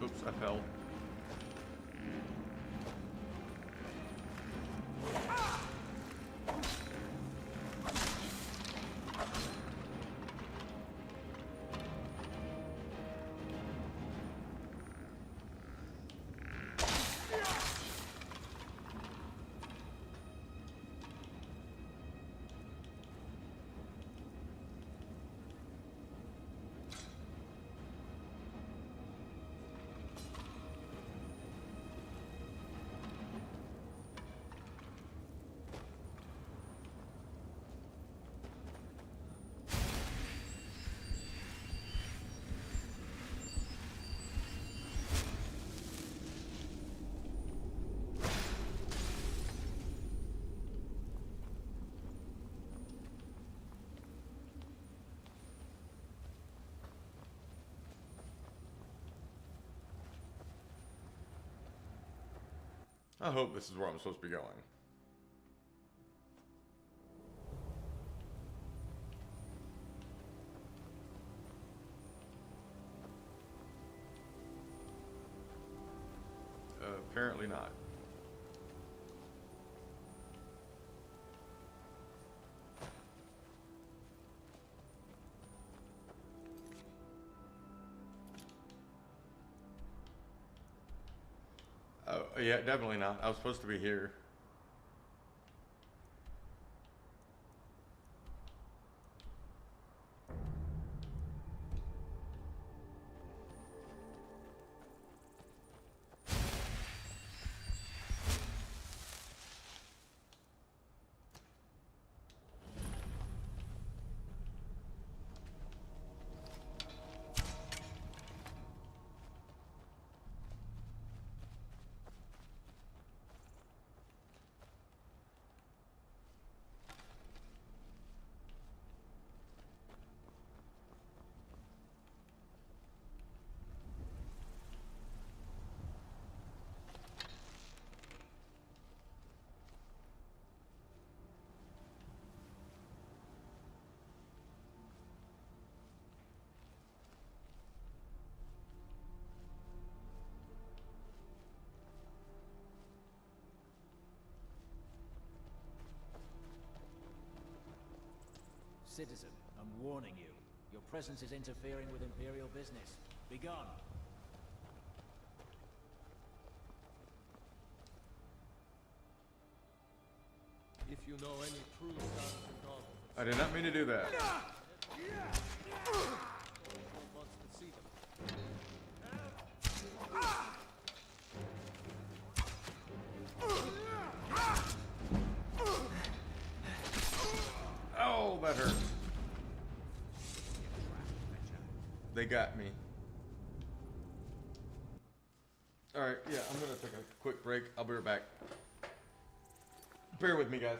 Oops, I fell. I hope this is where I'm supposed to be going. Apparently not. Oh, yeah, definitely not. I was supposed to be here. Citizen, I'm warning you. Your presence is interfering with Imperial business. Begone. If you know any true sons and daughters, I did not mean to do that. wants to see them. Oh, that hurt. They got me. Alright, yeah, I'm gonna take a quick break. I'll be right back. Bear with me, guys.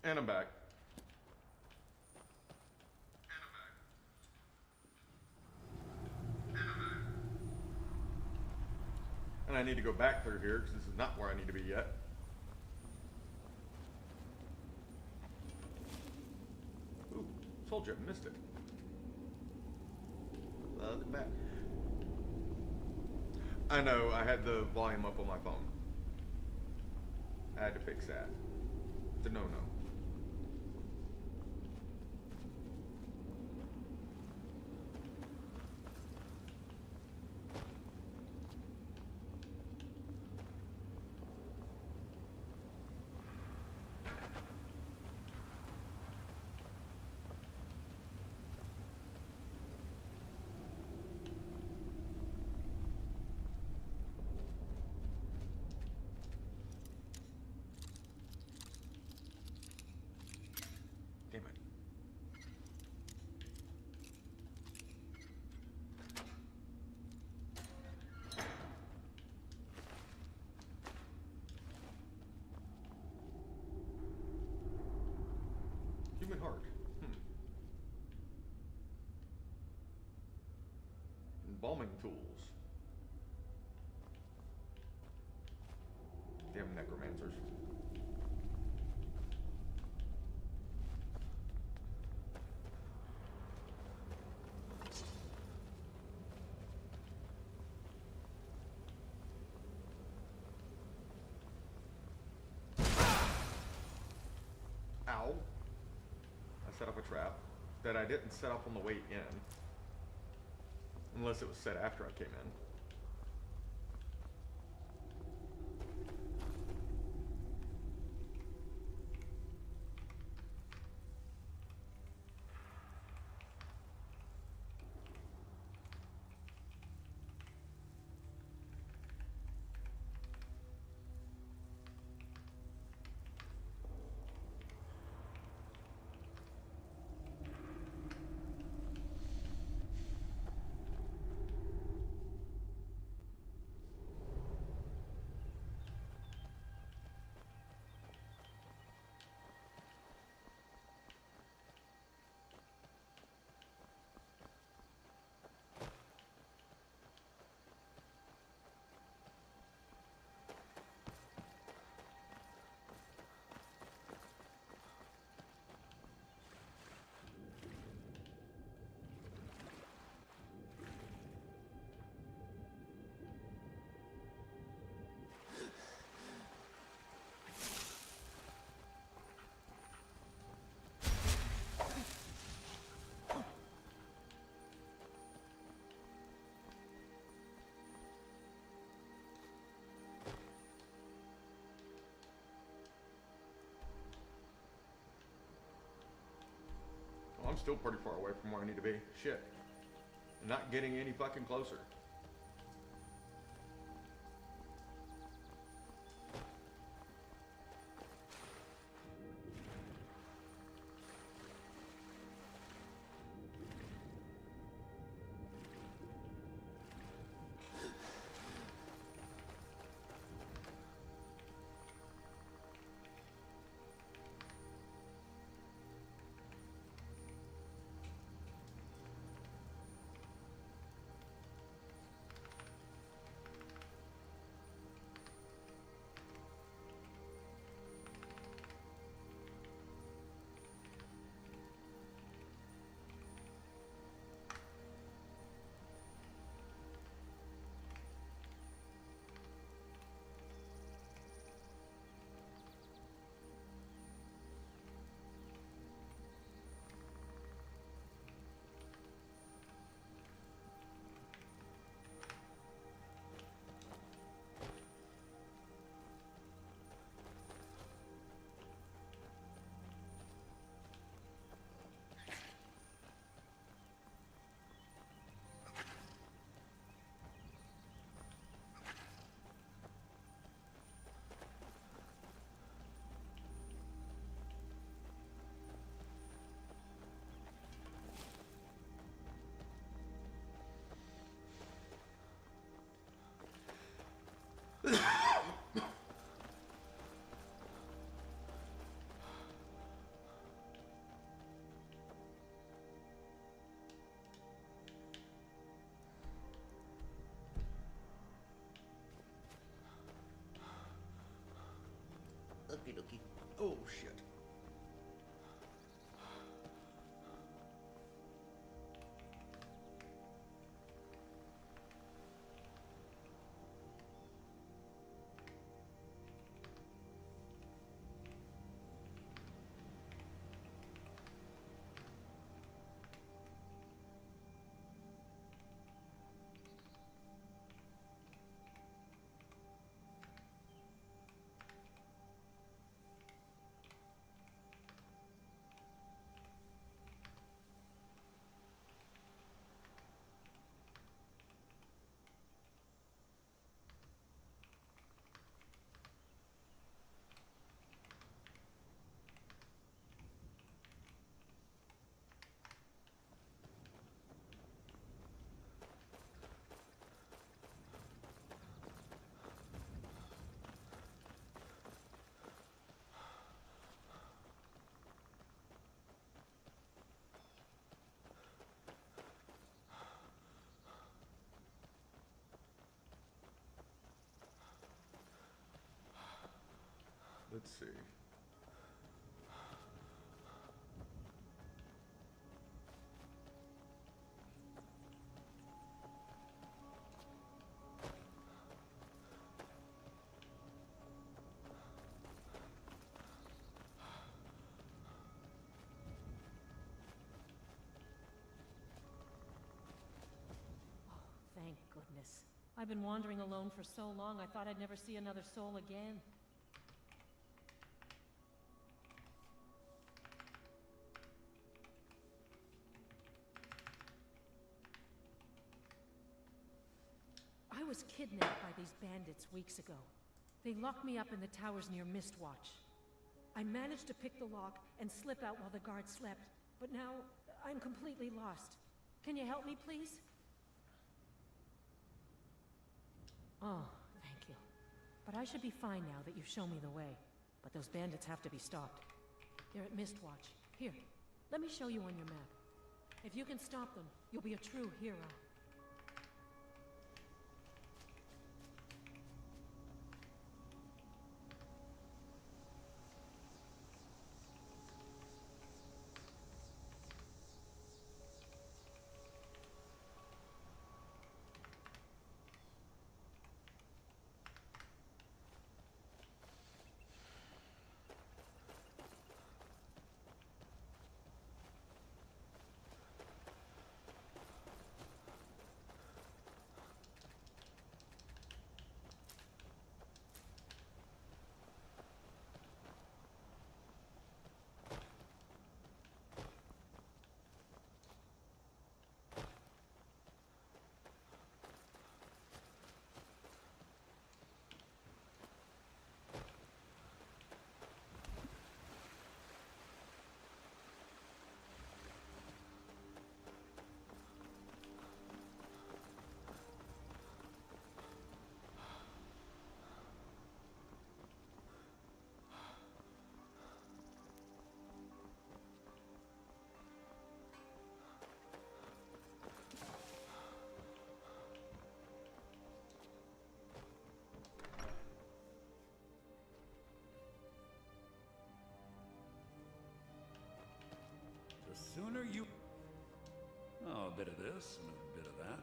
And I'm back. And I need to go back through here because this is not where I need to be yet. Ooh, told you I missed it. Welcome back. I know, I had the volume up on my phone. I had to fix that. It's a no-no. Damn it. Human heart. Embalming tools. Damn necromancers. Ow. I set up a trap that I didn't set up on the way in. Unless it was set after I came in. I'm still pretty far away from where I need to be. Shit. I'm not getting any fucking closer. Okie dokie. Oh, shit. Let's see. Thank goodness. I've been wandering alone for so long, I thought I'd never see another soul again. I was kidnapped by these bandits weeks ago. They locked me up in the towers near Mistwatch. I managed to pick the lock and slip out while the guards slept, but now I'm completely lost. Can you help me, please? Oh, thank you. But I should be fine now that you've shown me the way. But those bandits have to be stopped. They're at Mistwatch. Here, let me show you on your map. If you can stop them, you'll be a true hero. The sooner you... Oh, a bit of this and a bit of that.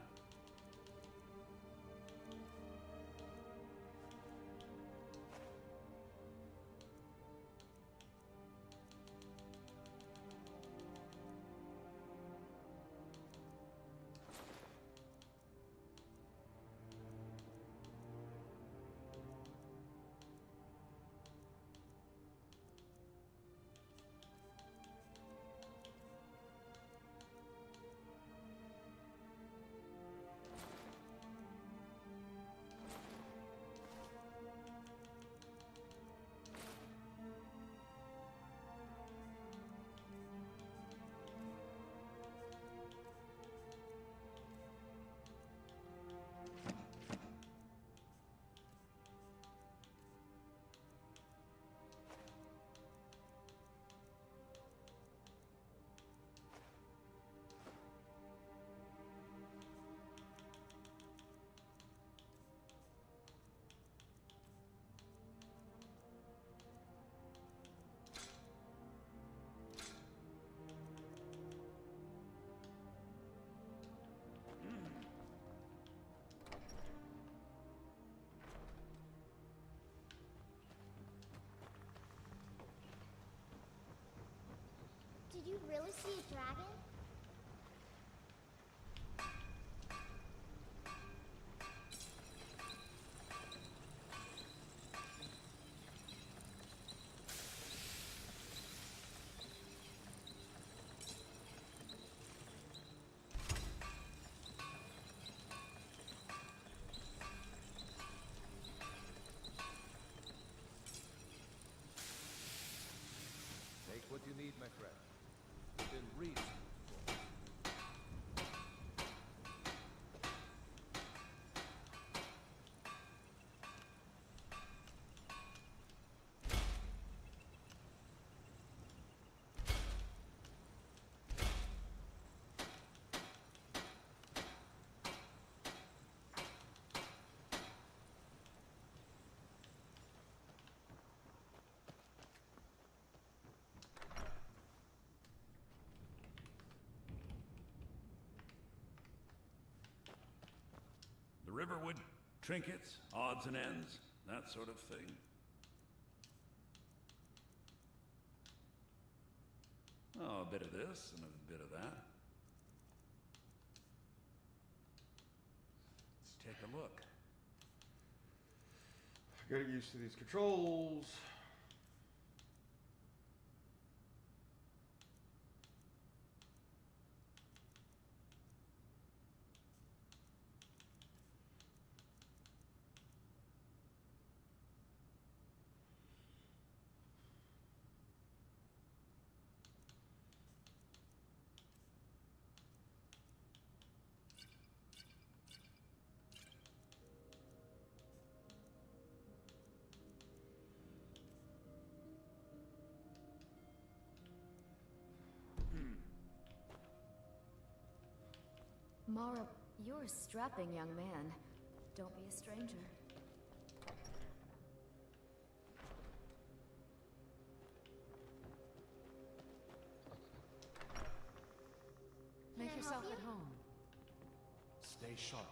Did you really see a dragon? Take what you need, my friend. Within reason, of course. The Riverwood trinkets, odds and ends, that sort of thing. Oh, a bit of this and a bit of that. Let's take a look. I gotta get used to these controls. Mara, you're a strapping young man. Don't be a stranger. Make I yourself help at you? home. Stay sharp.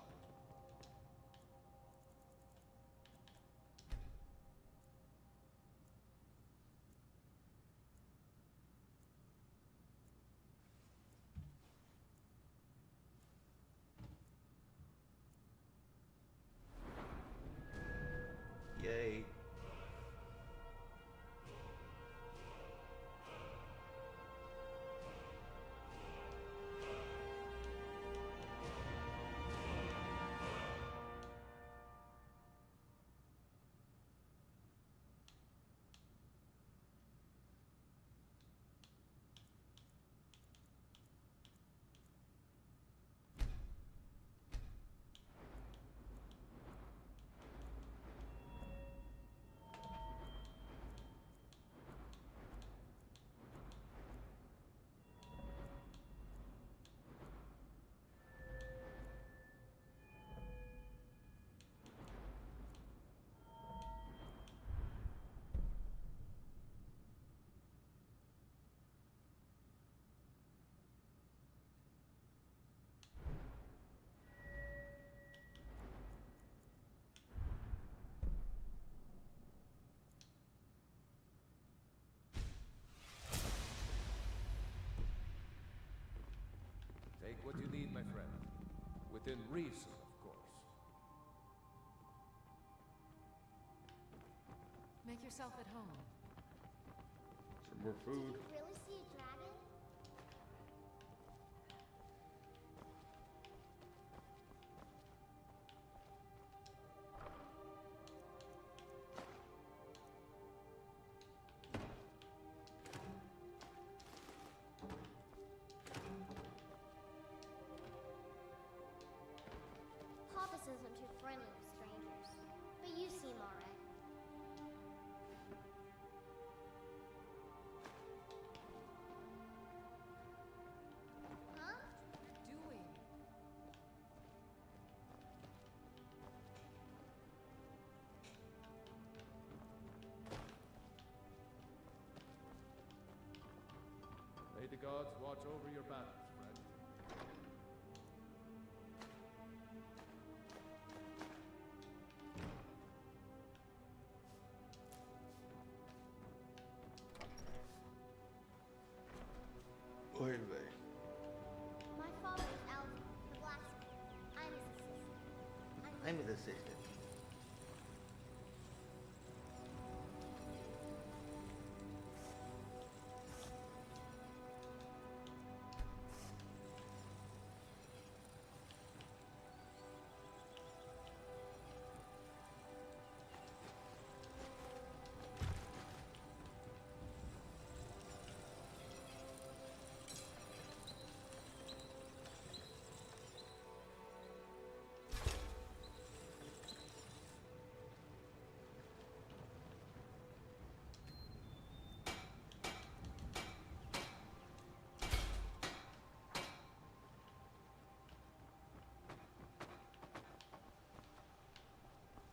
Yay. Take what you need, my friend. Within reason, of course. Make yourself at home. Some more food. Did you really see a dragon? Papa says I'm too friendly with strangers, but you seem alright. Huh? Doing. May the gods watch over your battles, friend. saved it.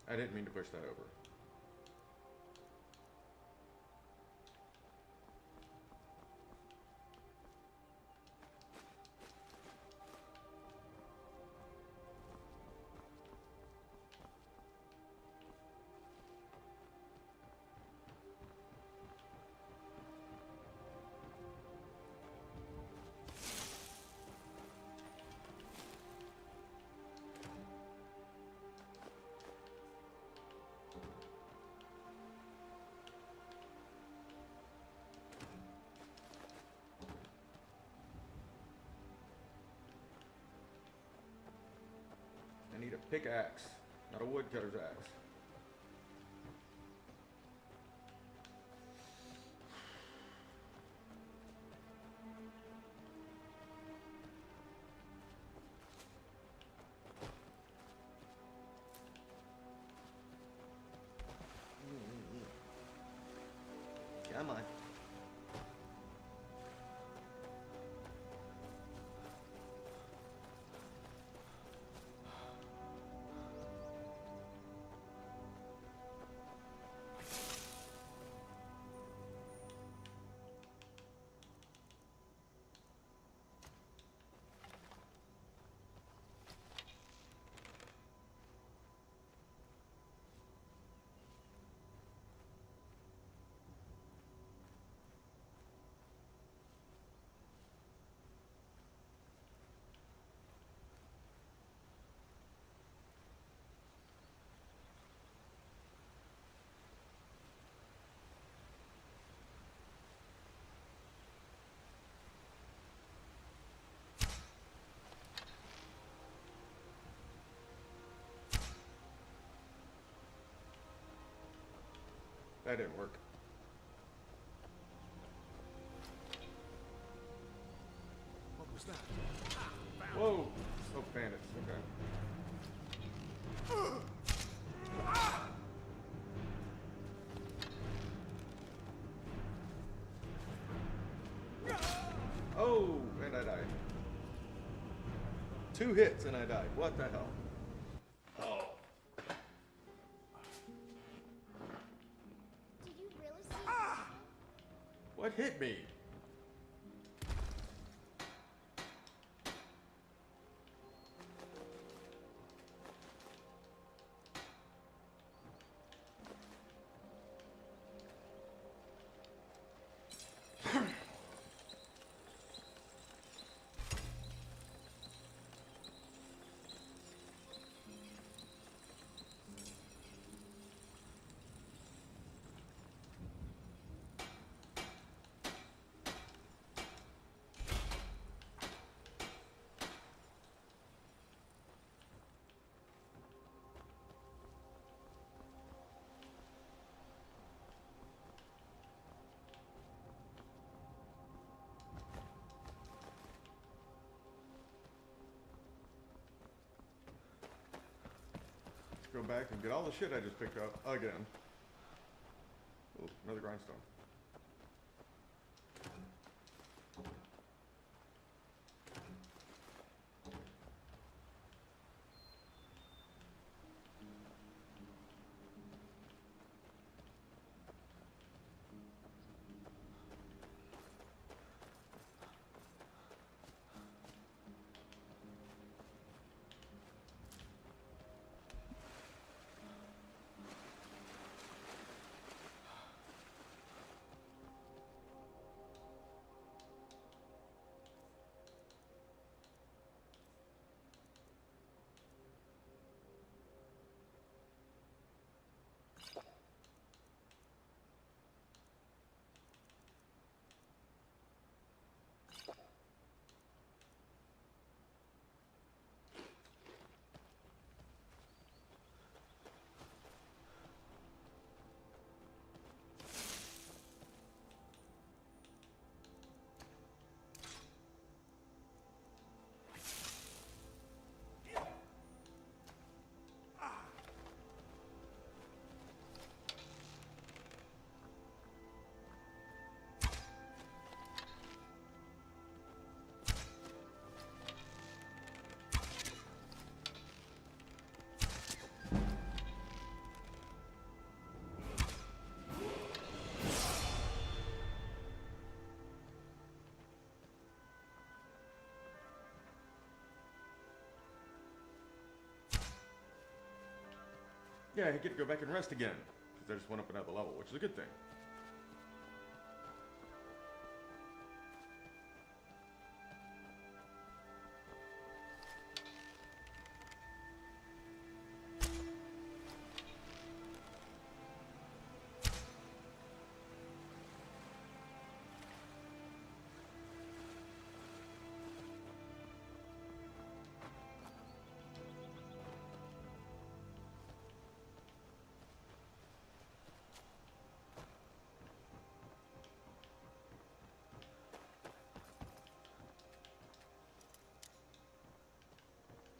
I didn't mean to push that over. I need a pickaxe, not a woodcutter's axe. Come on. That didn't work. What was that? Whoa! Oh, bandits. Okay. Oh, and I died. 2 hits and I died. What the hell? Oh. Did you really see it? What hit me? Go back and get all the shit I just picked up again. Ooh, another grindstone. yeah, I get to go back and rest again. Because I just went up another level, which is a good thing.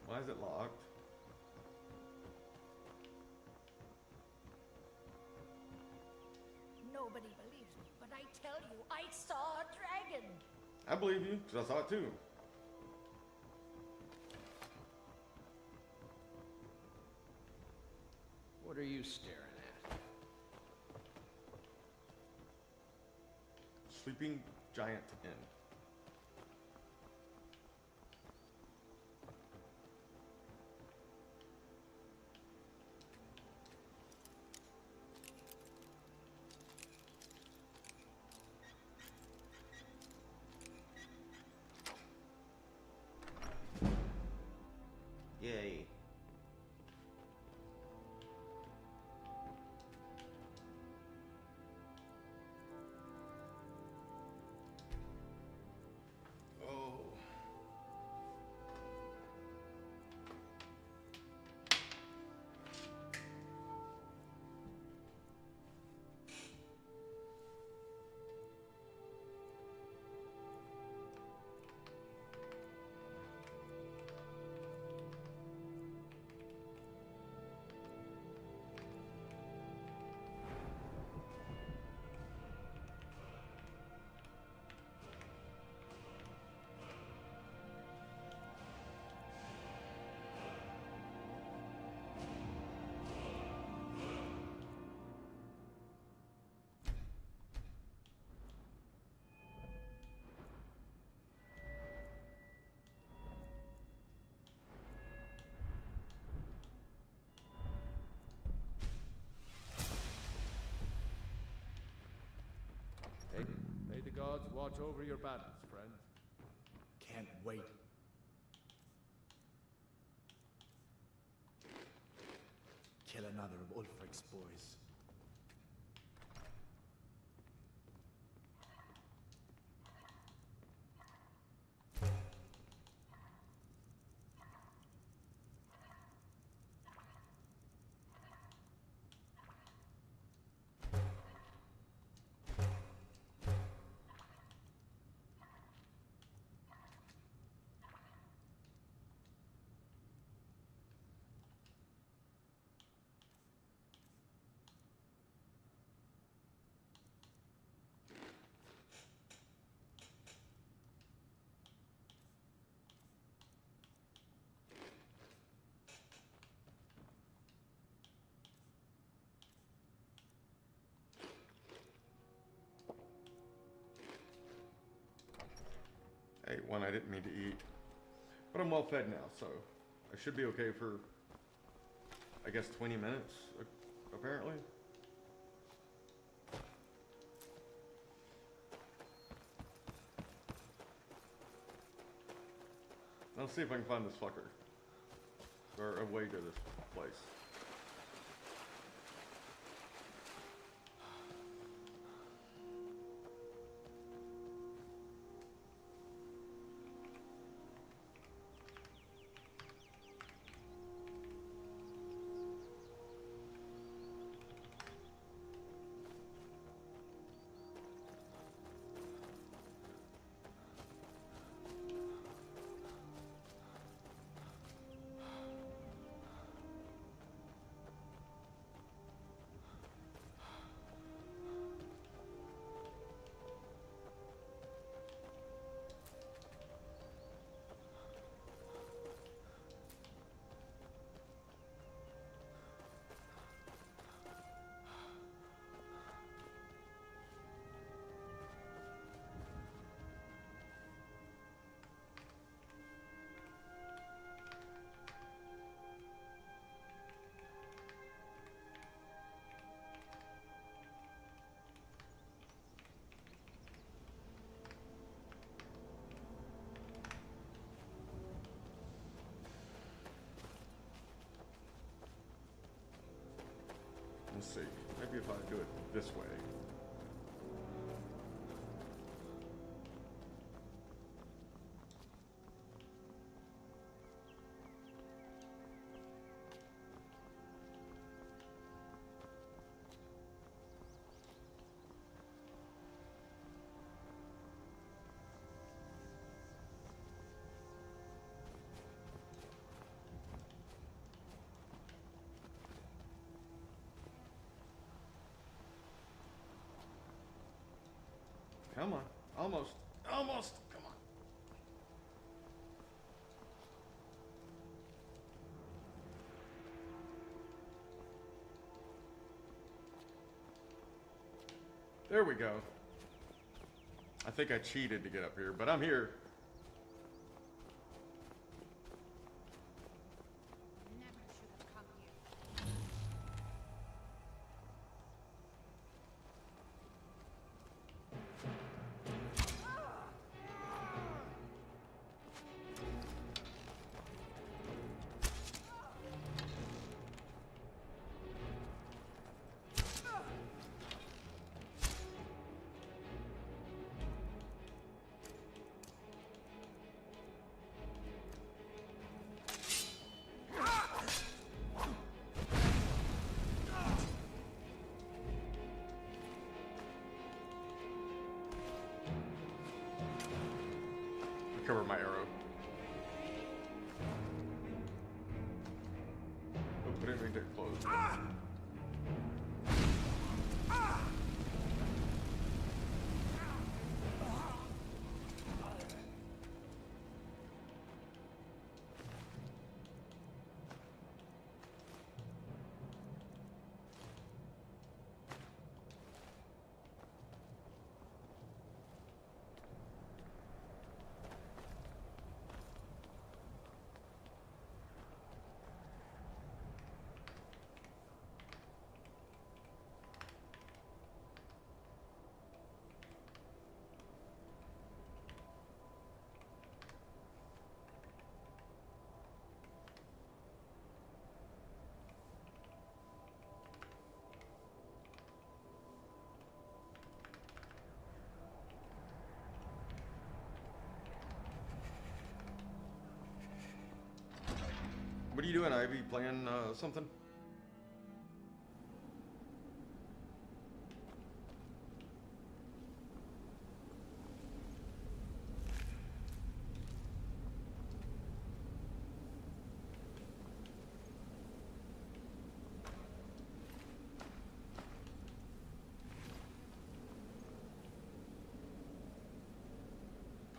Why is it locked? Nobody believes me, but I tell you, I saw a dragon. I believe you, because I saw it too. What are you staring at? Sleeping Giant Inn. Yay. Oh. May the gods watch over your bandits, friend. Can't wait. Kill another of Ulfric's boys. Hey, one I didn't mean to eat. But I'm well fed now, so I should be okay for, I guess, 20 minutes, apparently. Let's see if I can find this fucker. Or a way to this place. Let's see. Maybe if I do it this way. Come on. Almost. Almost. Come on. There we go. I think I cheated to get up here, but I'm here. Cover my arrow. Oh, put everything to close. What are you doing, Ivy? Playing something?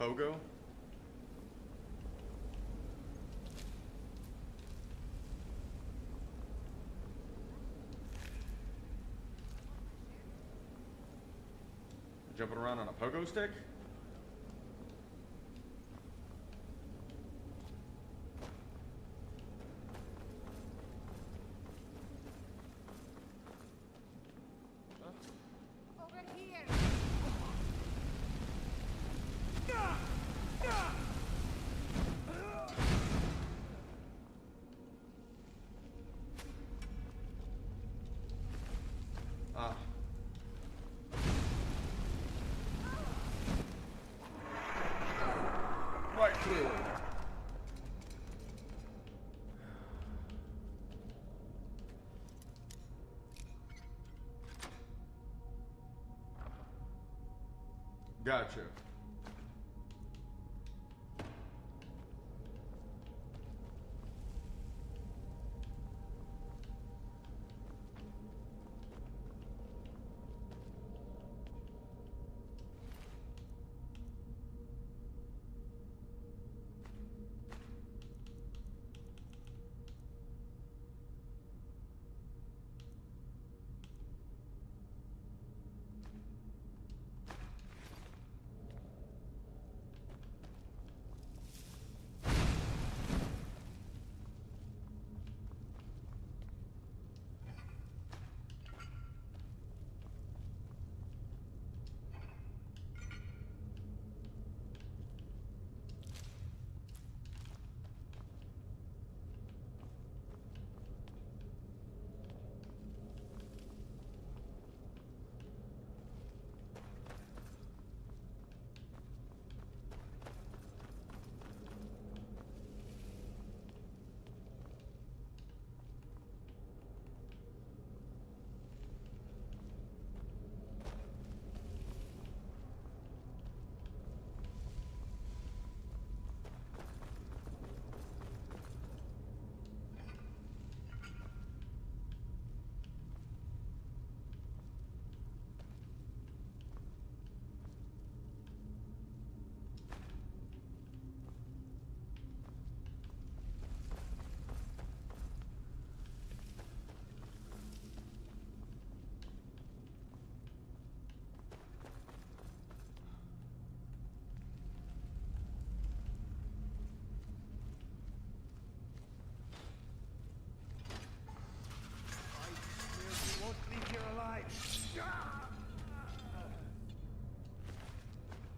Pogo? Jumping around on a pogo stick? Over here. Ah. Right through. Gotcha.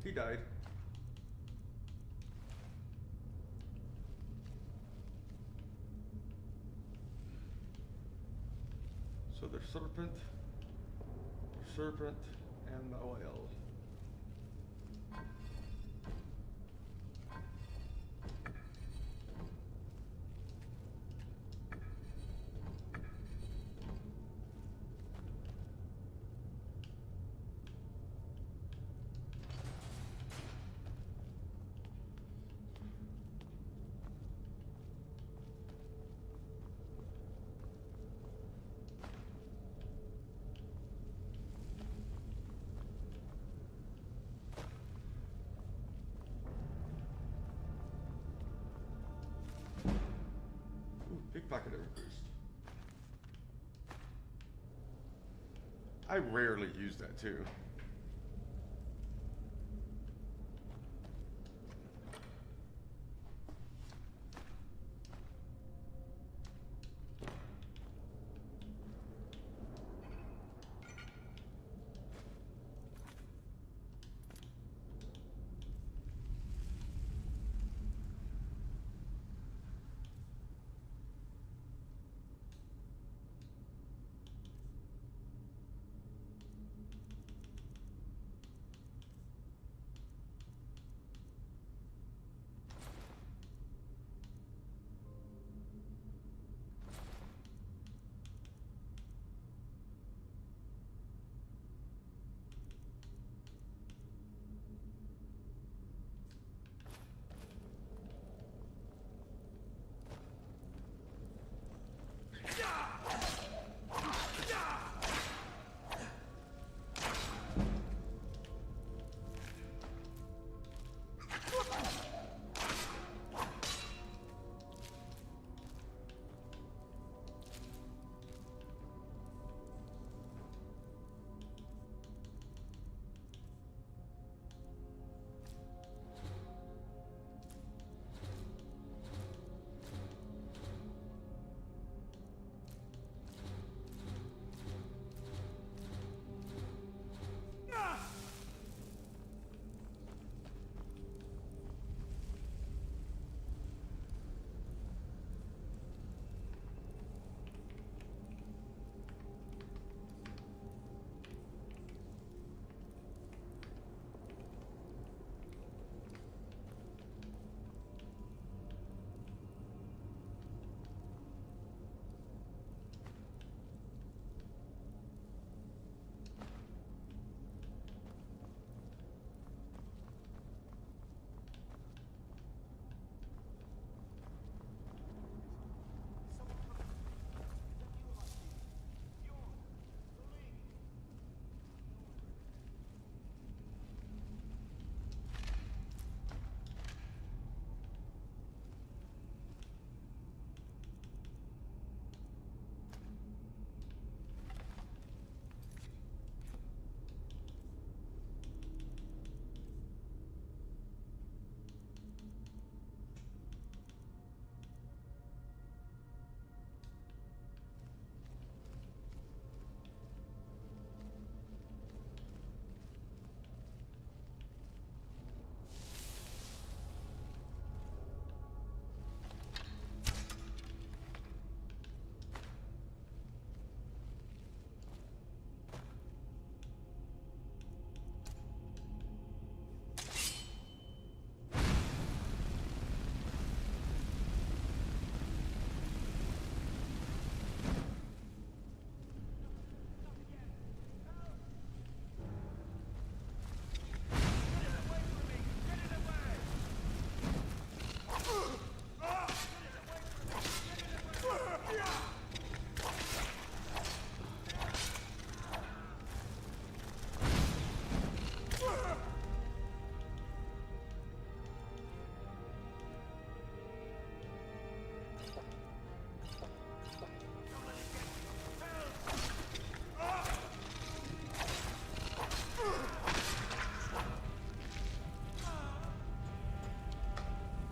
He died. So the serpent, and the oil. Pickpocket increased. I rarely use that too.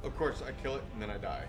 Of course, I kill it and then I die.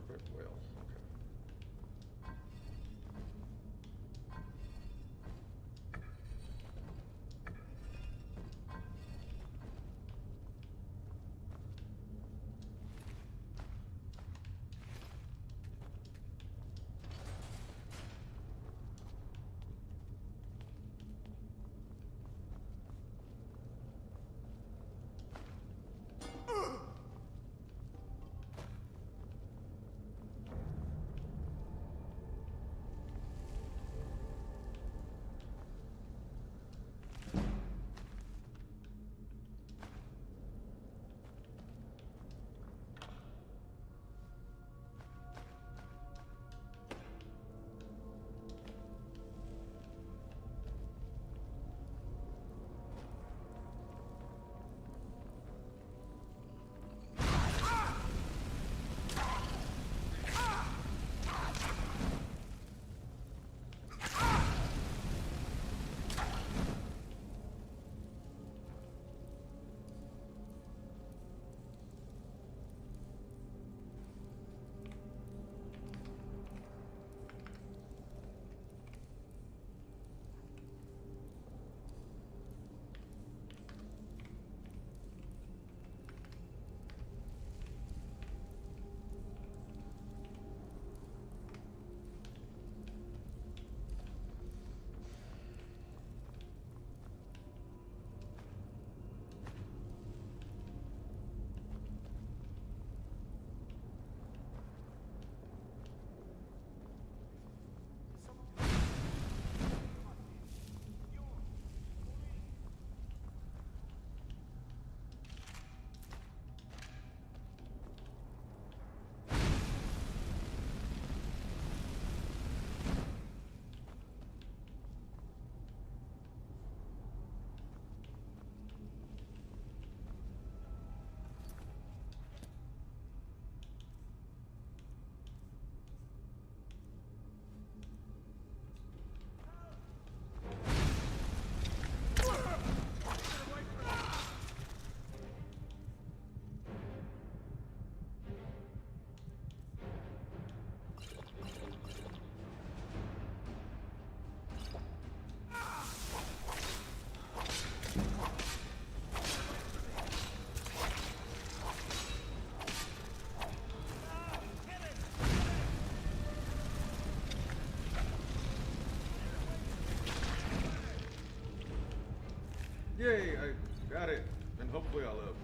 serpent whale. Okay. Yay, I got it. And hopefully I'll live.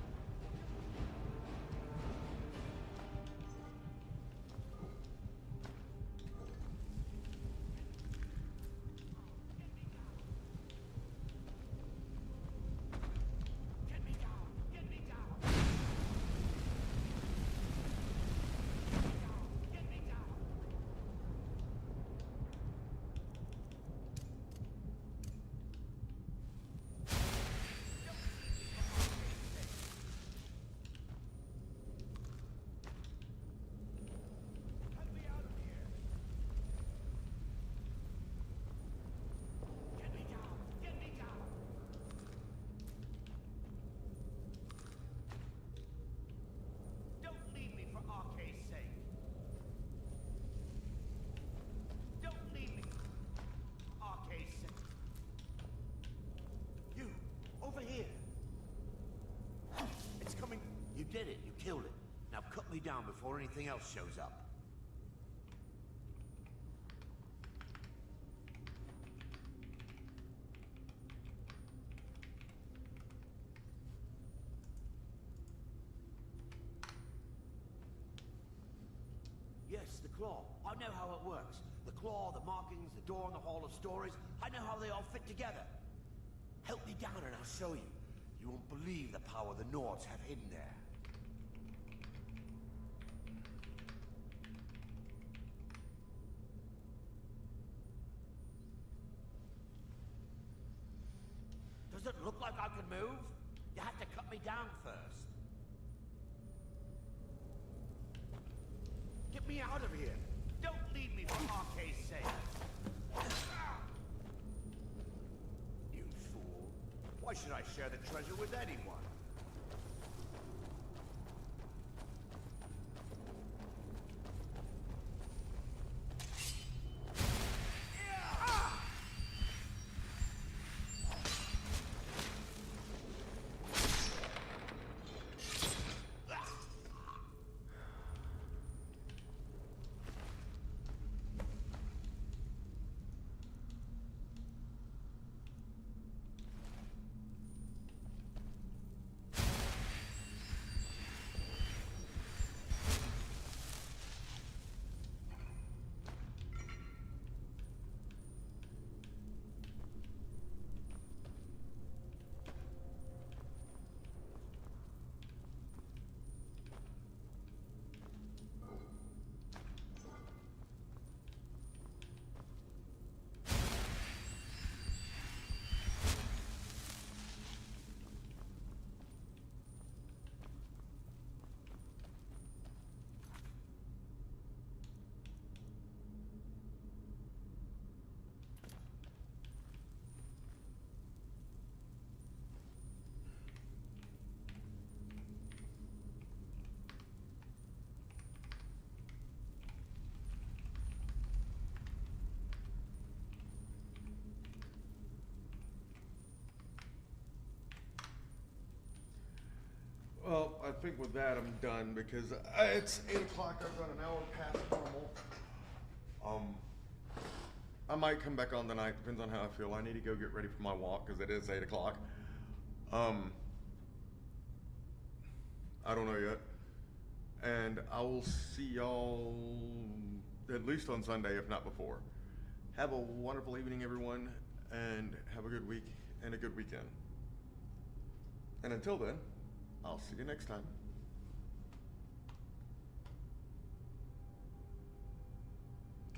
did it. You killed it. Now cut me down before anything else shows up. Yes, the claw. I know how it works. The claw, the markings, the door in the Hall of Stories. I know how they all fit together. Help me down and I'll show you. You won't believe the power the Nords have hidden there. Does it look like I can move? You have to cut me down first. Get me out of here! Don't leave me for Arcade's sake! You fool. Why should I share the treasure with anyone? think with that I'm done because it's 8 o'clock. I've got an hour past normal. I might come back on tonight. Depends on how I feel. I need to go get ready for my walk because it is 8 o'clock. I don't know yet. And I will see y'all at least on Sunday, if not before. Have a wonderful evening, everyone, and have a good week and a good weekend. And until then, I'll see you next time.